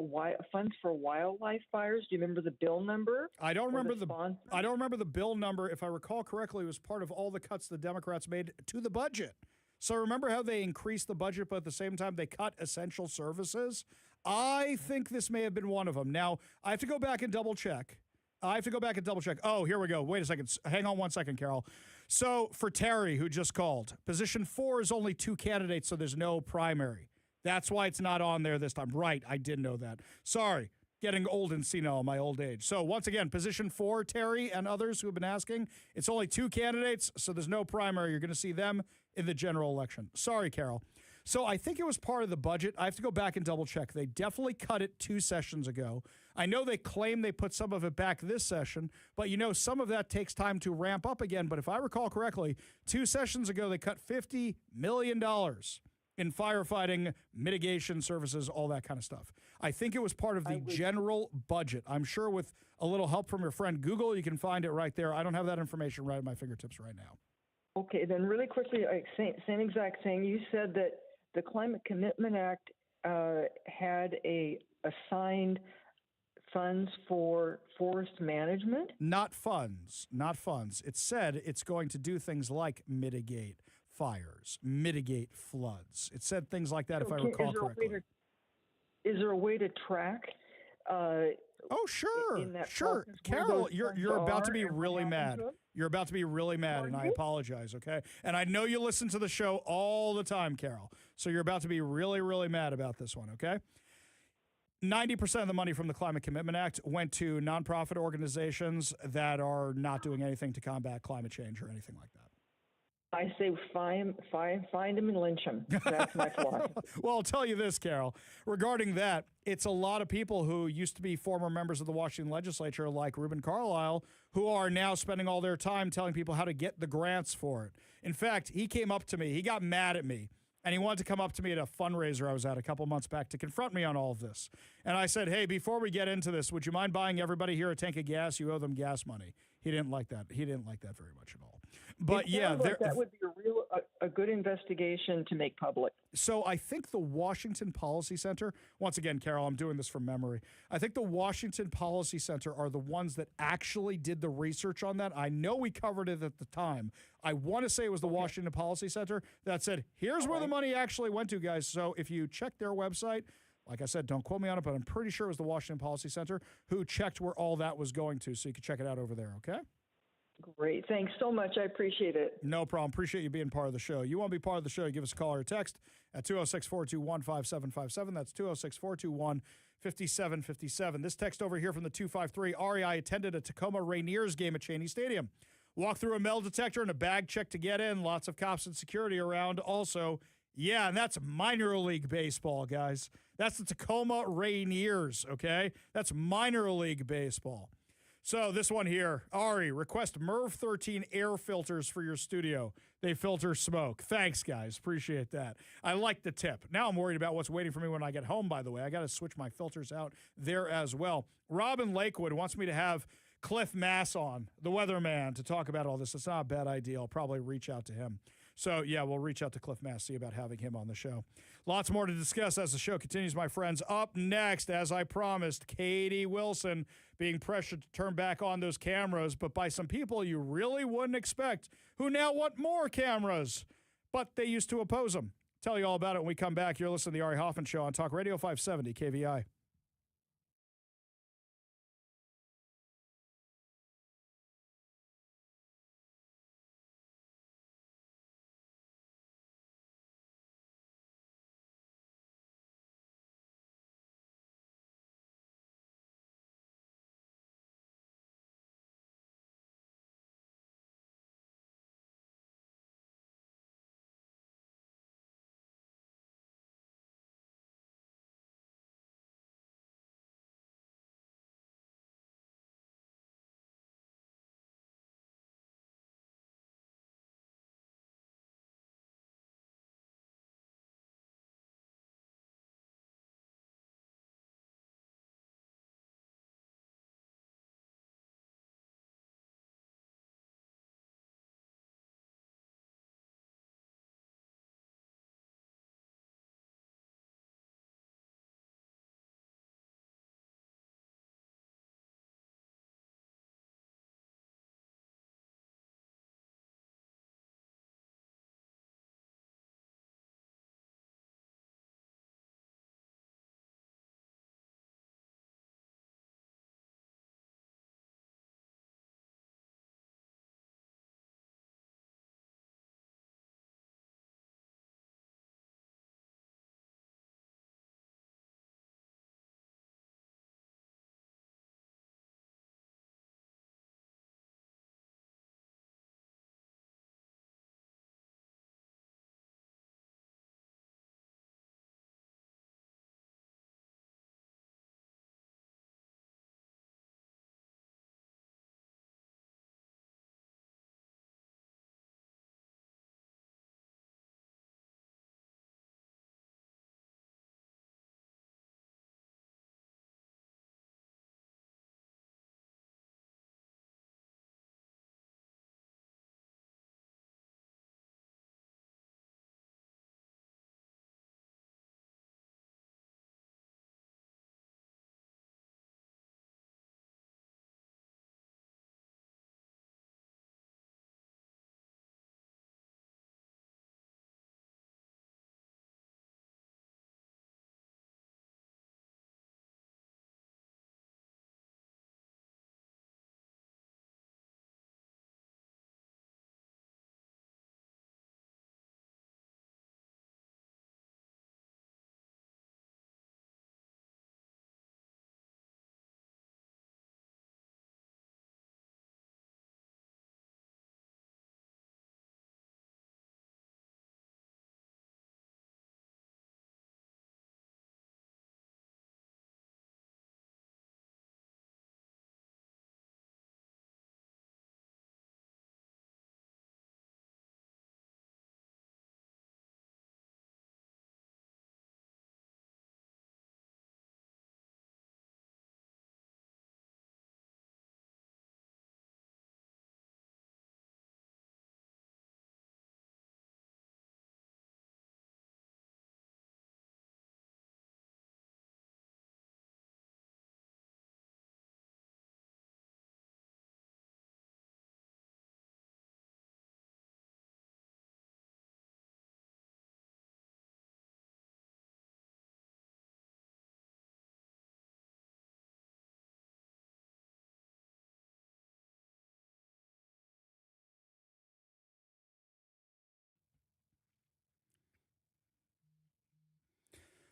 funds for wildlife fires. Do you remember the bill number? I don't remember the bill number. If I recall correctly, it was part of all the cuts the Democrats made to the budget. So remember how they increased the budget, but at the same time they cut essential services? I think this may have been one of them. Now, I have to go back and double check. Oh, here we go. Wait a second. Hang on one second, Carol. So for Terry, who just called, Position 4 is only 2 candidates, so there's no primary. That's why it's not on there this time. Right, I did know that. Sorry, getting old and senile in my old age. So once again, Position 4, Terry and others who have been asking, it's only 2 candidates, so there's no primary. You're going to see them in the general election. Sorry, Carol. So I think it was part of the budget. I have to go back and double check. They definitely cut it 2 sessions ago. I know they claim they put some of it back this session, but some of that takes time to ramp up again. But if I recall correctly, 2 sessions ago, they cut $50 million in firefighting, mitigation services, all that kind of stuff. I think it was part of the general budget. I'm sure with a little help from your friend Google, you can find it right there. I don't have that information right at my fingertips right now. Okay, then really quickly, same exact thing. You said that the Climate Commitment Act had assigned funds for forest management? Not funds. It said it's going to do things like mitigate fires, mitigate floods. It said things like that, if I recall correctly. Is there a way to track Oh, sure, in that sure. process where Carol, those you're funds about to are be and what really happened mad. to them? You're about to be really mad, and I apologize, okay? And I know you listen to the show all the time, Carol. So you're about to be really, really mad about this one, okay? 90% of the money from the Climate Commitment Act went to nonprofit organizations that are not doing anything to combat climate change or anything like that. I say find them and lynch them. That's my philosophy. Well, I'll tell you this, Carol. Regarding that, it's a lot of people who used to be former members of the Washington legislature, like Reuben Carlisle, who are now spending all their time telling people how to get the grants for it. In fact, he came up to me. He got mad at me. And he wanted to come up to me at a fundraiser I was at a couple months back to confront me on all of this. And I said, hey, before we get into this, would you mind buying everybody here a tank of gas? You owe them gas money. He didn't like that. He didn't like that very much at all. But yeah, that would be a good investigation to make public. So I think the Washington Policy Center, once again, Carol, I'm doing this from memory. I think the Washington Policy Center are the ones that actually did the research on that. I know we covered it at the time. I want to say it was the Washington Policy Center that said, here's where the money actually went to, guys. So if you check their website, like I said, don't quote me on it, but I'm pretty sure it was the Washington Policy Center who checked where all that was going to. So you can check it out over there, okay? Great. Thanks so much. I appreciate it. No problem. Appreciate you being part of the show. You want to be part of the show, give us a call or a text at 206-421-5757. That's 206-421-5757. This text over here from the 253, Ari, I attended a Tacoma Rainiers game at Cheney Stadium. Walked through a metal detector and a bag check to get in. Lots of cops and security around also. Yeah, and that's minor league baseball, guys. That's the Tacoma Rainiers, okay? That's minor league baseball. So this one here, Ari, request MERV 13 air filters for your studio. They filter smoke. Thanks, guys. Appreciate that. I like the tip. Now I'm worried about what's waiting for me when I get home, by the way. I got to switch my filters out there as well. Robin Lakewood wants me to have Cliff Mass on, the weatherman, to talk about all this. It's not a bad idea. I'll probably reach out to him. So, yeah, we'll reach out to Cliff Mass, see about having him on the show. Lots more to discuss as the show continues, my friends. Up next, as I promised, Katie Wilson being pressured to turn back on those cameras, but by some people you really wouldn't expect, who now want more cameras, but they used to oppose them. Tell you all about it when we come back. You're listening to The Ari Hoffman Show on Talk Radio 570 KVI.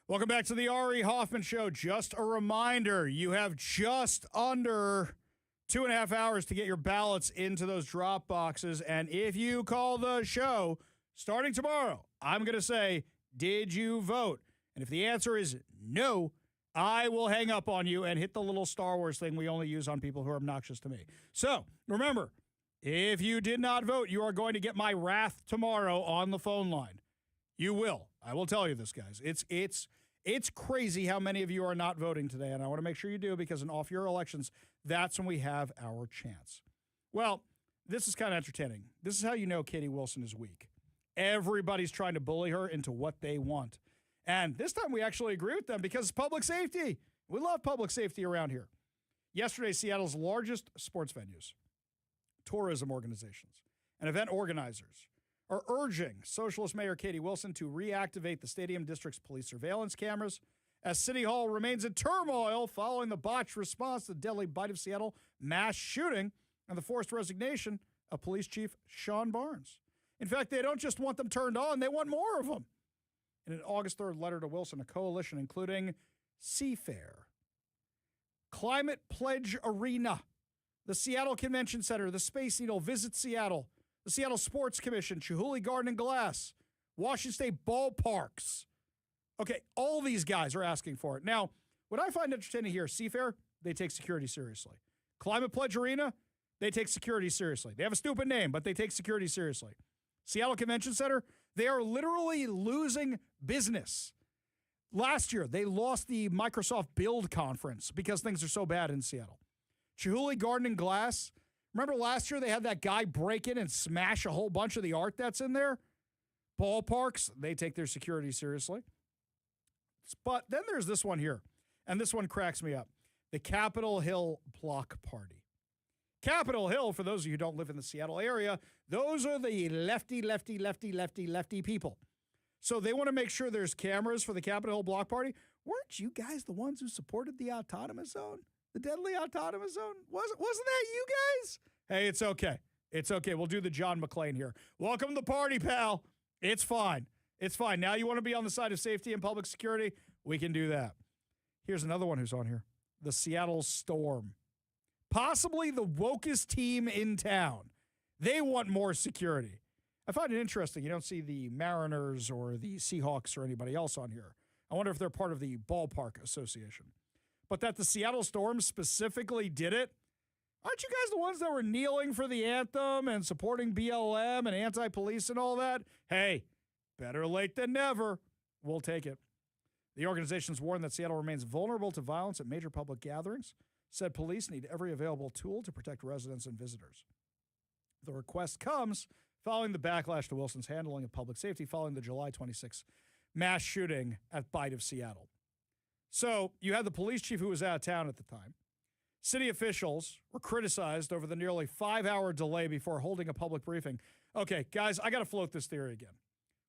Welcome back to the Ari Hoffman Show. Just a reminder, you have just under 2.5 hours to get your ballots into those drop boxes. And if you call the show starting tomorrow, I'm going to say, did you vote? And if the answer is no, I will hang up on you and hit the little Star Wars thing we only use on people who are obnoxious to me. So remember, if you did not vote, you are going to get my wrath tomorrow on the phone line. You will. I will tell you this, guys. It's crazy how many of you are not voting today, and I want to make sure you do, because in off-year elections, that's when we have our chance. Well, this is kind of entertaining. This is how you know Katie Wilson is weak. Everybody's trying to bully her into what they want. And this time we actually agree with them because it's public safety. We love public safety around here. Yesterday, Seattle's largest sports venues, tourism organizations, and event organizers are urging Socialist Mayor Katie Wilson to reactivate the stadium district's police surveillance cameras as City Hall remains in turmoil following the botched response to the deadly Bite of Seattle mass shooting and the forced resignation of Police Chief Sean Barnes. In fact, they don't just want them turned on, they want more of them. In an August 3rd letter to Wilson, a coalition including Seafair, Climate Pledge Arena, the Seattle Convention Center, the Space Needle, Visit Seattle, the Seattle Sports Commission, Chihuly Garden and Glass, Washington State Ballparks. Okay, all these guys are asking for it. Now, what I find entertaining here, Seafair, they take security seriously. Climate Pledge Arena, they take security seriously. They have a stupid name, but they take security seriously. Seattle Convention Center, they are literally losing business. Last year, they lost the Microsoft Build Conference because things are so bad in Seattle. Chihuly Garden and Glass, remember last year they had that guy break in and smash a whole bunch of the art that's in there? Ballparks, they take their security seriously. But then there's this one here, and this one cracks me up. The Capitol Hill Block Party. Capitol Hill, for those of you who don't live in the Seattle area, those are the lefty people. So they want to make sure there's cameras for the Capitol Hill Block Party. Weren't you guys the ones who supported the autonomous zone? The deadly autonomous zone? Wasn't that you guys? Hey, it's okay. It's okay. We'll do the John McClane here. Welcome to the party, pal. It's fine. It's fine. Now you want to be on the side of safety and public security? We can do that. Here's another one who's on here. The Seattle Storm. Possibly the wokest team in town. They want more security. I find it interesting. You don't see the Mariners or the Seahawks or anybody else on here. I wonder if they're part of the Ballpark Association. But that the Seattle Storm specifically did it, aren't you guys the ones that were kneeling for the anthem and supporting BLM and anti-police and all that? Hey, better late than never. We'll take it. The organization's warned that Seattle remains vulnerable to violence at major public gatherings, said police need every available tool to protect residents and visitors. The request comes following the backlash to Wilson's handling of public safety following the July 26th mass shooting at Bite of Seattle. So you had the police chief who was out of town at the time. City officials were criticized over the nearly 5-hour delay before holding a public briefing. Okay, guys, I got to float this theory again.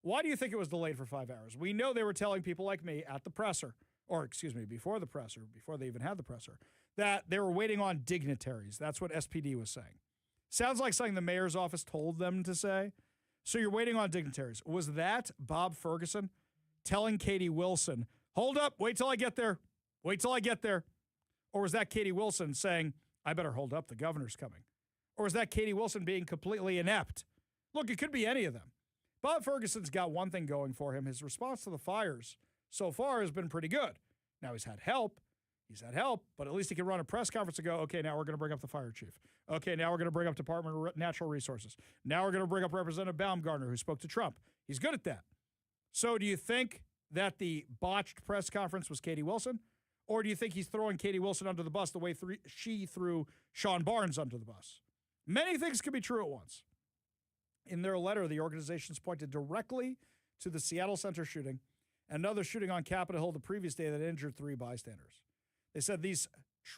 Why do you think it was delayed for 5 hours? We know they were telling people like me at the presser, or excuse me, before the presser, before they even had the presser, that they were waiting on dignitaries. That's what SPD was saying. Sounds like something the mayor's office told them to say. So you're waiting on dignitaries. Was that Bob Ferguson telling Katie Wilson, hold up, wait till I get there. Wait till I get there. Or was that Katie Wilson saying, I better hold up, the governor's coming? Or was that Katie Wilson being completely inept? Look, it could be any of them. Bob Ferguson's got one thing going for him. His response to the fires so far has been pretty good. Now he's had help. But at least he can run a press conference and go, okay, now we're going to bring up the fire chief. Okay, now we're going to bring up Department of Natural Resources. Now we're going to bring up Representative Baumgartner, who spoke to Trump. He's good at that. So do you think that the botched press conference was Katie Wilson? Or do you think he's throwing Katie Wilson under the bus the way she threw Sean Barnes under the bus? Many things can be true at once. In their letter, the organizations pointed directly to the Seattle Center shooting and another shooting on Capitol Hill the previous day that injured 3 bystanders. They said these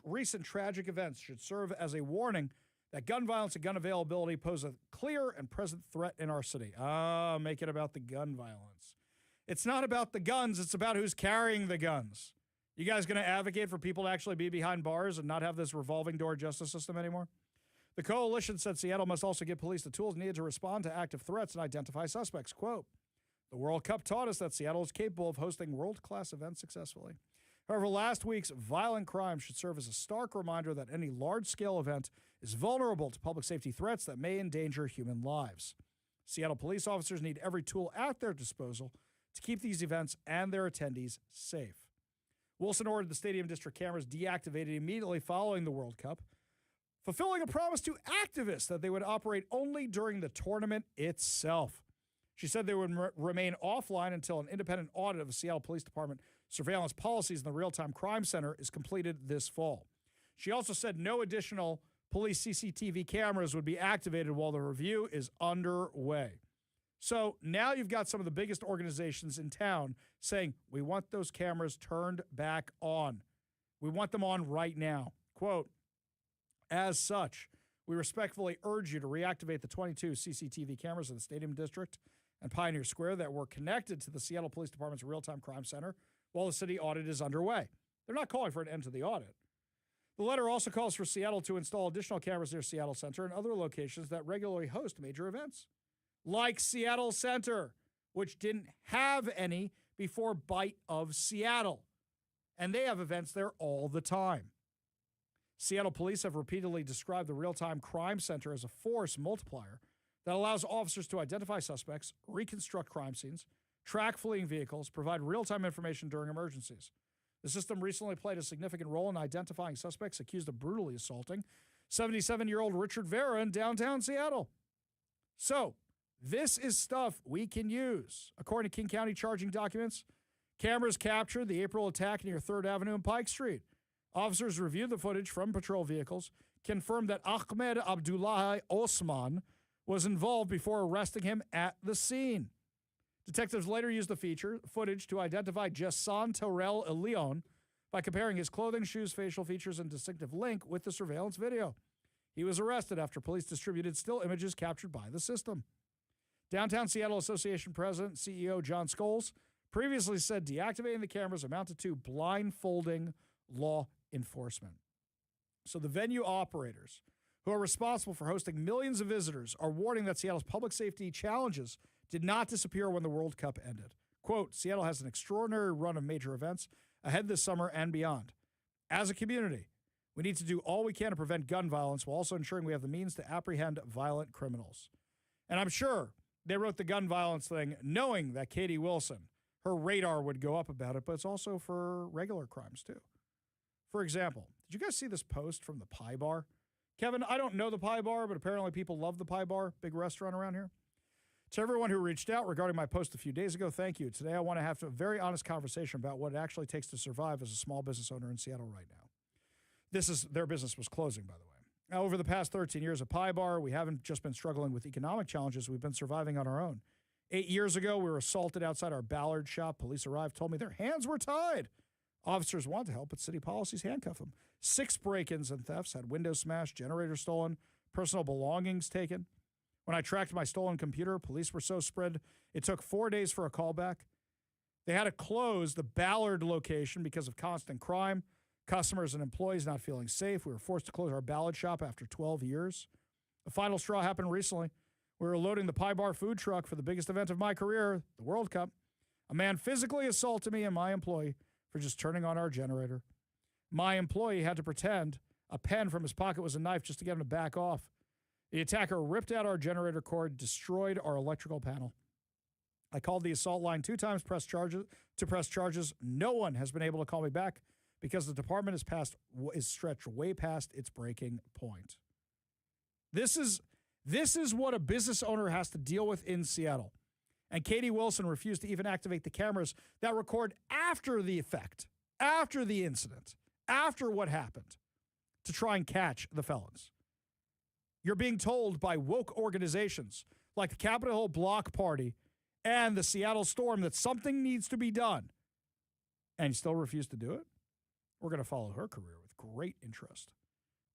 recent tragic events should serve as a warning that gun violence and gun availability pose a clear and present threat in our city. Make it about the gun violence. It's not about the guns. It's about who's carrying the guns. You guys going to advocate for people to actually be behind bars and not have this revolving door justice system anymore? The coalition said Seattle must also give police the tools needed to respond to active threats and identify suspects. Quote, The World Cup taught us that Seattle is capable of hosting world-class events successfully. However, last week's violent crime should serve as a stark reminder that any large-scale event is vulnerable to public safety threats that may endanger human lives. Seattle police officers need every tool at their disposal to keep these events and their attendees safe. Wilson ordered the stadium district cameras deactivated immediately following the World Cup, fulfilling a promise to activists that they would operate only during the tournament itself. She said they would remain offline until an independent audit of the Seattle Police Department surveillance policies in the Real-Time Crime Center is completed this fall. She also said no additional police CCTV cameras would be activated while the review is underway. So now you've got some of the biggest organizations in town saying, we want those cameras turned back on. We want them on right now. Quote, as such, we respectfully urge you to reactivate the 22 CCTV cameras in the Stadium District and Pioneer Square that were connected to the Seattle Police Department's Real-Time Crime Center while the city audit is underway. They're not calling for an end to the audit. The letter also calls for Seattle to install additional cameras near Seattle Center and other locations that regularly host major events, like Seattle Center, which didn't have any before Bite of Seattle. And they have events there all the time. Seattle police have repeatedly described the Real-Time Crime Center as a force multiplier that allows officers to identify suspects, reconstruct crime scenes, track fleeing vehicles, provide real-time information during emergencies. The system recently played a significant role in identifying suspects accused of brutally assaulting 77-year-old Richard Vera in downtown Seattle. So, this is stuff we can use. According to King County charging documents, cameras captured the April attack near 3rd Avenue and Pike Street. Officers reviewed the footage from patrol vehicles, confirmed that Ahmed Abdullahi Osman was involved before arresting him at the scene. Detectives later used the footage to identify Jason Terrell Leon by comparing his clothing, shoes, facial features, and distinctive link with the surveillance video. He was arrested after police distributed still images captured by the system. Downtown Seattle Association President CEO John Scholes previously said deactivating the cameras amounted to blindfolding law enforcement. So the venue operators who are responsible for hosting millions of visitors are warning that Seattle's public safety challenges did not disappear when the World Cup ended. Quote, Seattle has an extraordinary run of major events ahead this summer and beyond. As a community, we need to do all we can to prevent gun violence while also ensuring we have the means to apprehend violent criminals. And I'm sure they wrote the gun violence thing knowing that Katie Wilson, her radar would go up about it, but it's also for regular crimes too. For example, did you guys see this post from the Pie Bar? Kevin, I don't know the Pie Bar, but apparently people love the Pie Bar, big restaurant around here. To everyone who reached out regarding my post a few days ago, thank you. Today I want to have a very honest conversation about what it actually takes to survive as a small business owner in Seattle right now. Their business was closing, by the way. Now, over the past 13 years at Pie Bar, we haven't just been struggling with economic challenges, we've been surviving on our own. 8 years ago, we were assaulted outside our Ballard shop. Police arrived, told me their hands were tied. Officers want to help, but city policies handcuff them. 6 break-ins and thefts, had windows smashed, generators stolen, personal belongings taken. When I tracked my stolen computer, police were so spread, it took 4 days for a callback. They had to close the Ballard location because of constant crime, customers and employees not feeling safe. We were forced to close our Ballard shop after 12 years. The final straw happened recently. We were loading the Pie Bar food truck for the biggest event of my career, the World Cup. A man physically assaulted me and my employee for just turning on our generator. My employee had to pretend a pen from his pocket was a knife just to get him to back off. The attacker ripped out our generator cord, destroyed our electrical panel. I called the assault line 2 times to press charges. No one has been able to call me back because the department is stretched way past its breaking point. This is what a business owner has to deal with in Seattle. And Katie Wilson refused to even activate the cameras that record after the effect, after the incident, after what happened, to try and catch the felons. You're being told by woke organizations like the Capitol Hill Block Party and the Seattle Storm that something needs to be done, and you still refuse to do it? We're going to follow her career with great interest.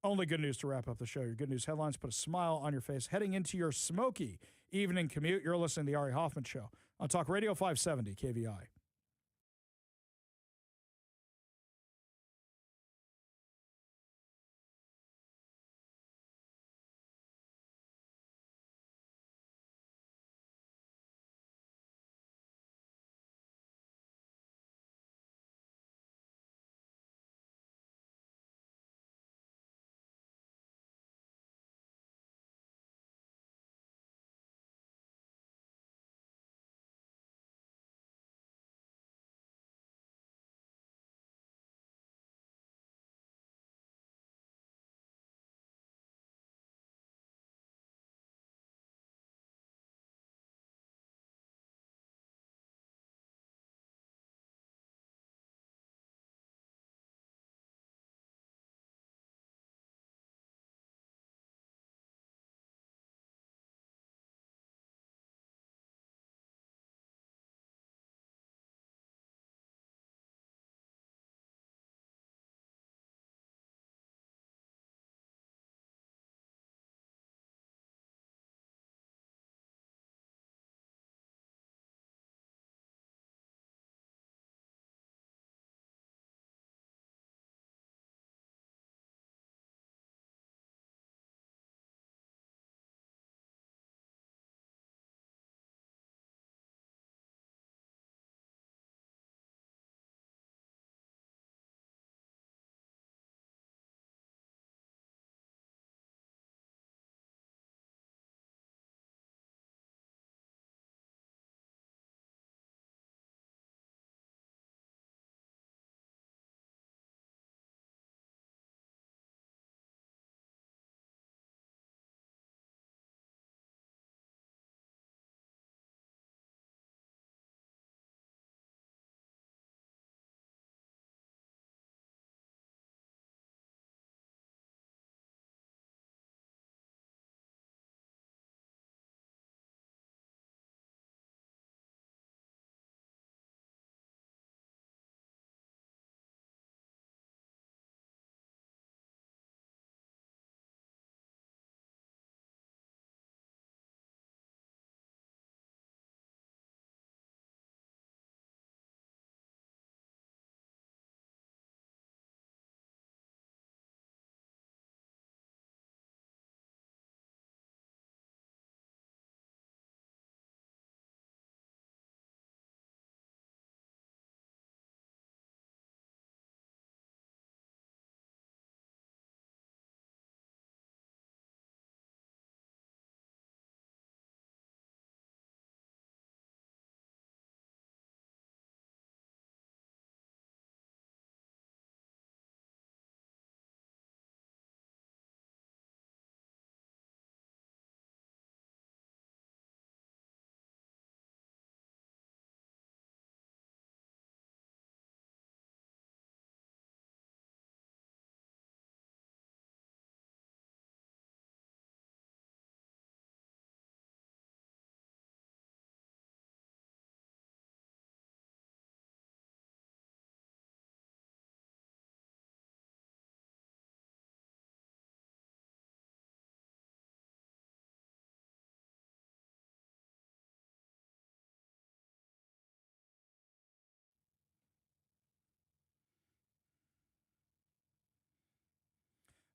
Only good news to wrap up the show. Your good news headlines put a smile on your face heading into your smoky evening commute. You're listening to The Ari Hoffman Show on Talk Radio 570 KVI.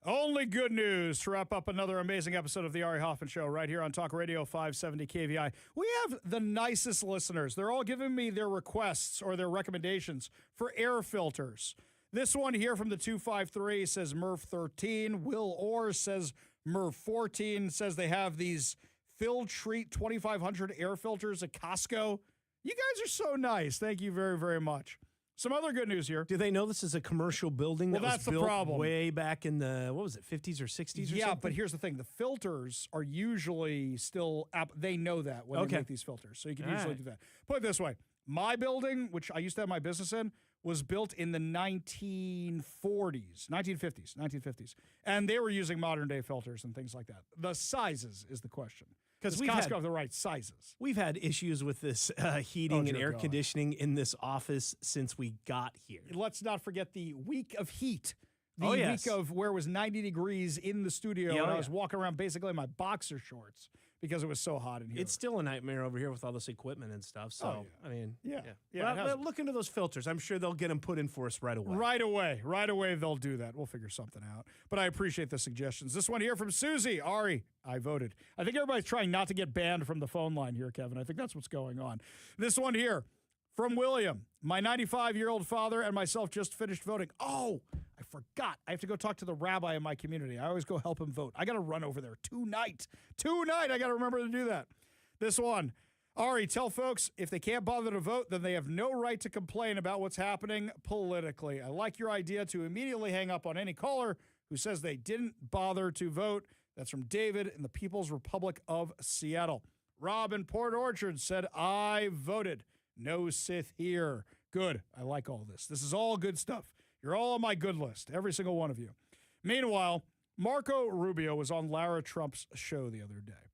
Only good news to wrap up another amazing episode of the Ari Hoffman Show right here on Talk Radio 570 KVI. We have the nicest listeners. They're all giving me their requests or their recommendations for air filters. This one here from the 253 says MERV 13. Will Orr says MERV 14. Says they have these Filtreat 2500 air filters at Costco. You guys are so nice. Thank you very, very much. Some other good news here. Do they know this is a commercial building that was built way back in the, 50s or 60s or something? Yeah, but here's the thing. The filters are usually still, they know that when they make these filters. So you can usually do that. Put it this way. My building, which I used to have my business in, was built in the 1950s. And they were using modern day filters and things like that. The sizes is the question. Because Costco have the right sizes. We've had issues with this heating and air conditioning in this office since we got here. Let's not forget the week of heat. The week of where it was 90 degrees in the studio, and I was walking around basically in my boxer shorts because it was so hot in here. It's still a nightmare over here with all this equipment and stuff. So, I mean, yeah. But look into those filters. I'm sure they'll get them put in for us right away. Right away, they'll do that. We'll figure something out. But I appreciate the suggestions. This one here from Susie. Ari, I voted. I think everybody's trying not to get banned from the phone line here, Kevin. I think that's what's going on. This one here from William. My 95-year-old father and myself just finished voting. Oh, I forgot. I have to go talk to the rabbi in my community. I always go help him vote. I got to run over there tonight. I got to remember to do that. This one. Ari, tell folks if they can't bother to vote, then they have no right to complain about what's happening politically. I like your idea to immediately hang up on any caller who says they didn't bother to vote. That's from David in the People's Republic of Seattle. Rob in Port Orchard said, I voted. No Sith here. Good. I like all this. This is all good stuff. You're all on my good list, every single one of you. Meanwhile, Marco Rubio was on Lara Trump's show the other day,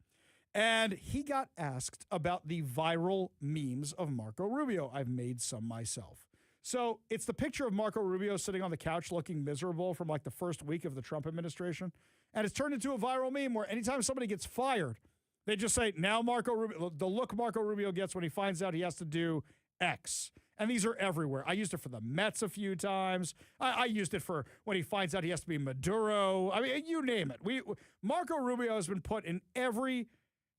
and he got asked about the viral memes of Marco Rubio. I've made some myself. So it's the picture of Marco Rubio sitting on the couch looking miserable from like the first week of the Trump administration, and it's turned into a viral meme where anytime somebody gets fired, they just say, now Marco Rubio, the look Marco Rubio gets when he finds out he has to do X. And these are everywhere. I used it for the Mets a few times. I used it for when he finds out he has to be Maduro. I mean, you name it. Marco Rubio has been put in every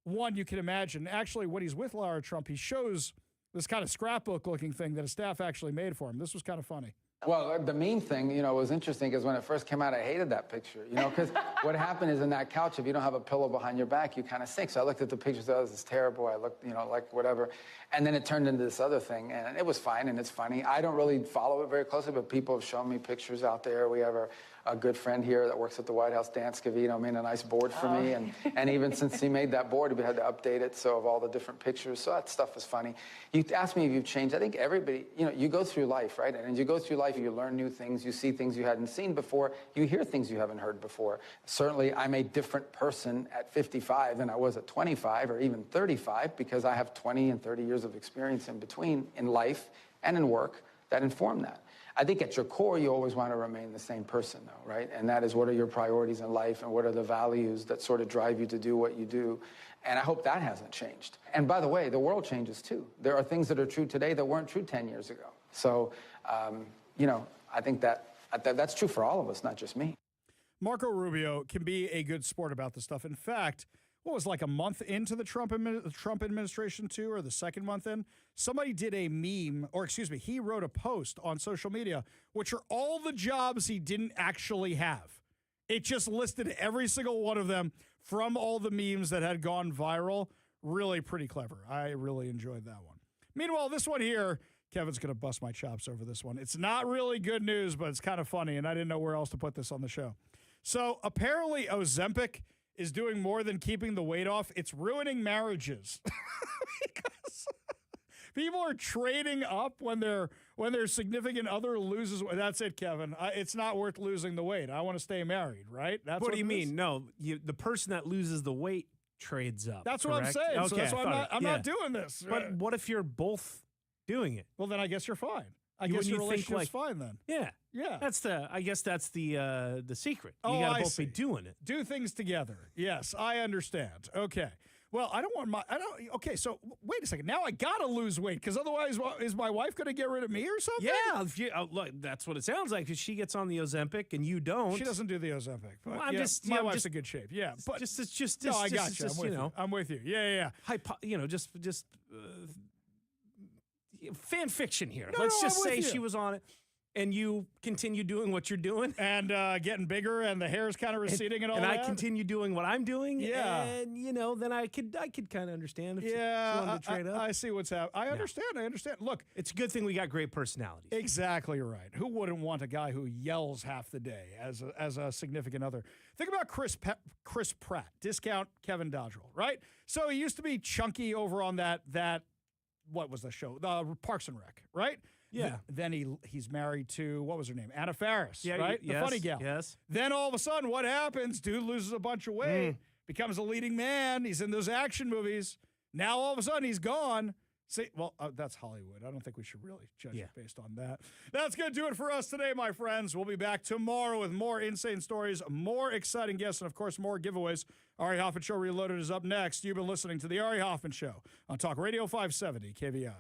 one you can imagine. Actually, when he's with Lara Trump, he shows this kind of scrapbook-looking thing that his staff actually made for him. This was kind of funny. Well, the meme thing, was interesting because when it first came out, I hated that picture, because what happened is in that couch, if you don't have a pillow behind your back, you kind of sink. So I looked at the picture, said, oh, this is terrible. I looked, like whatever. And then it turned into this other thing, and it was fine, and it's funny. I don't really follow it very closely, but people have shown me pictures out there. We have a good friend here that works at the White House, Dan Scavino, made a nice board for me. And even since he made that board, we had to update it, so of all the different pictures. So that stuff is funny. You asked me if you've changed. I think everybody, you go through life, right? And as you go through life, you learn new things. You see things you hadn't seen before. You hear things you haven't heard before. Certainly, I'm a different person at 55 than I was at 25 or even 35 because I have 20 and 30 years of experience in between in life and in work that inform that. I think at your core, you always want to remain the same person, though, right? And that is what are your priorities in life and what are the values that sort of drive you to do what you do. And I hope that hasn't changed. And by the way, the world changes, too. There are things that are true today that weren't true 10 years ago. So, I think that's true for all of us, not just me. Marco Rubio can be a good sport about this stuff. In fact, what was like a month into the Trump administration too, or the second month in, somebody did a meme, or excuse me, he wrote a post on social media, which are all the jobs he didn't actually have. It just listed every single one of them from all the memes that had gone viral. Really pretty clever. I really enjoyed that one. Meanwhile, this one here, Kevin's going to bust my chops over this one. It's not really good news, but it's kind of funny, and I didn't know where else to put this on the show. So apparently Ozempic is doing more than keeping the weight off. It's ruining marriages. Because people are trading up when their significant other loses. That's it, Kevin. It's not worth losing the weight. I want to stay married, right? That's what do you mean? No, the person that loses the weight trades up. That's what correct? I'm saying. Okay, so that's why I'm not doing this. But what if you're both doing it? Well, then I guess you're fine. I guess your relationship's fine then. Yeah. Yeah. I guess that's the secret. You got to both be doing it. Do things together. Yes, I understand. Okay. Well, okay, so wait a second. Now I got to lose weight because otherwise, is my wife going to get rid of me or something? Yeah, look, that's what it sounds like. If she gets on the Ozempic and you don't. She doesn't do the Ozempic. But Well, my wife's in good shape. Yeah, but just no, I got you. I'm with you. Yeah. Fan fiction here. No, Let's no, just I'm say with you. she was on it. And you continue doing what you're doing. And getting bigger and the hair's kind of receding and all that. And I continue doing what I'm doing. Yeah. And, then I could kind of understand if she wanted to trade up. I see what's happening. I understand. Look. It's a good thing we got great personalities. Exactly right. Who wouldn't want a guy who yells half the day as a significant other? Think about Chris Pratt, discount Kevin Dodgel, right? So he used to be chunky over on that what was the show? Parks and Rec, right? Yeah. Then he's married to, what was her name? Anna Faris, Yeah, right? yes, the funny gal. yes. Then all of a sudden, what happens? Dude loses a bunch of weight, becomes a leading man. He's in those action movies. Now all of a sudden, he's gone. See, well, that's Hollywood. I don't think we should really judge it based on that. That's going to do it for us today, my friends. We'll be back tomorrow with more insane stories, more exciting guests, and, of course, more giveaways. Ari Hoffman Show Reloaded is up next. You've been listening to The Ari Hoffman Show on Talk Radio 570 KVI.